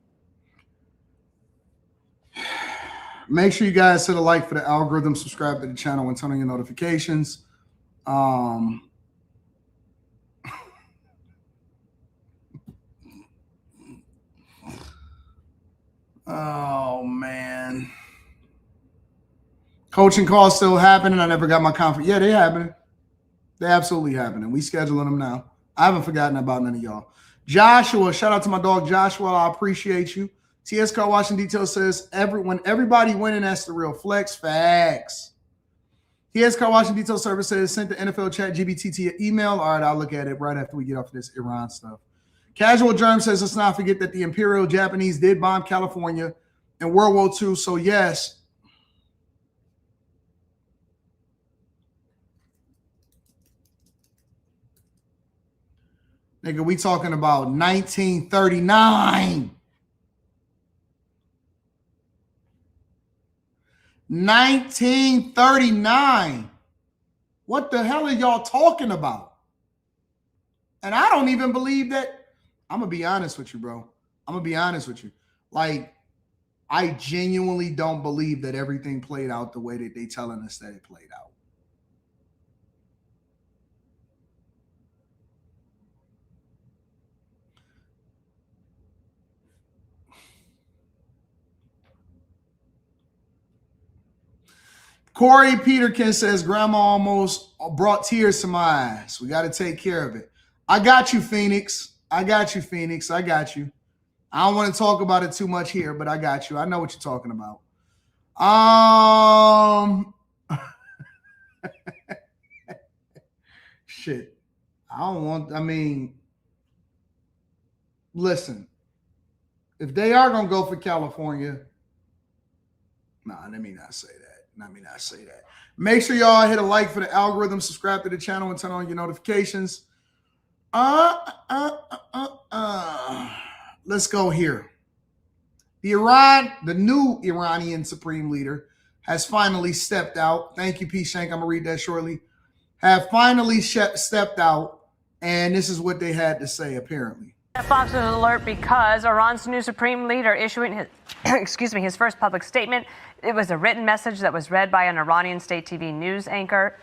Make sure you guys hit a like for the algorithm, subscribe to the channel, and turn on your notifications. Oh, man. Coaching calls still happening. I never got my conference. Yeah, they happening. They're absolutely happening. We scheduling them now. I haven't forgotten about none of y'all. Joshua, shout out to my dog Joshua. I appreciate you. TS Car Washing Detail says, when everybody winning, that's the real flex. Facts. TS Car Washing Detail Service says, sent the NFL chat GBT to your email. All right, I'll look at it right after we get off this Iran stuff. Casual Germ says, let's not forget that the Imperial Japanese did bomb California in World War II. So, yes. Nigga, we talking about 1939. 1939. What the hell are y'all talking about? And I don't even believe that. I'm going to be honest with you, bro. I'm going to be honest with you. Like, I genuinely don't believe that everything played out the way that they telling us that it played out. Corey Peterkin says, Grandma almost brought tears to my eyes. We got to take care of it. I got you, Phoenix. I got you, Phoenix. I got you. I don't want to talk about it too much here, but I got you. I know what you're talking about. Shit. Listen. If they are going to go for California, let me not say that. Make sure y'all hit a like for the algorithm, subscribe to the channel, and turn on your notifications. Let's go here. The new Iranian supreme leader has finally stepped out. Thank you, P. Shank. I'm going to read that shortly. Have finally stepped out, and this is what they had to say, apparently. Fox News alert because Iran's new supreme leader issuing his, his first public statement. It was a written message that was read by an Iranian state TV news anchor.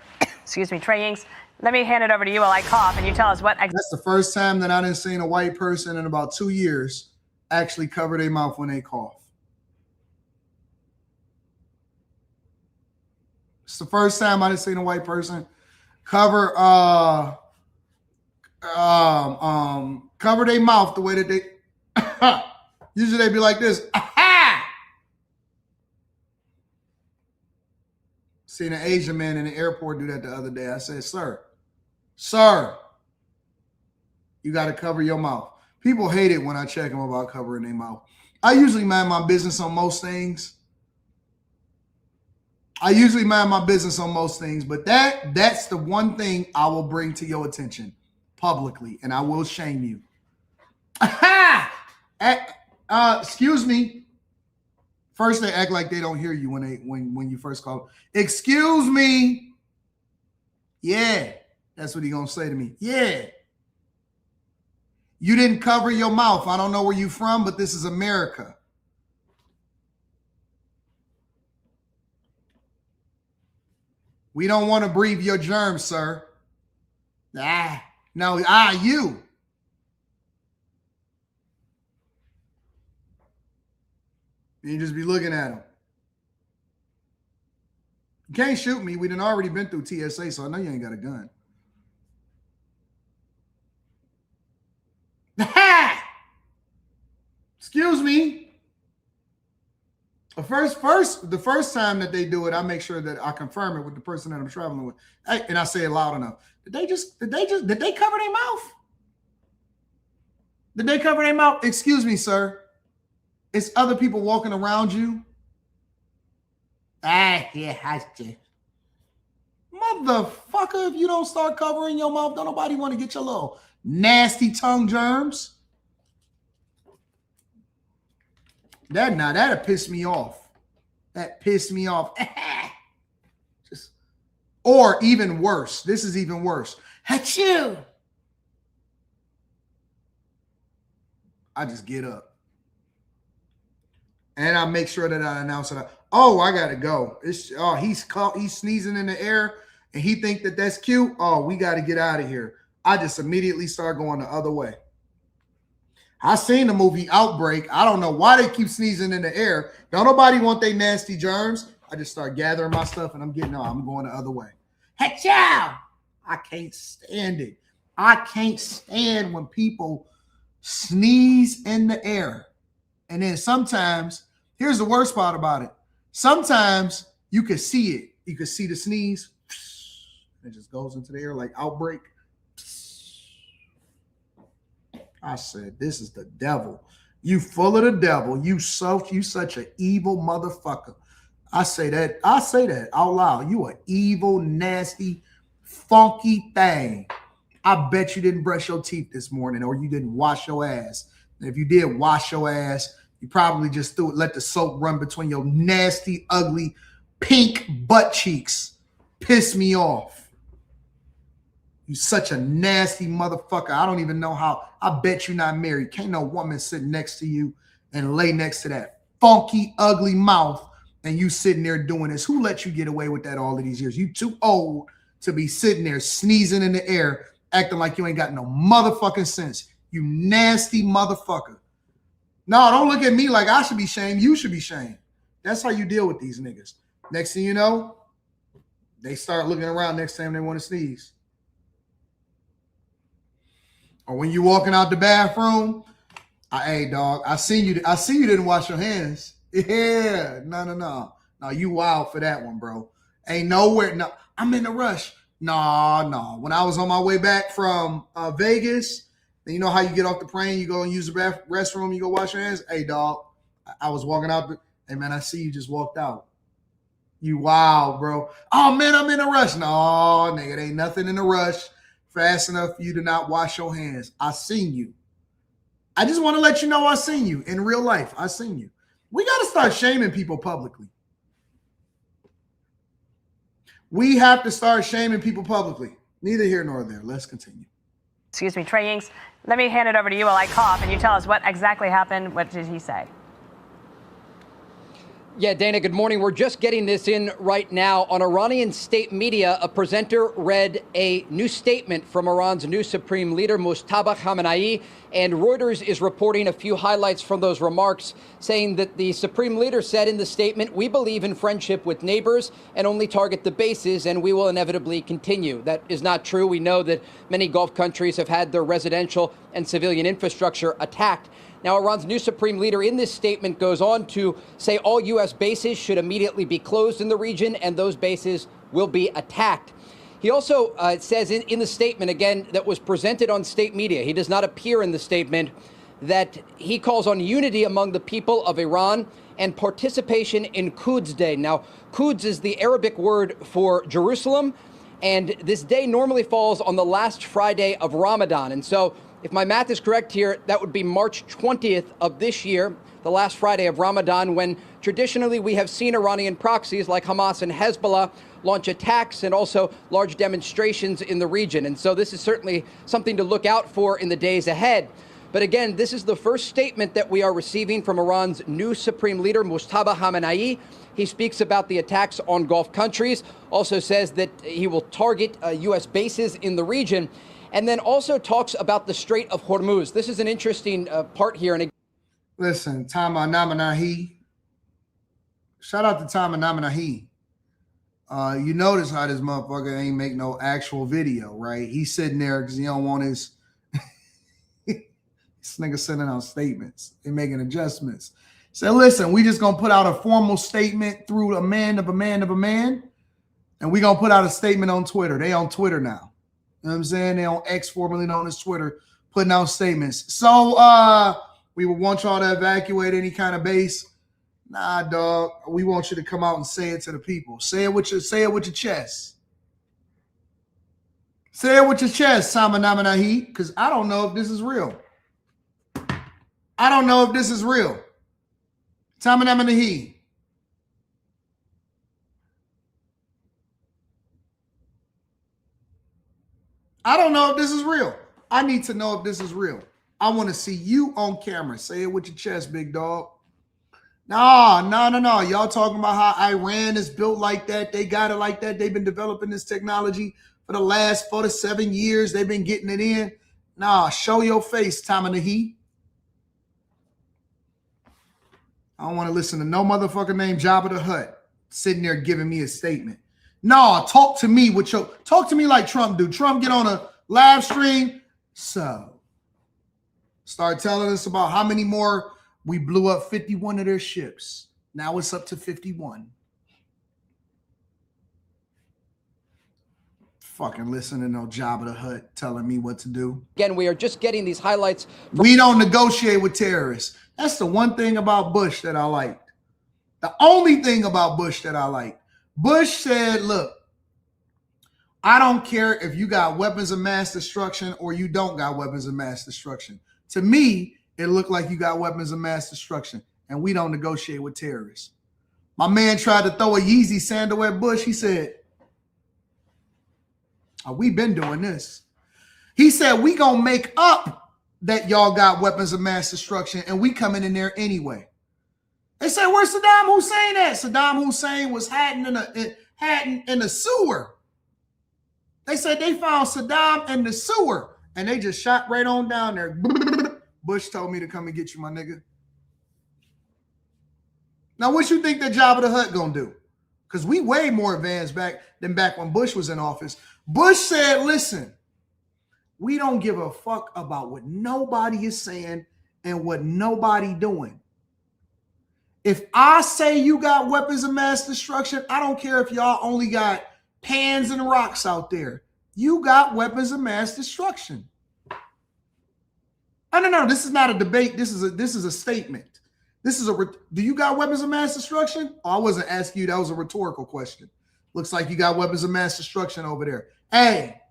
Trey Inks. Let me hand it over to you while I cough, and you tell us what. That's the first time that I didn't see a white person in about 2 years actually cover their mouth when they cough. It's the first time I didn't see a white person cover cover their mouth the way that they usually they be like this. Seen an Asian man in the airport do that the other day. I said, sir, you got to cover your mouth. People hate it when I check them about covering their mouth. I usually mind my business on most things. But that's the one thing I will bring to your attention publicly, and I will shame you. Excuse me. First, they act like they don't hear you when you first call. Excuse me. Yeah, that's what he's gonna say to me. Yeah. You didn't cover your mouth. I don't know where you're from, but this is America. We don't want to breathe your germs, sir. You. You just be looking at him. You can't shoot me. We done already been through TSA, so I know you ain't got a gun. Excuse me. The first time that they do it, I make sure that I confirm it with the person that I'm traveling with. Hey, and I say it loud enough. Did they cover their mouth? Did they cover their mouth? Excuse me, sir. It's other people walking around you. Yeah, I did. Motherfucker, if you don't start covering your mouth, don't nobody want to get your little nasty tongue germs. That'll piss me off. That pissed me off. Or even worse. This is even worse. Achoo! I just get up. And I make sure that I announce it. I gotta go. He's sneezing in the air, and he think that that's cute. Oh, we got to get out of here. I just immediately start going the other way. I seen the movie Outbreak. I don't know why they keep sneezing in the air. Don't nobody want their nasty germs. I just start gathering my stuff, and I'm going the other way. Hey, chow! I can't stand it. I can't stand when people sneeze in the air. And then sometimes, here's the worst part about it. Sometimes you can see it. You can see the sneeze. It just goes into the air like outbreak. I said, this is the devil. You full of the devil. You such an evil motherfucker. I say that out loud. You an evil, nasty, funky thing. I bet you didn't brush your teeth this morning or you didn't wash your ass. And if you did wash your ass, you probably just let the soap run between your nasty, ugly, pink butt cheeks. Piss me off. You such a nasty motherfucker. I don't even know how. I bet you're not married. Can't no woman sit next to you and lay next to that funky, ugly mouth and you sitting there doing this. Who let you get away with that all of these years? You too old to be sitting there sneezing in the air, acting like you ain't got no motherfucking sense. You nasty motherfucker. No, don't look at me like I should be shamed. You should be shamed. That's how you deal with these niggas. Next thing you know, they start looking around next time they want to sneeze. Or when you walking out the bathroom, hey dog, I see you didn't wash your hands. Yeah, no, you wild for that one, bro. Ain't nowhere. No, I'm in a rush. No. When I was on my way back from Vegas, and you know how you get off the plane, you go and use the restroom, you go wash your hands. Hey dog, I was walking out. Hey man, I see you just walked out. You wild, bro. Oh man, I'm in a rush. No, nigga, there ain't nothing in a rush. Fast enough for you to not wash your hands. I seen you. I just want to let you know I seen you in real life. I seen you. We got to start shaming people publicly. We have to start shaming people publicly. Neither here nor there. Let's continue. Excuse me, Trey Yingst. Let me hand it over to you while I cough, and you tell us what exactly happened. What did he say? Yeah, Dana, good morning. We're just getting this in right now. On Iranian state media, a presenter read a new statement from Iran's new supreme leader, Mojtaba Khamenei, and Reuters is reporting a few highlights from those remarks, saying that the supreme leader said in the statement, "We believe in friendship with neighbors and only target the bases, and we will inevitably continue." That is not true. We know that many Gulf countries have had their residential and civilian infrastructure attacked. Now, Iran's new supreme leader in this statement goes on to say all U.S. bases should immediately be closed in the region and those bases will be attacked. He also says in the statement, again, that was presented on state media, he does not appear in the statement, that he calls on unity among the people of Iran and participation in Quds Day. Now, Quds is the Arabic word for Jerusalem, and this day normally falls on the last Friday of Ramadan. And so, if my math is correct here, that would be March 20th of this year, the last Friday of Ramadan, when traditionally we have seen Iranian proxies like Hamas and Hezbollah launch attacks and also large demonstrations in the region. And so this is certainly something to look out for in the days ahead. But again, this is the first statement that we are receiving from Iran's new supreme leader, Mojtaba Khamenei. He speaks about the attacks on Gulf countries, also says that he will target U.S. bases in the region, and then also talks about the Strait of Hormuz. This is an interesting part here. And listen, Tama Namanahi. Shout out to Tama Namanahi. You notice how this motherfucker ain't make no actual video, right? He's sitting there because he don't want his this nigga sending out statements and making adjustments. So listen, we just gonna put out a formal statement through a man of a man of a man, and we gonna put out a statement on Twitter. They on Twitter now. You know what I'm saying? They on X, formerly known as Twitter, putting out statements. So we would want y'all to evacuate any kind of base. Nah, dog. We want you to come out and say it to the people. Say it with your chest. Say it with your chest, Samanamanahi, because I don't know if this is real. I don't know if this is real. Samanamanahi. I don't know if this is real. I need to know if this is real. I want to see you on camera. Say it with your chest, big dog. No. Y'all talking about how Iran is built like that. They got it like that. They've been developing this technology for the last 4 to 7 years. They've been getting it in. Nah, show your face, Tamanahi. I don't want to listen to no motherfucker named Jabba the Hutt sitting there giving me a statement. No, talk to me like Trump do. Trump get on a Live stream. So start telling us about how many more. We blew up 51 of their ships. Now it's up to 51. Fucking listen to no Jabba the Hutt telling me what to do. Again, we are just getting these highlights. We don't negotiate with terrorists. That's the one thing about Bush that I liked. The only thing about Bush that I liked. Bush said, look, I don't care if you got weapons of mass destruction or you don't got weapons of mass destruction. To me, it looked like you got weapons of mass destruction, and we don't negotiate with terrorists. My man tried to throw a Yeezy sandal at Bush. He said, oh, we've been doing this. He said, we gonna make up that y'all got weapons of mass destruction, and we coming in there anyway. They said, where's Saddam Hussein at? Saddam Hussein was hiding in a sewer. They said they found Saddam in the sewer, and they just shot right on down there. Bush told me to come and get you, my nigga. Now, what you think that Jabba the Hutt gonna do? Because we way more advanced back when Bush was in office. Bush said, listen, we don't give a fuck about what nobody is saying and what nobody doing. If I say you got weapons of mass destruction, I don't care if y'all only got pans and rocks out there. You got weapons of mass destruction. No, this is not a debate. This is a statement. Do you got weapons of mass destruction? Oh, I wasn't asking you. That was a rhetorical question. Looks like you got weapons of mass destruction over there. Hey,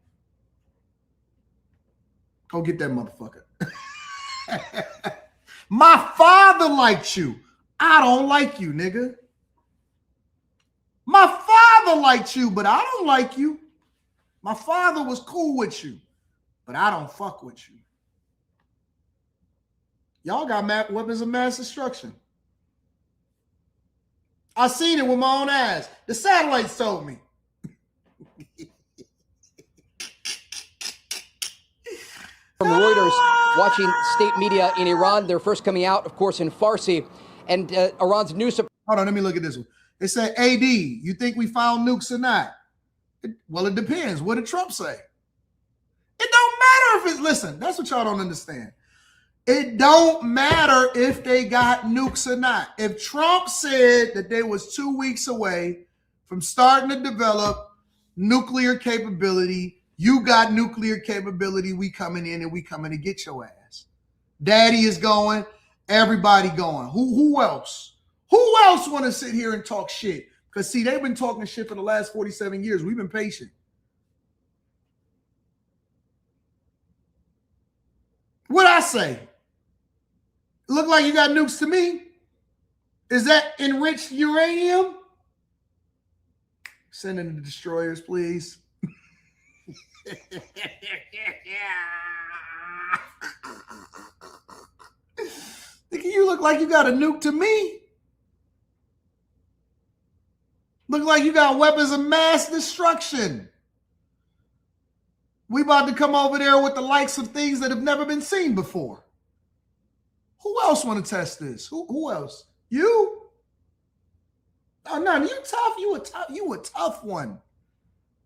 go get that motherfucker. My father liked you. I don't like you, nigga. My father liked you, but I don't like you. My father was cool with you, but I don't fuck with you. Y'all got weapons of mass destruction. I seen it with my own eyes. The satellites told me. From Reuters, watching state media in Iran, they're first coming out, of course, in Farsi. And Iran's news. Hold on, let me look at this one. It said, AD, you think we found nukes or not? Well, it depends. What did Trump say? It don't matter if it's, listen, that's what y'all don't understand. It don't matter if they got nukes or not. If Trump said that they was 2 weeks away from starting to develop nuclear capability, you got nuclear capability, we coming in and we coming to get your ass. Daddy is going, everybody going. Who else? Who else want to sit here and talk shit? Because see, they've been talking shit for the last 47 years. We've been patient. What'd I say? Look like you got nukes to me. Is that enriched uranium? Send in the destroyers, please. You look like you got a nuke to me. Look like you got weapons of mass destruction. We about to come over there with the likes of things that have never been seen before. Who else want to test this? Who else? You? Oh no, you tough. You a tough one.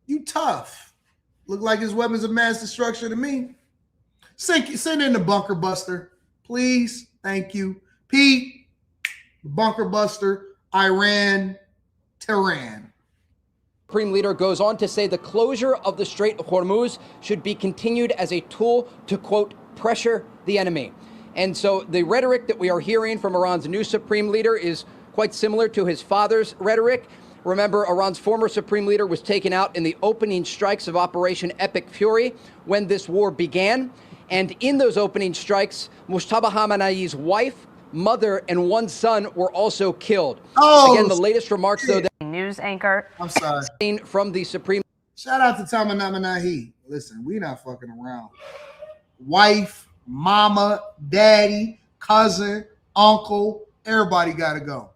You tough. Look like it's weapons of mass destruction to me. Send in the bunker buster, please. Thank you. Pete, bunker buster, Iran, Tehran. Supreme Leader goes on to say the closure of the Strait of Hormuz should be continued as a tool to, quote, pressure the enemy. And so the rhetoric that we are hearing from Iran's new Supreme Leader is quite similar to his father's rhetoric. Remember, Iran's former Supreme Leader was taken out in the opening strikes of Operation Epic Fury when this war began. And in those opening strikes, Mujtaba Khamenei's wife, mother, and one son were also killed. Oh, again, the latest remarks, though, that news anchor. I'm sorry. From the Supreme. Shout out to Tamanamanahi. Listen, we not fucking around. Wife, mama, daddy, cousin, uncle, everybody got to go.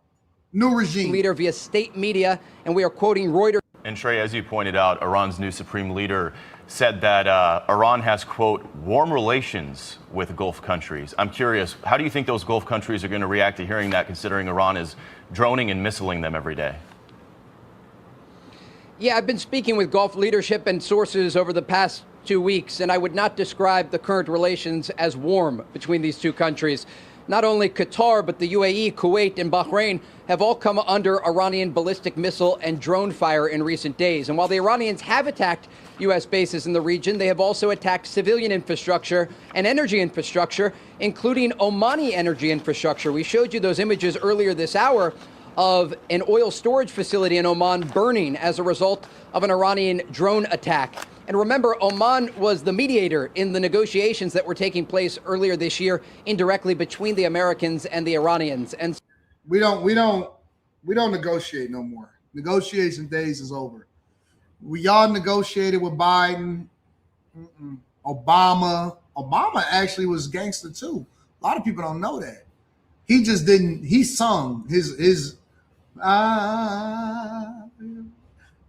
New regime. Leader via state media, and we are quoting Reuters. And Trey, as you pointed out, Iran's new Supreme Leader said that Iran has, quote, warm relations with Gulf countries. I'm curious, how do you think those Gulf countries are going to react to hearing that, considering Iran is droning and missiling them every day? Yeah, I've been speaking with Gulf leadership and sources over the past 2 weeks, and I would not describe the current relations as warm between these two countries. Not only Qatar, but the UAE, Kuwait, and Bahrain have all come under Iranian ballistic missile and drone fire in recent days. And while the Iranians have attacked U.S. bases in the region, they have also attacked civilian infrastructure and energy infrastructure, including Omani energy infrastructure. We showed you those images earlier this hour of an oil storage facility in Oman burning as a result of an Iranian drone attack. And remember, Oman was the mediator in the negotiations that were taking place earlier this year, indirectly between the Americans and the Iranians. And we don't negotiate no more. Negotiation days is over. Y'all negotiated with Biden, Obama. Obama actually was gangster too. A lot of people don't know that. He just didn't. He sung his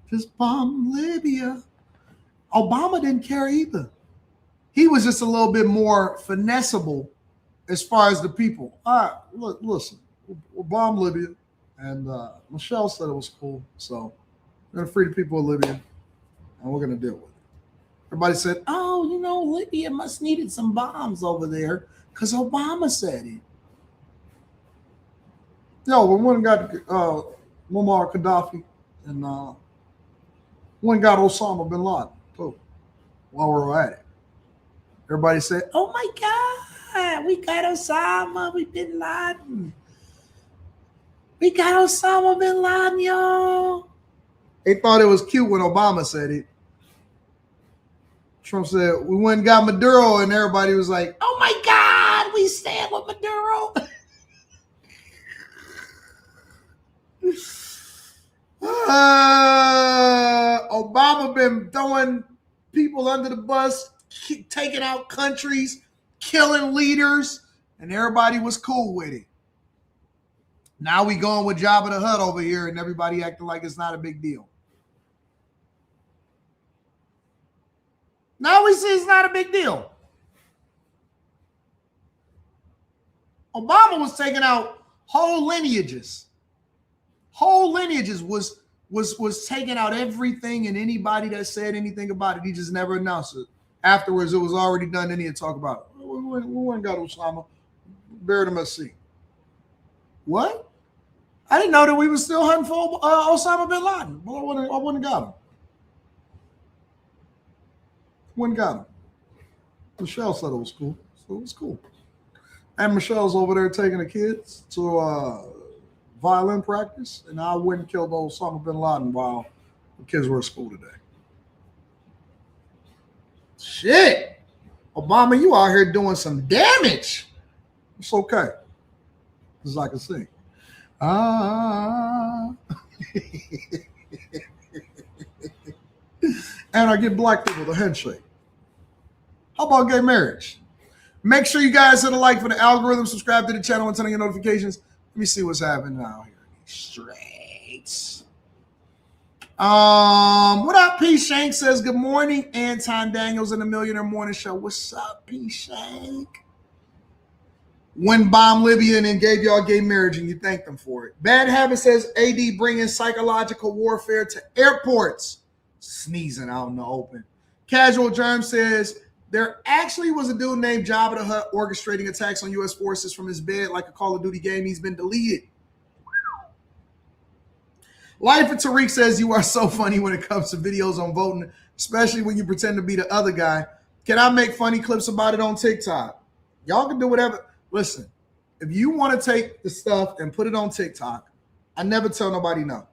just bomb Libya. Obama didn't care either. He was just a little bit more finessable as far as the people. All right, look, listen, we'll bomb Libya, and Michelle said it was cool, so we're gonna free the people of Libya, and we're gonna deal with it. Everybody said, "Oh, you know, Libya must needed some bombs over there because Obama said it." Yo, we went and got Muammar Gaddafi, and went and got Osama bin Laden too. While we're at it, everybody said, "Oh my God, we got Osama, we bin Laden. We got Osama bin Laden, yo." They thought it was cute when Obama said it. Trump said, "We went and got Maduro," and everybody was like, "Oh my God, we stand with Maduro." Obama been throwing people under the bus, taking out countries, killing leaders, and everybody was cool with it. Now we going with Jabba the Hutt over here, and everybody acting like it's not a big deal. Now we see it's not a big deal. Obama was taking out whole lineages. Whole lineages was taking out everything and anybody that said anything about it. He just never announced it. Afterwards, it was already done. Then he'd talk about it. We went and got Osama, buried him at sea. What? I didn't know that we were still hunting for Osama bin Laden. Well, I wouldn't have got him. Wouldn't got him. Michelle said it was cool, so it was cool. And Michelle's over there taking the kids to violin practice, and I went and killed Osama bin Laden while the kids were at school today. Shit. Obama, you out here doing some damage. It's okay. Because I can sing. And I get black people the handshake. How about gay marriage? Make sure you guys hit a like for the algorithm, subscribe to the channel, and turn on your notifications. Let me see what's happening now here in these streets. What up, P. Shank says, good morning. Anton Daniels in the Millionaire Morning Show. What's up, P. Shank? When bomb Libya and then gave y'all gay marriage and you thanked them for it. Bad Habit says, AD bringing psychological warfare to airports. Sneezing out in the open. Casual Germ says, there actually was a dude named Jabba the Hutt orchestrating attacks on U.S. forces from his bed like a Call of Duty game. He's been deleted. Life of Tariq says, you are so funny when it comes to videos on voting, especially when you pretend to be the other guy. Can I make funny clips about it on TikTok? Y'all can do whatever. Listen, if you want to take the stuff and put it on TikTok, I never tell nobody no.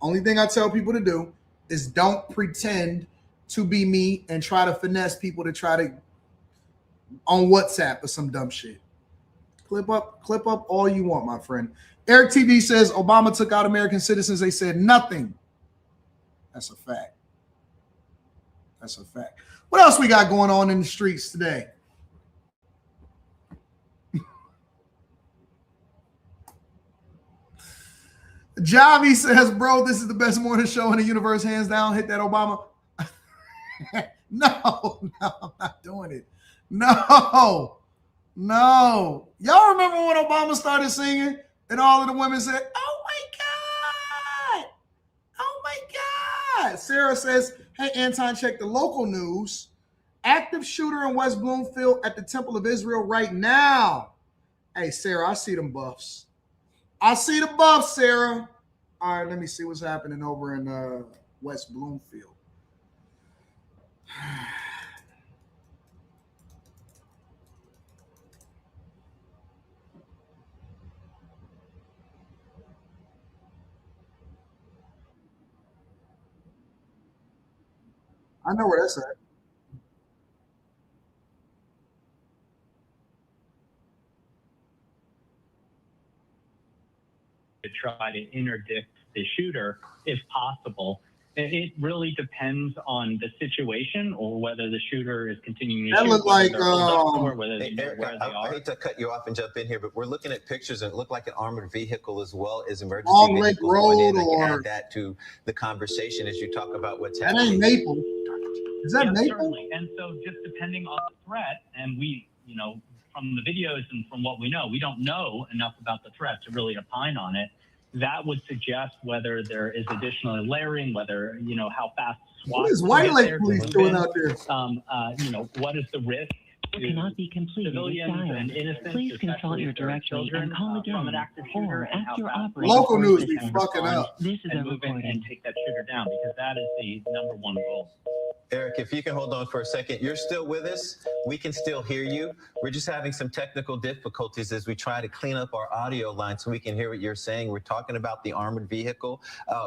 Only thing I tell people to do is don't pretend to be me and try to finesse people to try to on WhatsApp or some dumb shit. Clip up all you want, my friend. Eric TV says Obama took out American citizens. They said nothing. That's a fact. That's a fact. What else we got going on in the streets today? Javi says, bro, this is the best morning show in the universe, hands down. Hit that Obama. No, I'm not doing it. No. Y'all remember when Obama started singing and all of the women said, oh my God. Oh my God. Sarah says, hey, Anton, check the local news. active shooter in West Bloomfield at the Temple of Israel right now. Hey, Sarah, I see them buffs. I see the buffs, Sarah. All right, let me see what's happening over in West Bloomfield. I know where that's at. To try to interdict the shooter if possible. It really depends on the situation or whether the shooter is continuing to shoot. That looked like I hate to cut you off and jump in here, but we're looking at pictures and it looked like an armored vehicle as well as emergency Long Lake vehicles Road going in. I can or add that to the conversation as you talk about what's that happening. ain't Maple. Is that Maple? Certainly. And so just depending on the threat, and we, from the videos and from what we know, we don't know enough about the threat to really opine on it. That would suggest whether there is additional layering, whether, how fast SWAT. What is White Lake Police doing out there? What is the risk? Cannot be completed Civilians and innocents, please consult your directory and call again from an active shooter, or after operating. Local news be fucking up. This is a move in recording. and take that shooter down because that is the number one goal. Eric, if you can hold on for a second, you're still with us. We can still hear you. We're just having some technical difficulties as we try to clean up our audio line so we can hear what you're saying. We're talking about the armored vehicle.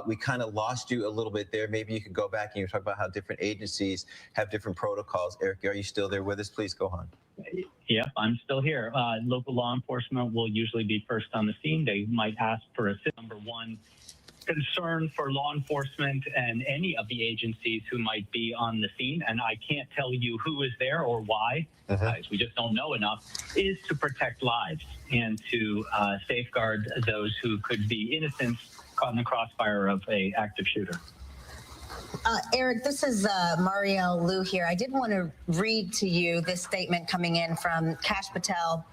We kind of lost you a little bit there. Maybe you could go back and you talk about how different agencies have different protocols. Eric, are you still there with us? Please go on. Yep, I'm still here. Local law enforcement will usually be first on the scene. They might ask for assistance. Number one concern for law enforcement and any of the agencies who might be on the scene, and I can't tell you who is there or why, guys, we just don't know enough, is to protect lives and to safeguard those who could be innocent caught in the crossfire of an active shooter. Eric, this is Marielle Liu here. I did want to read to you this statement coming in from Kash Patel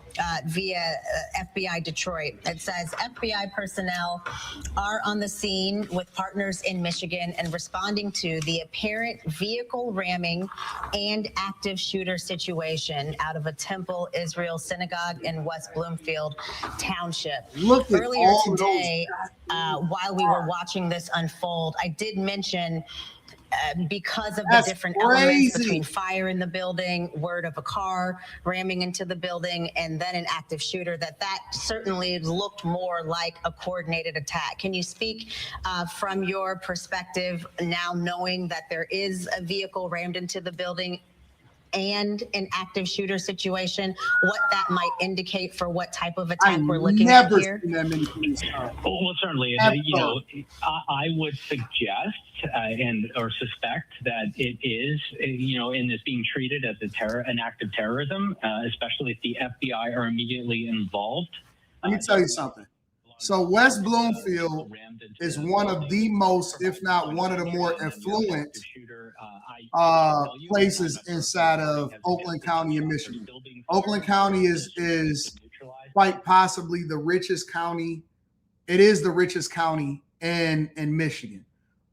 via FBI Detroit. It says, FBI personnel are on the scene with partners in Michigan and responding to the apparent vehicle ramming and active shooter situation out of a Temple Israel synagogue in West Bloomfield Township. Earlier today, while we were watching this unfold, I did mention because of the different elements between fire in the building, word of a car ramming into the building, and then an active shooter, that certainly looked more like a coordinated attack. Can you speak from your perspective now, knowing that there is a vehicle rammed into the building and an active shooter situation, what that might indicate for what type of attack we're looking at here? Well, certainly, I would suggest or suspect that it is, in this being treated as an act of terrorism, especially if the FBI are immediately involved. Let me tell you something. So West Bloomfield is one of the most, if not one of the more affluent places inside of Oakland County in Michigan. Oakland County is quite possibly the richest county. It is the richest county in Michigan.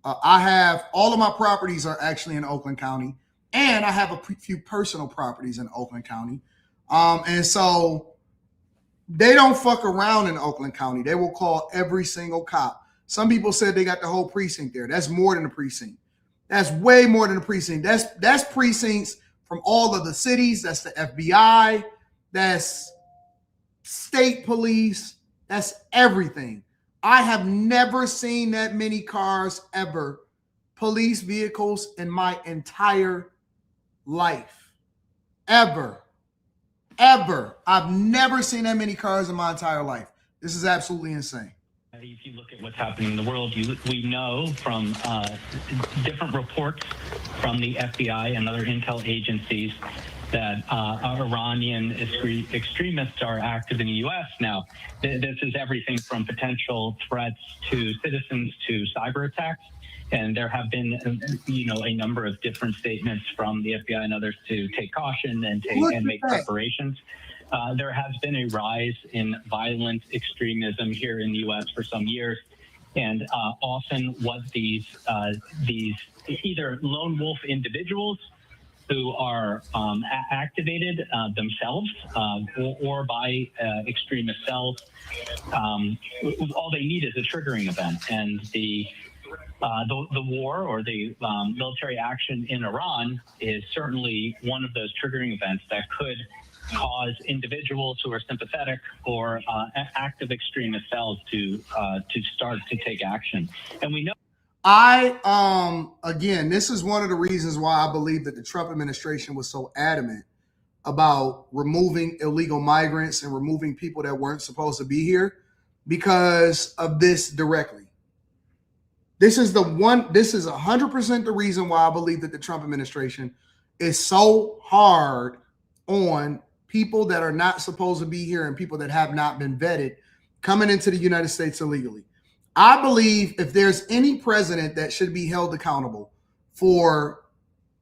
I have all of my properties are actually in Oakland County, and I have a few personal properties in Oakland County. And so they don't fuck around in Oakland County. They will call every single cop. Some people said they got the whole precinct there. That's more than a precinct. That's way more than a precinct. That's precincts from all of the cities. That's the FBI. That's state police. That's everything. I have never seen that many cars ever, police vehicles, in my entire life. Ever. I've never seen that many cars in my entire life. This is absolutely insane. If you look at what's happening in the world, we know from different reports from the FBI and other intel agencies that Iranian extremists are active in the U.S. Now, this is everything from potential threats to citizens to cyber attacks. And there have been, a number of different statements from the FBI and others to take caution and make preparations. There has been a rise in violent extremism here in the U.S. for some years, and often what these either lone wolf individuals who are activated themselves or by extremist cells. All they need is a triggering event, and the war or the military action in Iran is certainly one of those triggering events that could cause individuals who are sympathetic or active extremist cells to start to take action. And we know. Again, this is one of the reasons why I believe that the Trump administration was so adamant about removing illegal migrants and removing people that weren't supposed to be here, because of this directly. This is 100% the reason why I believe that the Trump administration is so hard on people that are not supposed to be here and people that have not been vetted coming into the United States illegally. I believe if there's any president that should be held accountable for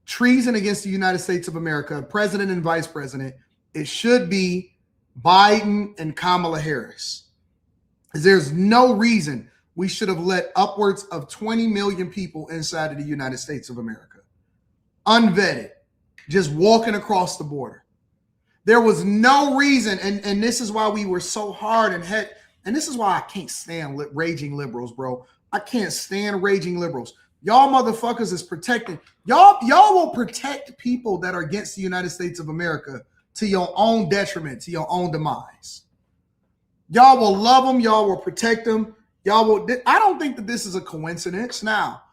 treason against the United States of America, president and vice president, it should be Biden and Kamala Harris. There's no reason we should have let upwards of 20 million people inside of the United States of America, unvetted, just walking across the border. There was no reason, and this is why we were so hard and this is why I can't stand raging liberals, bro. I can't stand raging liberals. Y'all motherfuckers is protecting. Y'all will protect people that are against the United States of America to your own detriment, to your own demise. Y'all will love them. Y'all will protect them. I don't think that this is a coincidence. Now,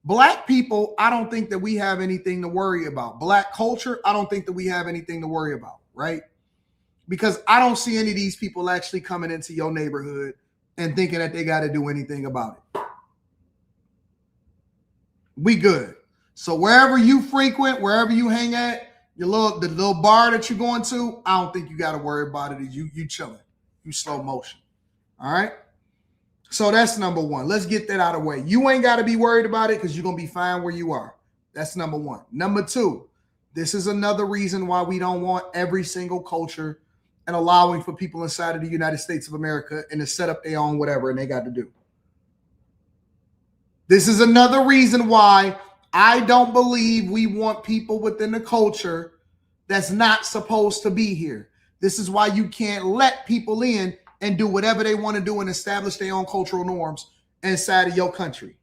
black people, I don't think that we have anything to worry about. Black culture, I don't think that we have anything to worry about, right? Because I don't see any of these people actually coming into your neighborhood and thinking that they got to do anything about it. We good. So wherever you frequent, wherever you hang at, the little bar that you're going to, I don't think you got to worry about it. You chilling. You slow motion. All right? So that's number one. Let's get that out of the way. You ain't got to be worried about it because you're going to be fine where you are. That's number one. Number two, this is another reason why we don't want every single culture and allowing for people inside of the United States of America and to set up their own whatever and they got to do. This is another reason why I don't believe we want people within the culture that's not supposed to be here. This is why you can't let people in and do whatever they want to do and establish their own cultural norms inside of your country.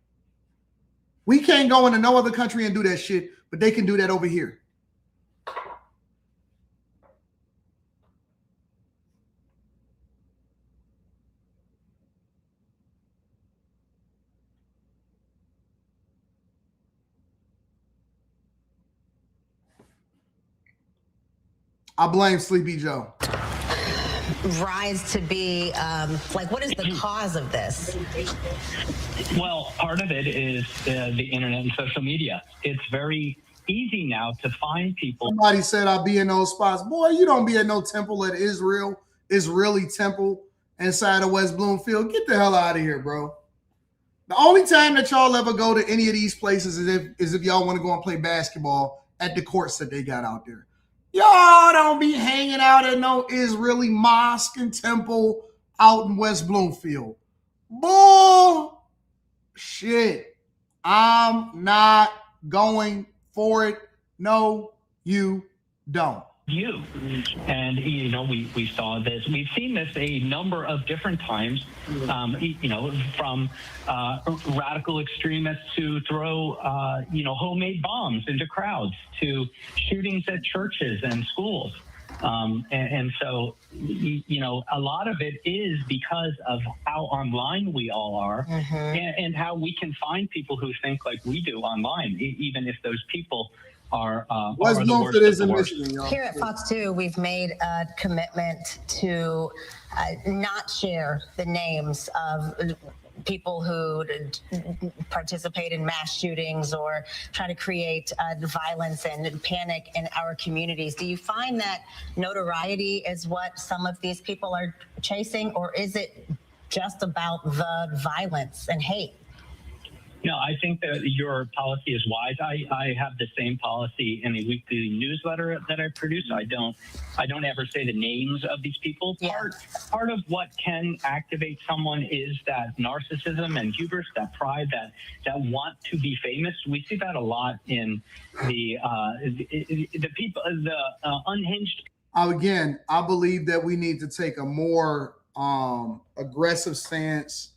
We can't go into no other country and do that shit, but they can do that over here. I blame Sleepy Joe. Rise to be what is the cause of this? Well, part of it is the internet and social media. It's very easy now to find people. Somebody said I'll be in those spots. Boy, you don't be at no temple at Israeli temple inside of West Bloomfield. Get the hell out of here, bro. The only time that y'all ever go to any of these places is if y'all want to go and play basketball at the courts that they got out there. Y'all don't be hanging out at no Israeli mosque and temple out in West Bloomfield. Bullshit. I'm not going for it. No, you don't. And we saw this. We've seen this a number of different times. From radical extremists who throw homemade bombs into crowds to shootings at churches and schools. And so a lot of it is because of how online we all are, and how we can find people who think like we do online, even if those people are the worst of the worst. Here at Fox 2, we've made a commitment to not share the names of people who participate in mass shootings or try to create violence and panic in our communities. Do you find that notoriety is what some of these people are chasing, or is it just about the violence and hate? No, I think that your policy is wise. I have the same policy in a weekly newsletter that I produce. I don't ever say the names of these people. Part of what can activate someone is that narcissism and hubris, that pride, that want to be famous. We see that a lot in the people, the unhinged. Again, I believe that we need to take a more aggressive stance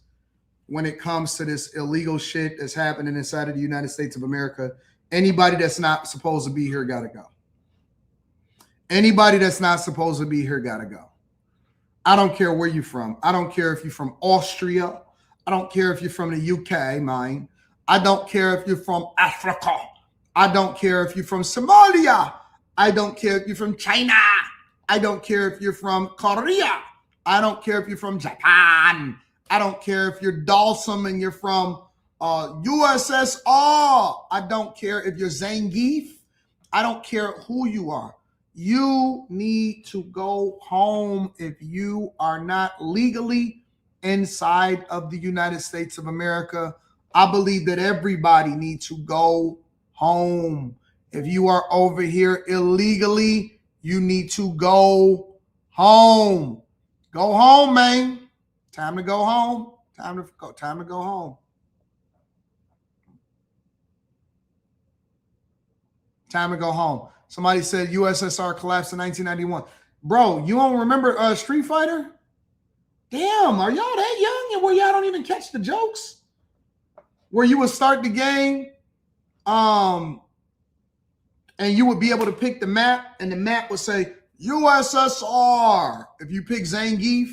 when it comes to this illegal shit that's happening inside of the United States of America. Anybody that's not supposed to be here got to go. Anybody that's not supposed to be here got to go. I don't care where you're from. I don't care if you're from Austria. I don't care if you're from the UK, mine. I don't care if you're from Africa. I don't care if you're from Somalia. I don't care if you're from China. I don't care if you're from Korea. I don't care if you're from Japan. I don't care if you're Dalsum and you're from USSR. I don't care if you're Zangief. I don't care who you are. You need to go home if you are not legally inside of the United States of America. I believe that everybody needs to go home. If you are over here illegally, you need to go home. Go home, man. Time to go home. Time to go home. Time to go home. Somebody said USSR collapsed in 1991. Bro, you don't remember Street Fighter? Damn, are y'all that young and where y'all don't even catch the jokes? Where you would start the game, and you would be able to pick the map, and the map would say USSR. If you pick Zangief,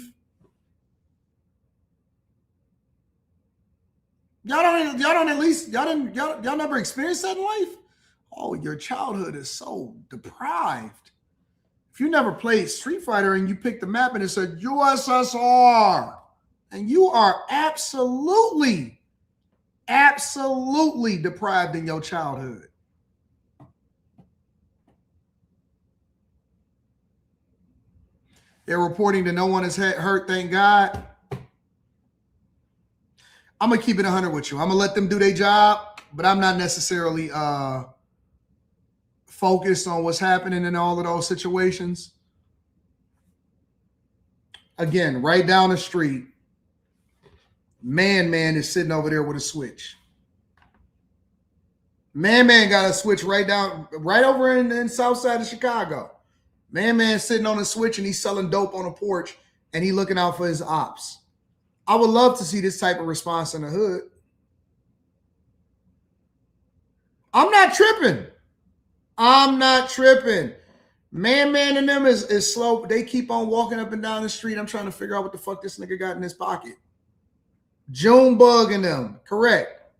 y'all never experienced that in life? Oh, your childhood is so deprived. If you never played Street Fighter and you picked the map and it said USSR, and you are absolutely deprived in your childhood. They're reporting that no one is hurt, thank God. I'm going to keep it 100 with you. I'm going to let them do their job, but I'm not necessarily focused on what's happening in all of those situations. Again, right down the street, Man is sitting over there with a switch. Man got a switch right over in south side of Chicago. Man sitting on a switch and he's selling dope on a porch and he looking out for his ops. I would love to see this type of response in the hood. I'm not tripping. Man and them is slow. They keep on walking up and down the street. I'm trying to figure out what the fuck this nigga got in his pocket. Junebug and them, correct.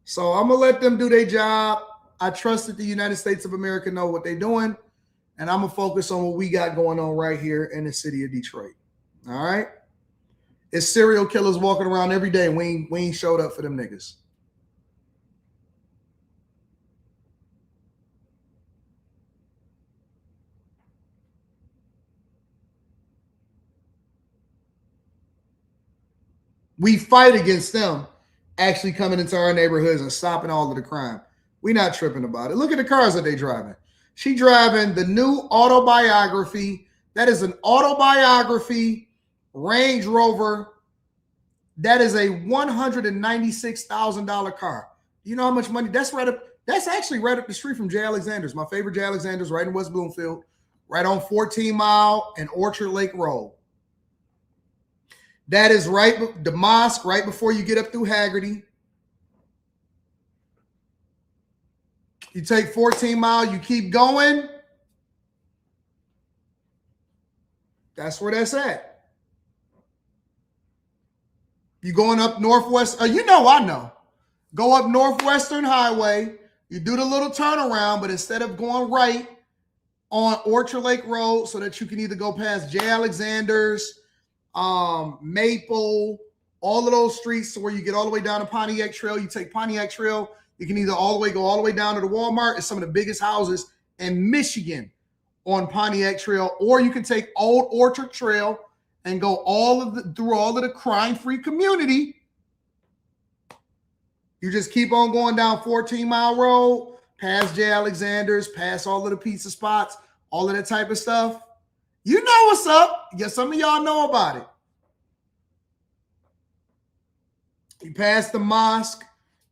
So I'm going to let them do their job. I trust that the United States of America know what they're doing. And I'm going to focus on what we got going on right here in the city of Detroit. All right? It's serial killers walking around every day. We ain't showed up for them niggas. We fight against them actually coming into our neighborhoods and stopping all of the crime. We're not tripping about it. Look at the cars that they driving. She driving the new autobiography. That is an autobiography Range Rover. That is a $196,000 car. You know how much money? That's actually right up the street from J. Alexander's. My favorite J. Alexander's, right in West Bloomfield, right on 14 Mile and Orchard Lake Road. That is right, the mosque, right before you get up through Haggerty. You take 14 Mile, you keep going. That's where that's at. You going up Northwest, I know. Go up Northwestern Highway. You do the little turnaround, but instead of going right on Orchard Lake Road so that you can either go past J. Alexander's, Maple, all of those streets to where you get all the way down to Pontiac Trail. You take Pontiac Trail. You can either go all the way down to the Walmart. It's some of the biggest houses in Michigan on Pontiac Trail, or you can take Old Orchard Trail and go through all of the crime-free community. You just keep on going down 14 Mile Road, past J. Alexander's, past all of the pizza spots, all of that type of stuff. You know what's up. Yeah, some of y'all know about it. You pass the mosque.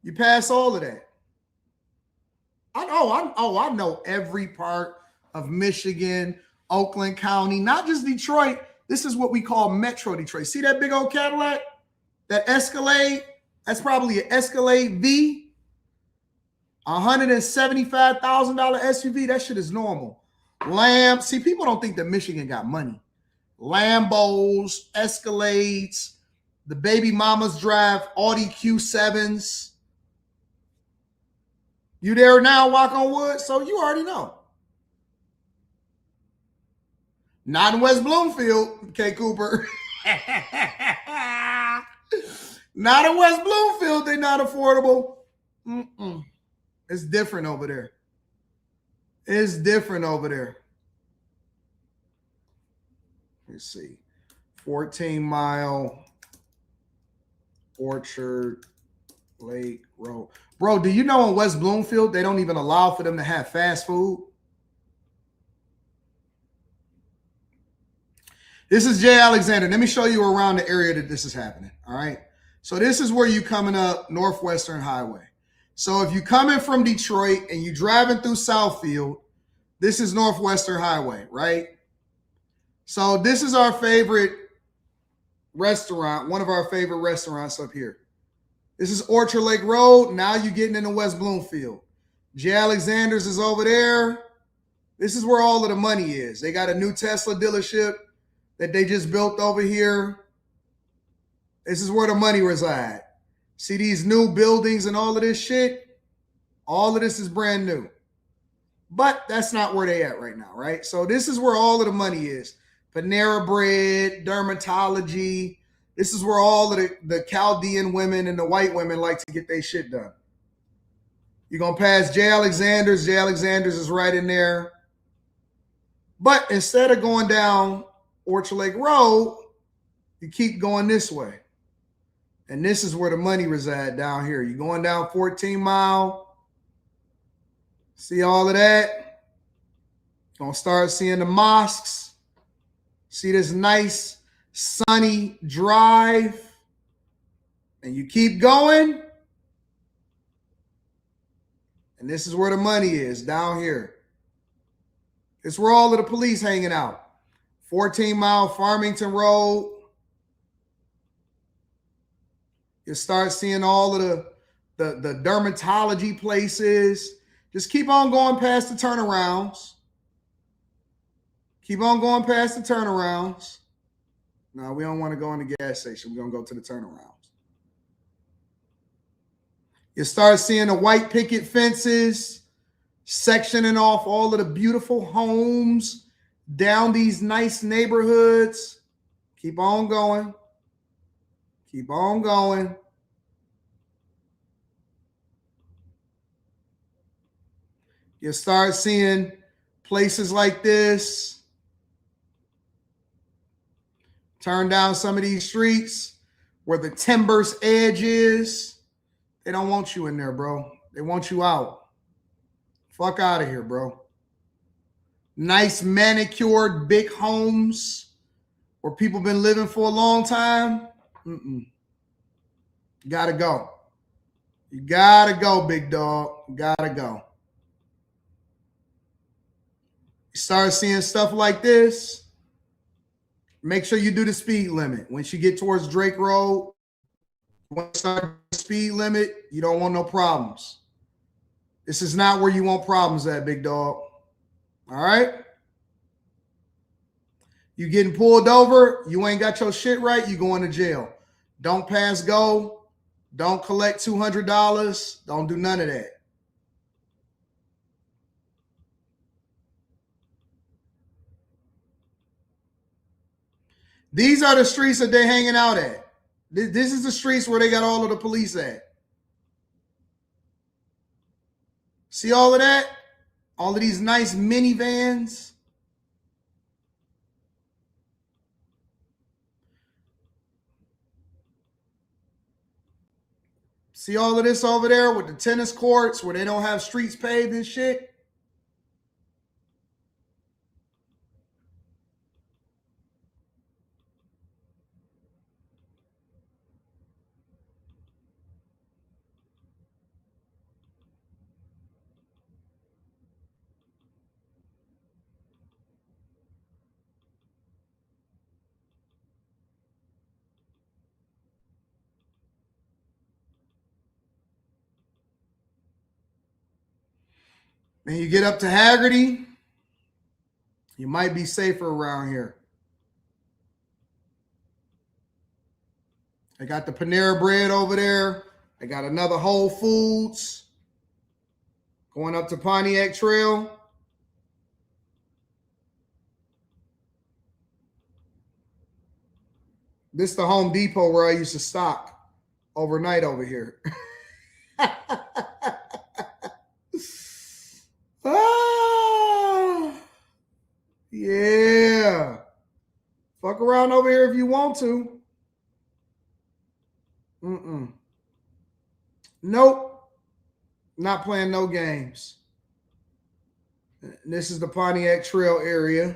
You pass all of that. I know every part of Michigan, Oakland County, not just Detroit. This is what we call Metro Detroit. See that big old Cadillac? That Escalade? That's probably an Escalade V. $175,000 SUV. That shit is normal. See, people don't think that Michigan got money. Lambos, Escalades, the baby mamas drive Audi Q7s. You there now, walk on wood? So you already know. Not in West Bloomfield, K. Cooper. Not in West Bloomfield, they're not affordable. It's different over there. It's different over there. Let's see. 14 Mile Orchard Lake Road. Bro, do you know in West Bloomfield, they don't even allow for them to have fast food? This is J. Alexander. Let me show you around the area that this is happening. All right. So this is where you coming up Northwestern Highway. So if you coming from Detroit and you driving through Southfield, this is Northwestern Highway, right? So this is our favorite restaurant, one of our favorite restaurants up here. This is Orchard Lake Road. Now you're getting into West Bloomfield. J. Alexander's is over there. This is where all of the money is. They got a new Tesla dealership that they just built over here. This is where the money resides. See these new buildings and all of this shit? All of this is brand new. But that's not where they at right now, right? So this is where all of the money is. Panera Bread, dermatology. This is where all of the Chaldean women and the white women like to get their shit done. You're going to pass J. Alexander's. J. Alexander's is right in there. But instead of going down Orchard Lake Road, you keep going this way. And this is where the money resides down here. You're going down 14 Mile. See all of that? Gonna start seeing the mosques. See this nice sunny drive. And you keep going. And this is where the money is, down here. It's where all of the police hanging out. 14 Mile Farmington Road. You start seeing all of the dermatology places. Just keep on going past the turnarounds. Keep on going past the turnarounds. No, we don't want to go in the gas station. We're going to go to the turnarounds. You start seeing the white picket fences sectioning off all of the beautiful homes down these nice neighborhoods. Keep on going. Keep on going. You start seeing places like this. Turn down some of these streets where the Timbers edge is. They don't want you in there, bro. They want you out. Fuck out of here, bro. Nice manicured big homes where people been living for a long time. You gotta go. You gotta go, big dog. You gotta go. You start seeing stuff like this. Make sure you do the speed limit. Once you get towards Drake Road, once you start the speed limit, you don't want no problems. This is not where you want problems at, big dog. All right? You getting pulled over, you ain't got your shit right, you going to jail. Don't pass go. Don't collect $200. Don't do none of that. These are the streets that they're hanging out at. This is the streets where they got all of the police at. See all of that? All of these nice minivans. See all of this over there with the tennis courts where they don't have streets paved and shit? And you get up to Haggerty, you might be safer around here. I got the Panera Bread over there. I got another Whole Foods going up to Pontiac Trail. This is the Home Depot where I used to stock overnight over here. Ah, yeah. Fuck around over here if you want to. Nope. Not playing no games. This is the Pontiac Trail area.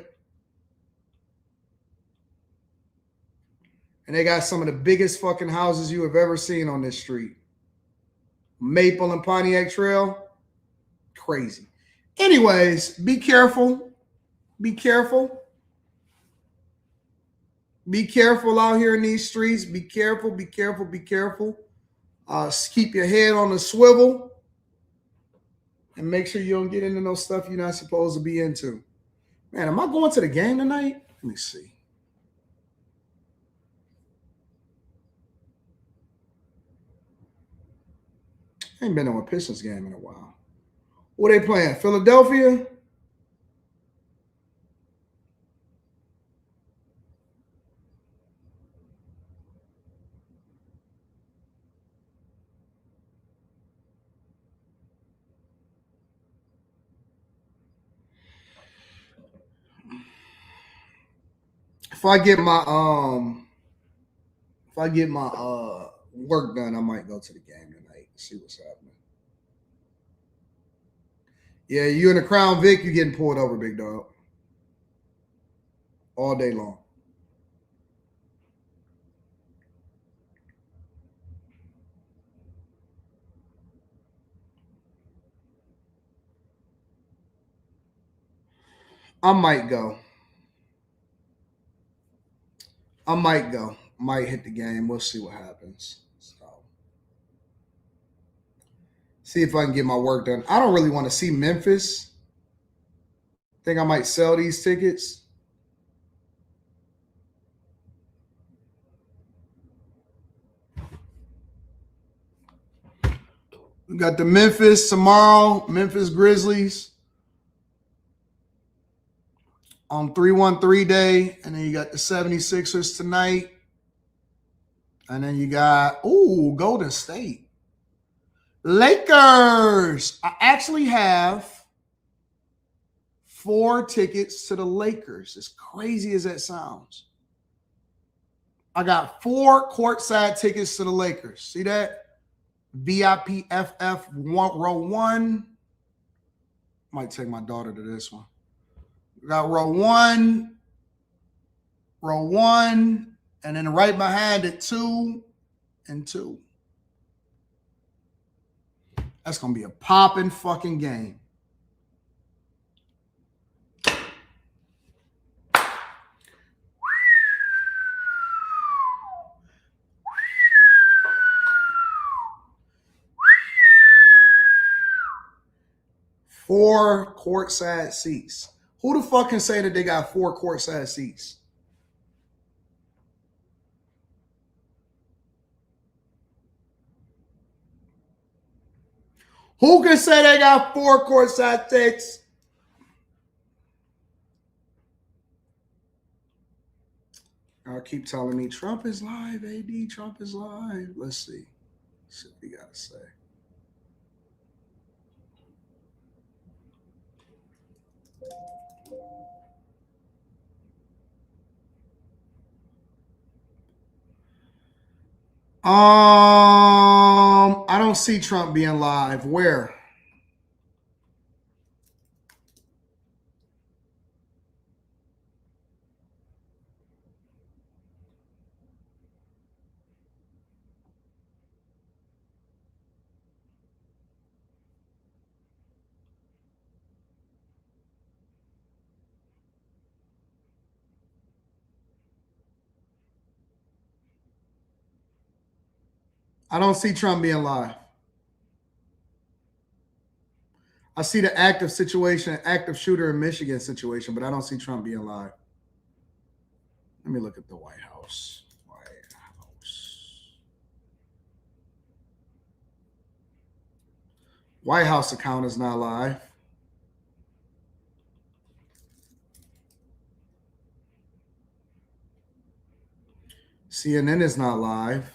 And they got some of the biggest fucking houses you have ever seen on this street. Maple and Pontiac Trail. Crazy. Anyways, be careful. Be careful. Be careful out here in these streets. Be careful, be careful, be careful. Keep your head on the swivel. And make sure you don't get into no stuff you're not supposed to be into. Man, am I going to the game tonight? Let me see. I ain't been to a Pistons game in a while. What are they playing? Philadelphia? If I get my work done, I might go to the game tonight and see what's happening. Yeah, you in the Crown Vic, you getting pulled over, big dog. All day long. I might go. Might hit the game. We'll see what happens. So, see if I can get my work done. I don't really want to see Memphis. Think I might sell these tickets. We got the Memphis tomorrow, Memphis Grizzlies on 3-1-3 day. And then you got the 76ers tonight. And then you got, Golden State. Lakers. I actually have 4 tickets to the Lakers. As crazy as that sounds. I got 4 courtside tickets to the Lakers. See that? VIP FF row 1. Might take my daughter to this one. We got row 1, and then right behind it 2 and 2. That's gonna be a popping fucking game. Four courtside seats. Who the fuck can say that they got 4 courtside seats? Who can say they got 4 courtside seats? I'll keep telling me Trump is live, AD. Trump is live. Let's see. Let's see what he got to say. I don't see Trump being live. Where? I don't see Trump being live. I see the active situation, active shooter in Michigan situation, but I don't see Trump being live. Let me look at the White House. White House account is not live. CNN is not live.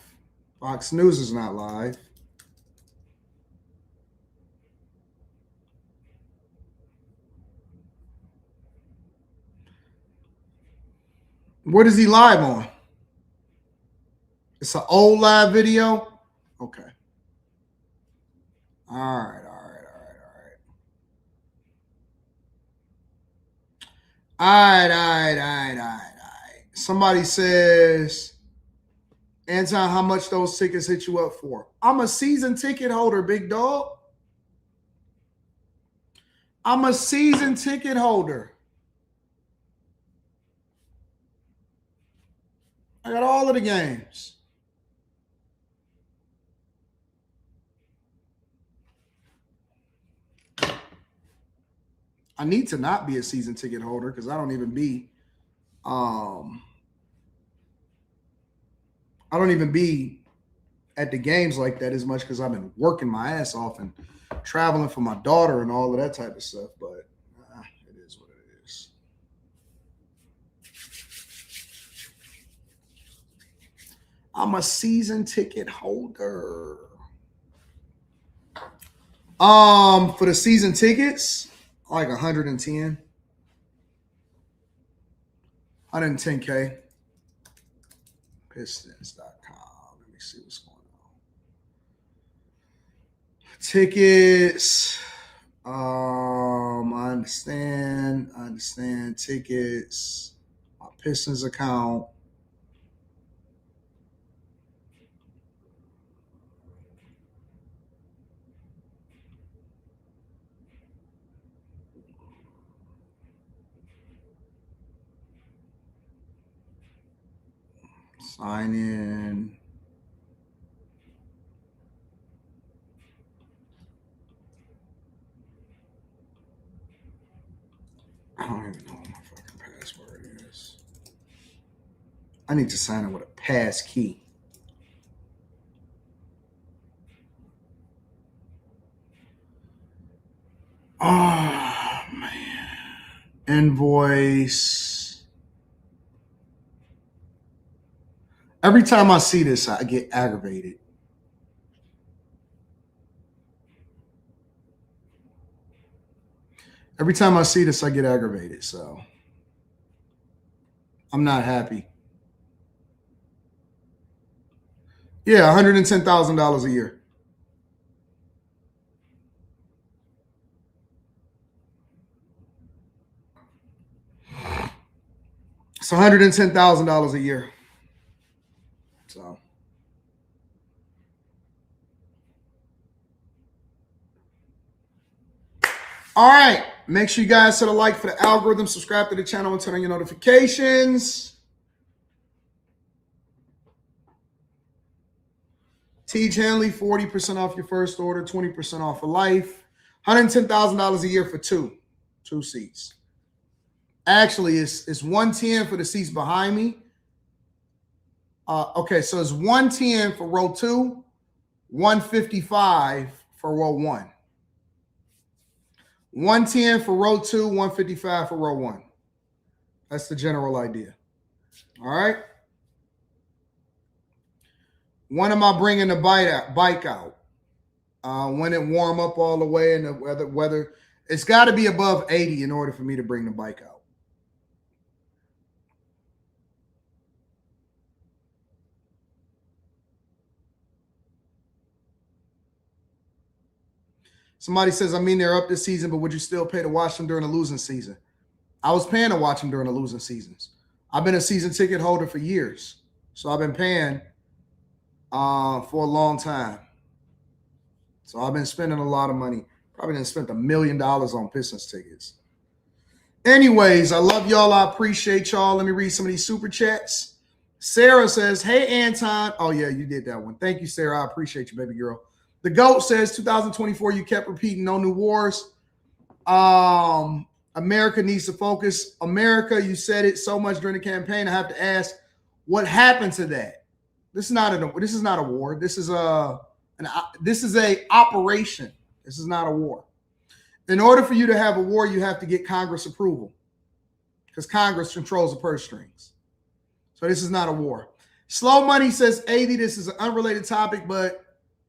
Fox News is not live. What is he live on? It's an old live video? Okay. All right. All right. Somebody says, Anton, how much those tickets hit you up for? I'm a season ticket holder, big dog. I'm a season ticket holder. I got all of the games. I need to not be a season ticket holder because I don't even be at the games like that as much because I've been working my ass off and traveling for my daughter and all of that type of stuff. But it is what it is. I'm a season ticket holder. For the season tickets, like 110. 110K. Pistons.com. Let me see what's going on. Tickets. I understand tickets. My Pistons account. Sign in. I don't even know what my fucking password is. I need to sign in with a pass key. Oh, man. Invoice. Every time I see this, I get aggravated. Every time I see this, I get aggravated. So I'm not happy. Yeah, $110,000 a year. It's $110,000 a year. So. All right. Make sure you guys set a like for the algorithm, subscribe to the channel, and turn on your notifications. Teach Hanley, 40% off your first order, 20% off for life. $110,000 a year for two seats. Actually, it's 110 for the seats behind me. Okay, so it's 110 for row 2, 155 for row 1. 110 for row 2, 155 for row 1. That's the general idea. All right. When am I bringing the bike out? When it warm up all the way and the weather, it's got to be above 80 in order for me to bring the bike out. Somebody says, I mean, they're up this season, but would you still pay to watch them during the losing season? I was paying to watch them during the losing seasons. I've been a season ticket holder for years. So I've been paying for a long time. So I've been spending a lot of money. Probably done spent $1 million on Pistons tickets. Anyways, I love y'all. I appreciate y'all. Let me read some of these super chats. Sarah says, hey, Anton. Oh, yeah, you did that one. Thank you, Sarah. I appreciate you, baby girl. The GOAT says 2024, you kept repeating no new wars. America needs to focus. America, you said it so much during the campaign. I have to ask, what happened to that? This is not a war. This is a operation. This is not a war. In order for you to have a war, you have to get Congress approval because Congress controls the purse strings. So this is not a war. Slow Money says, AD, this is an unrelated topic, but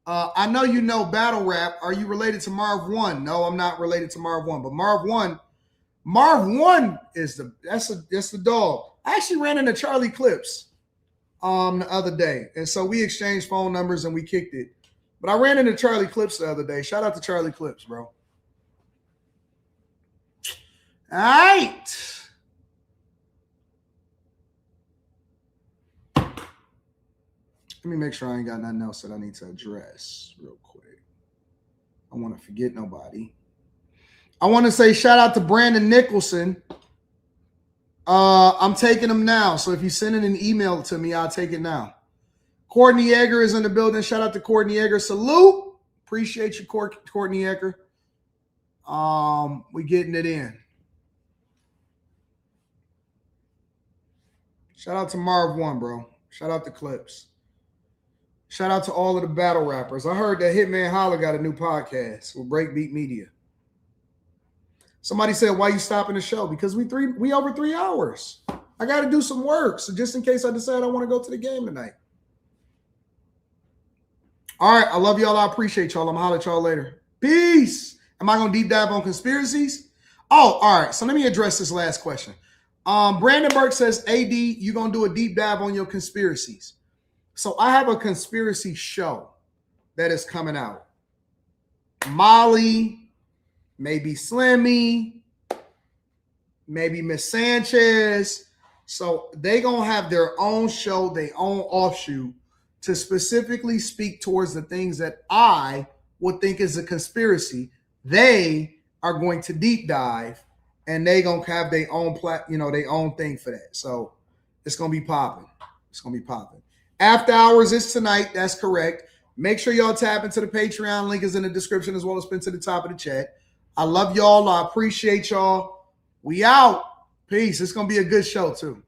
I know you know battle rap. Are you related to Marv 1? No, I'm not related to Marv 1, but Marv 1 is that's the dog. I actually ran into Charlie Clips the other day, and so we exchanged phone numbers and we kicked it. But I ran into Charlie Clips the other day. Shout out to Charlie Clips, bro. All right. Let me make sure I ain't got nothing else that I need to address real quick. I don't want to forget nobody. I want to say shout out to Brandon Nicholson. I'm taking him now. So if you send in an email to me, I'll take it now. Courtney Egger is in the building. Shout out to Courtney Egger. Salute. Appreciate you, Courtney Egger. We getting it in. Shout out to Marv 1, bro. Shout out to Clips. Shout out to all of the battle rappers. I heard that Hitman Holla got a new podcast with Breakbeat Media. Somebody said, why you stopping the show? Because we over 3 hours. I got to do some work. So just in case I decide I want to go to the game tonight. All right. I love y'all. I appreciate y'all. I'm going to holler at y'all later. Peace. Am I going to deep dive on conspiracies? Oh, all right. So let me address this last question. Brandon Burke says, AD, you're going to do a deep dive on your conspiracies. So I have a conspiracy show that is coming out. Molly, maybe Slimmy, maybe Miss Sanchez. So they going to have their own show, their own offshoot to specifically speak towards the things that I would think is a conspiracy. They are going to deep dive and they going to have their own their own thing for that. So it's going to be popping. It's going to be popping. After hours is tonight. That's correct. Make sure y'all tap into the Patreon. Link is in the description as well as pinned to the top of the chat. I love y'all. I appreciate y'all. We out. Peace. It's going to be a good show too.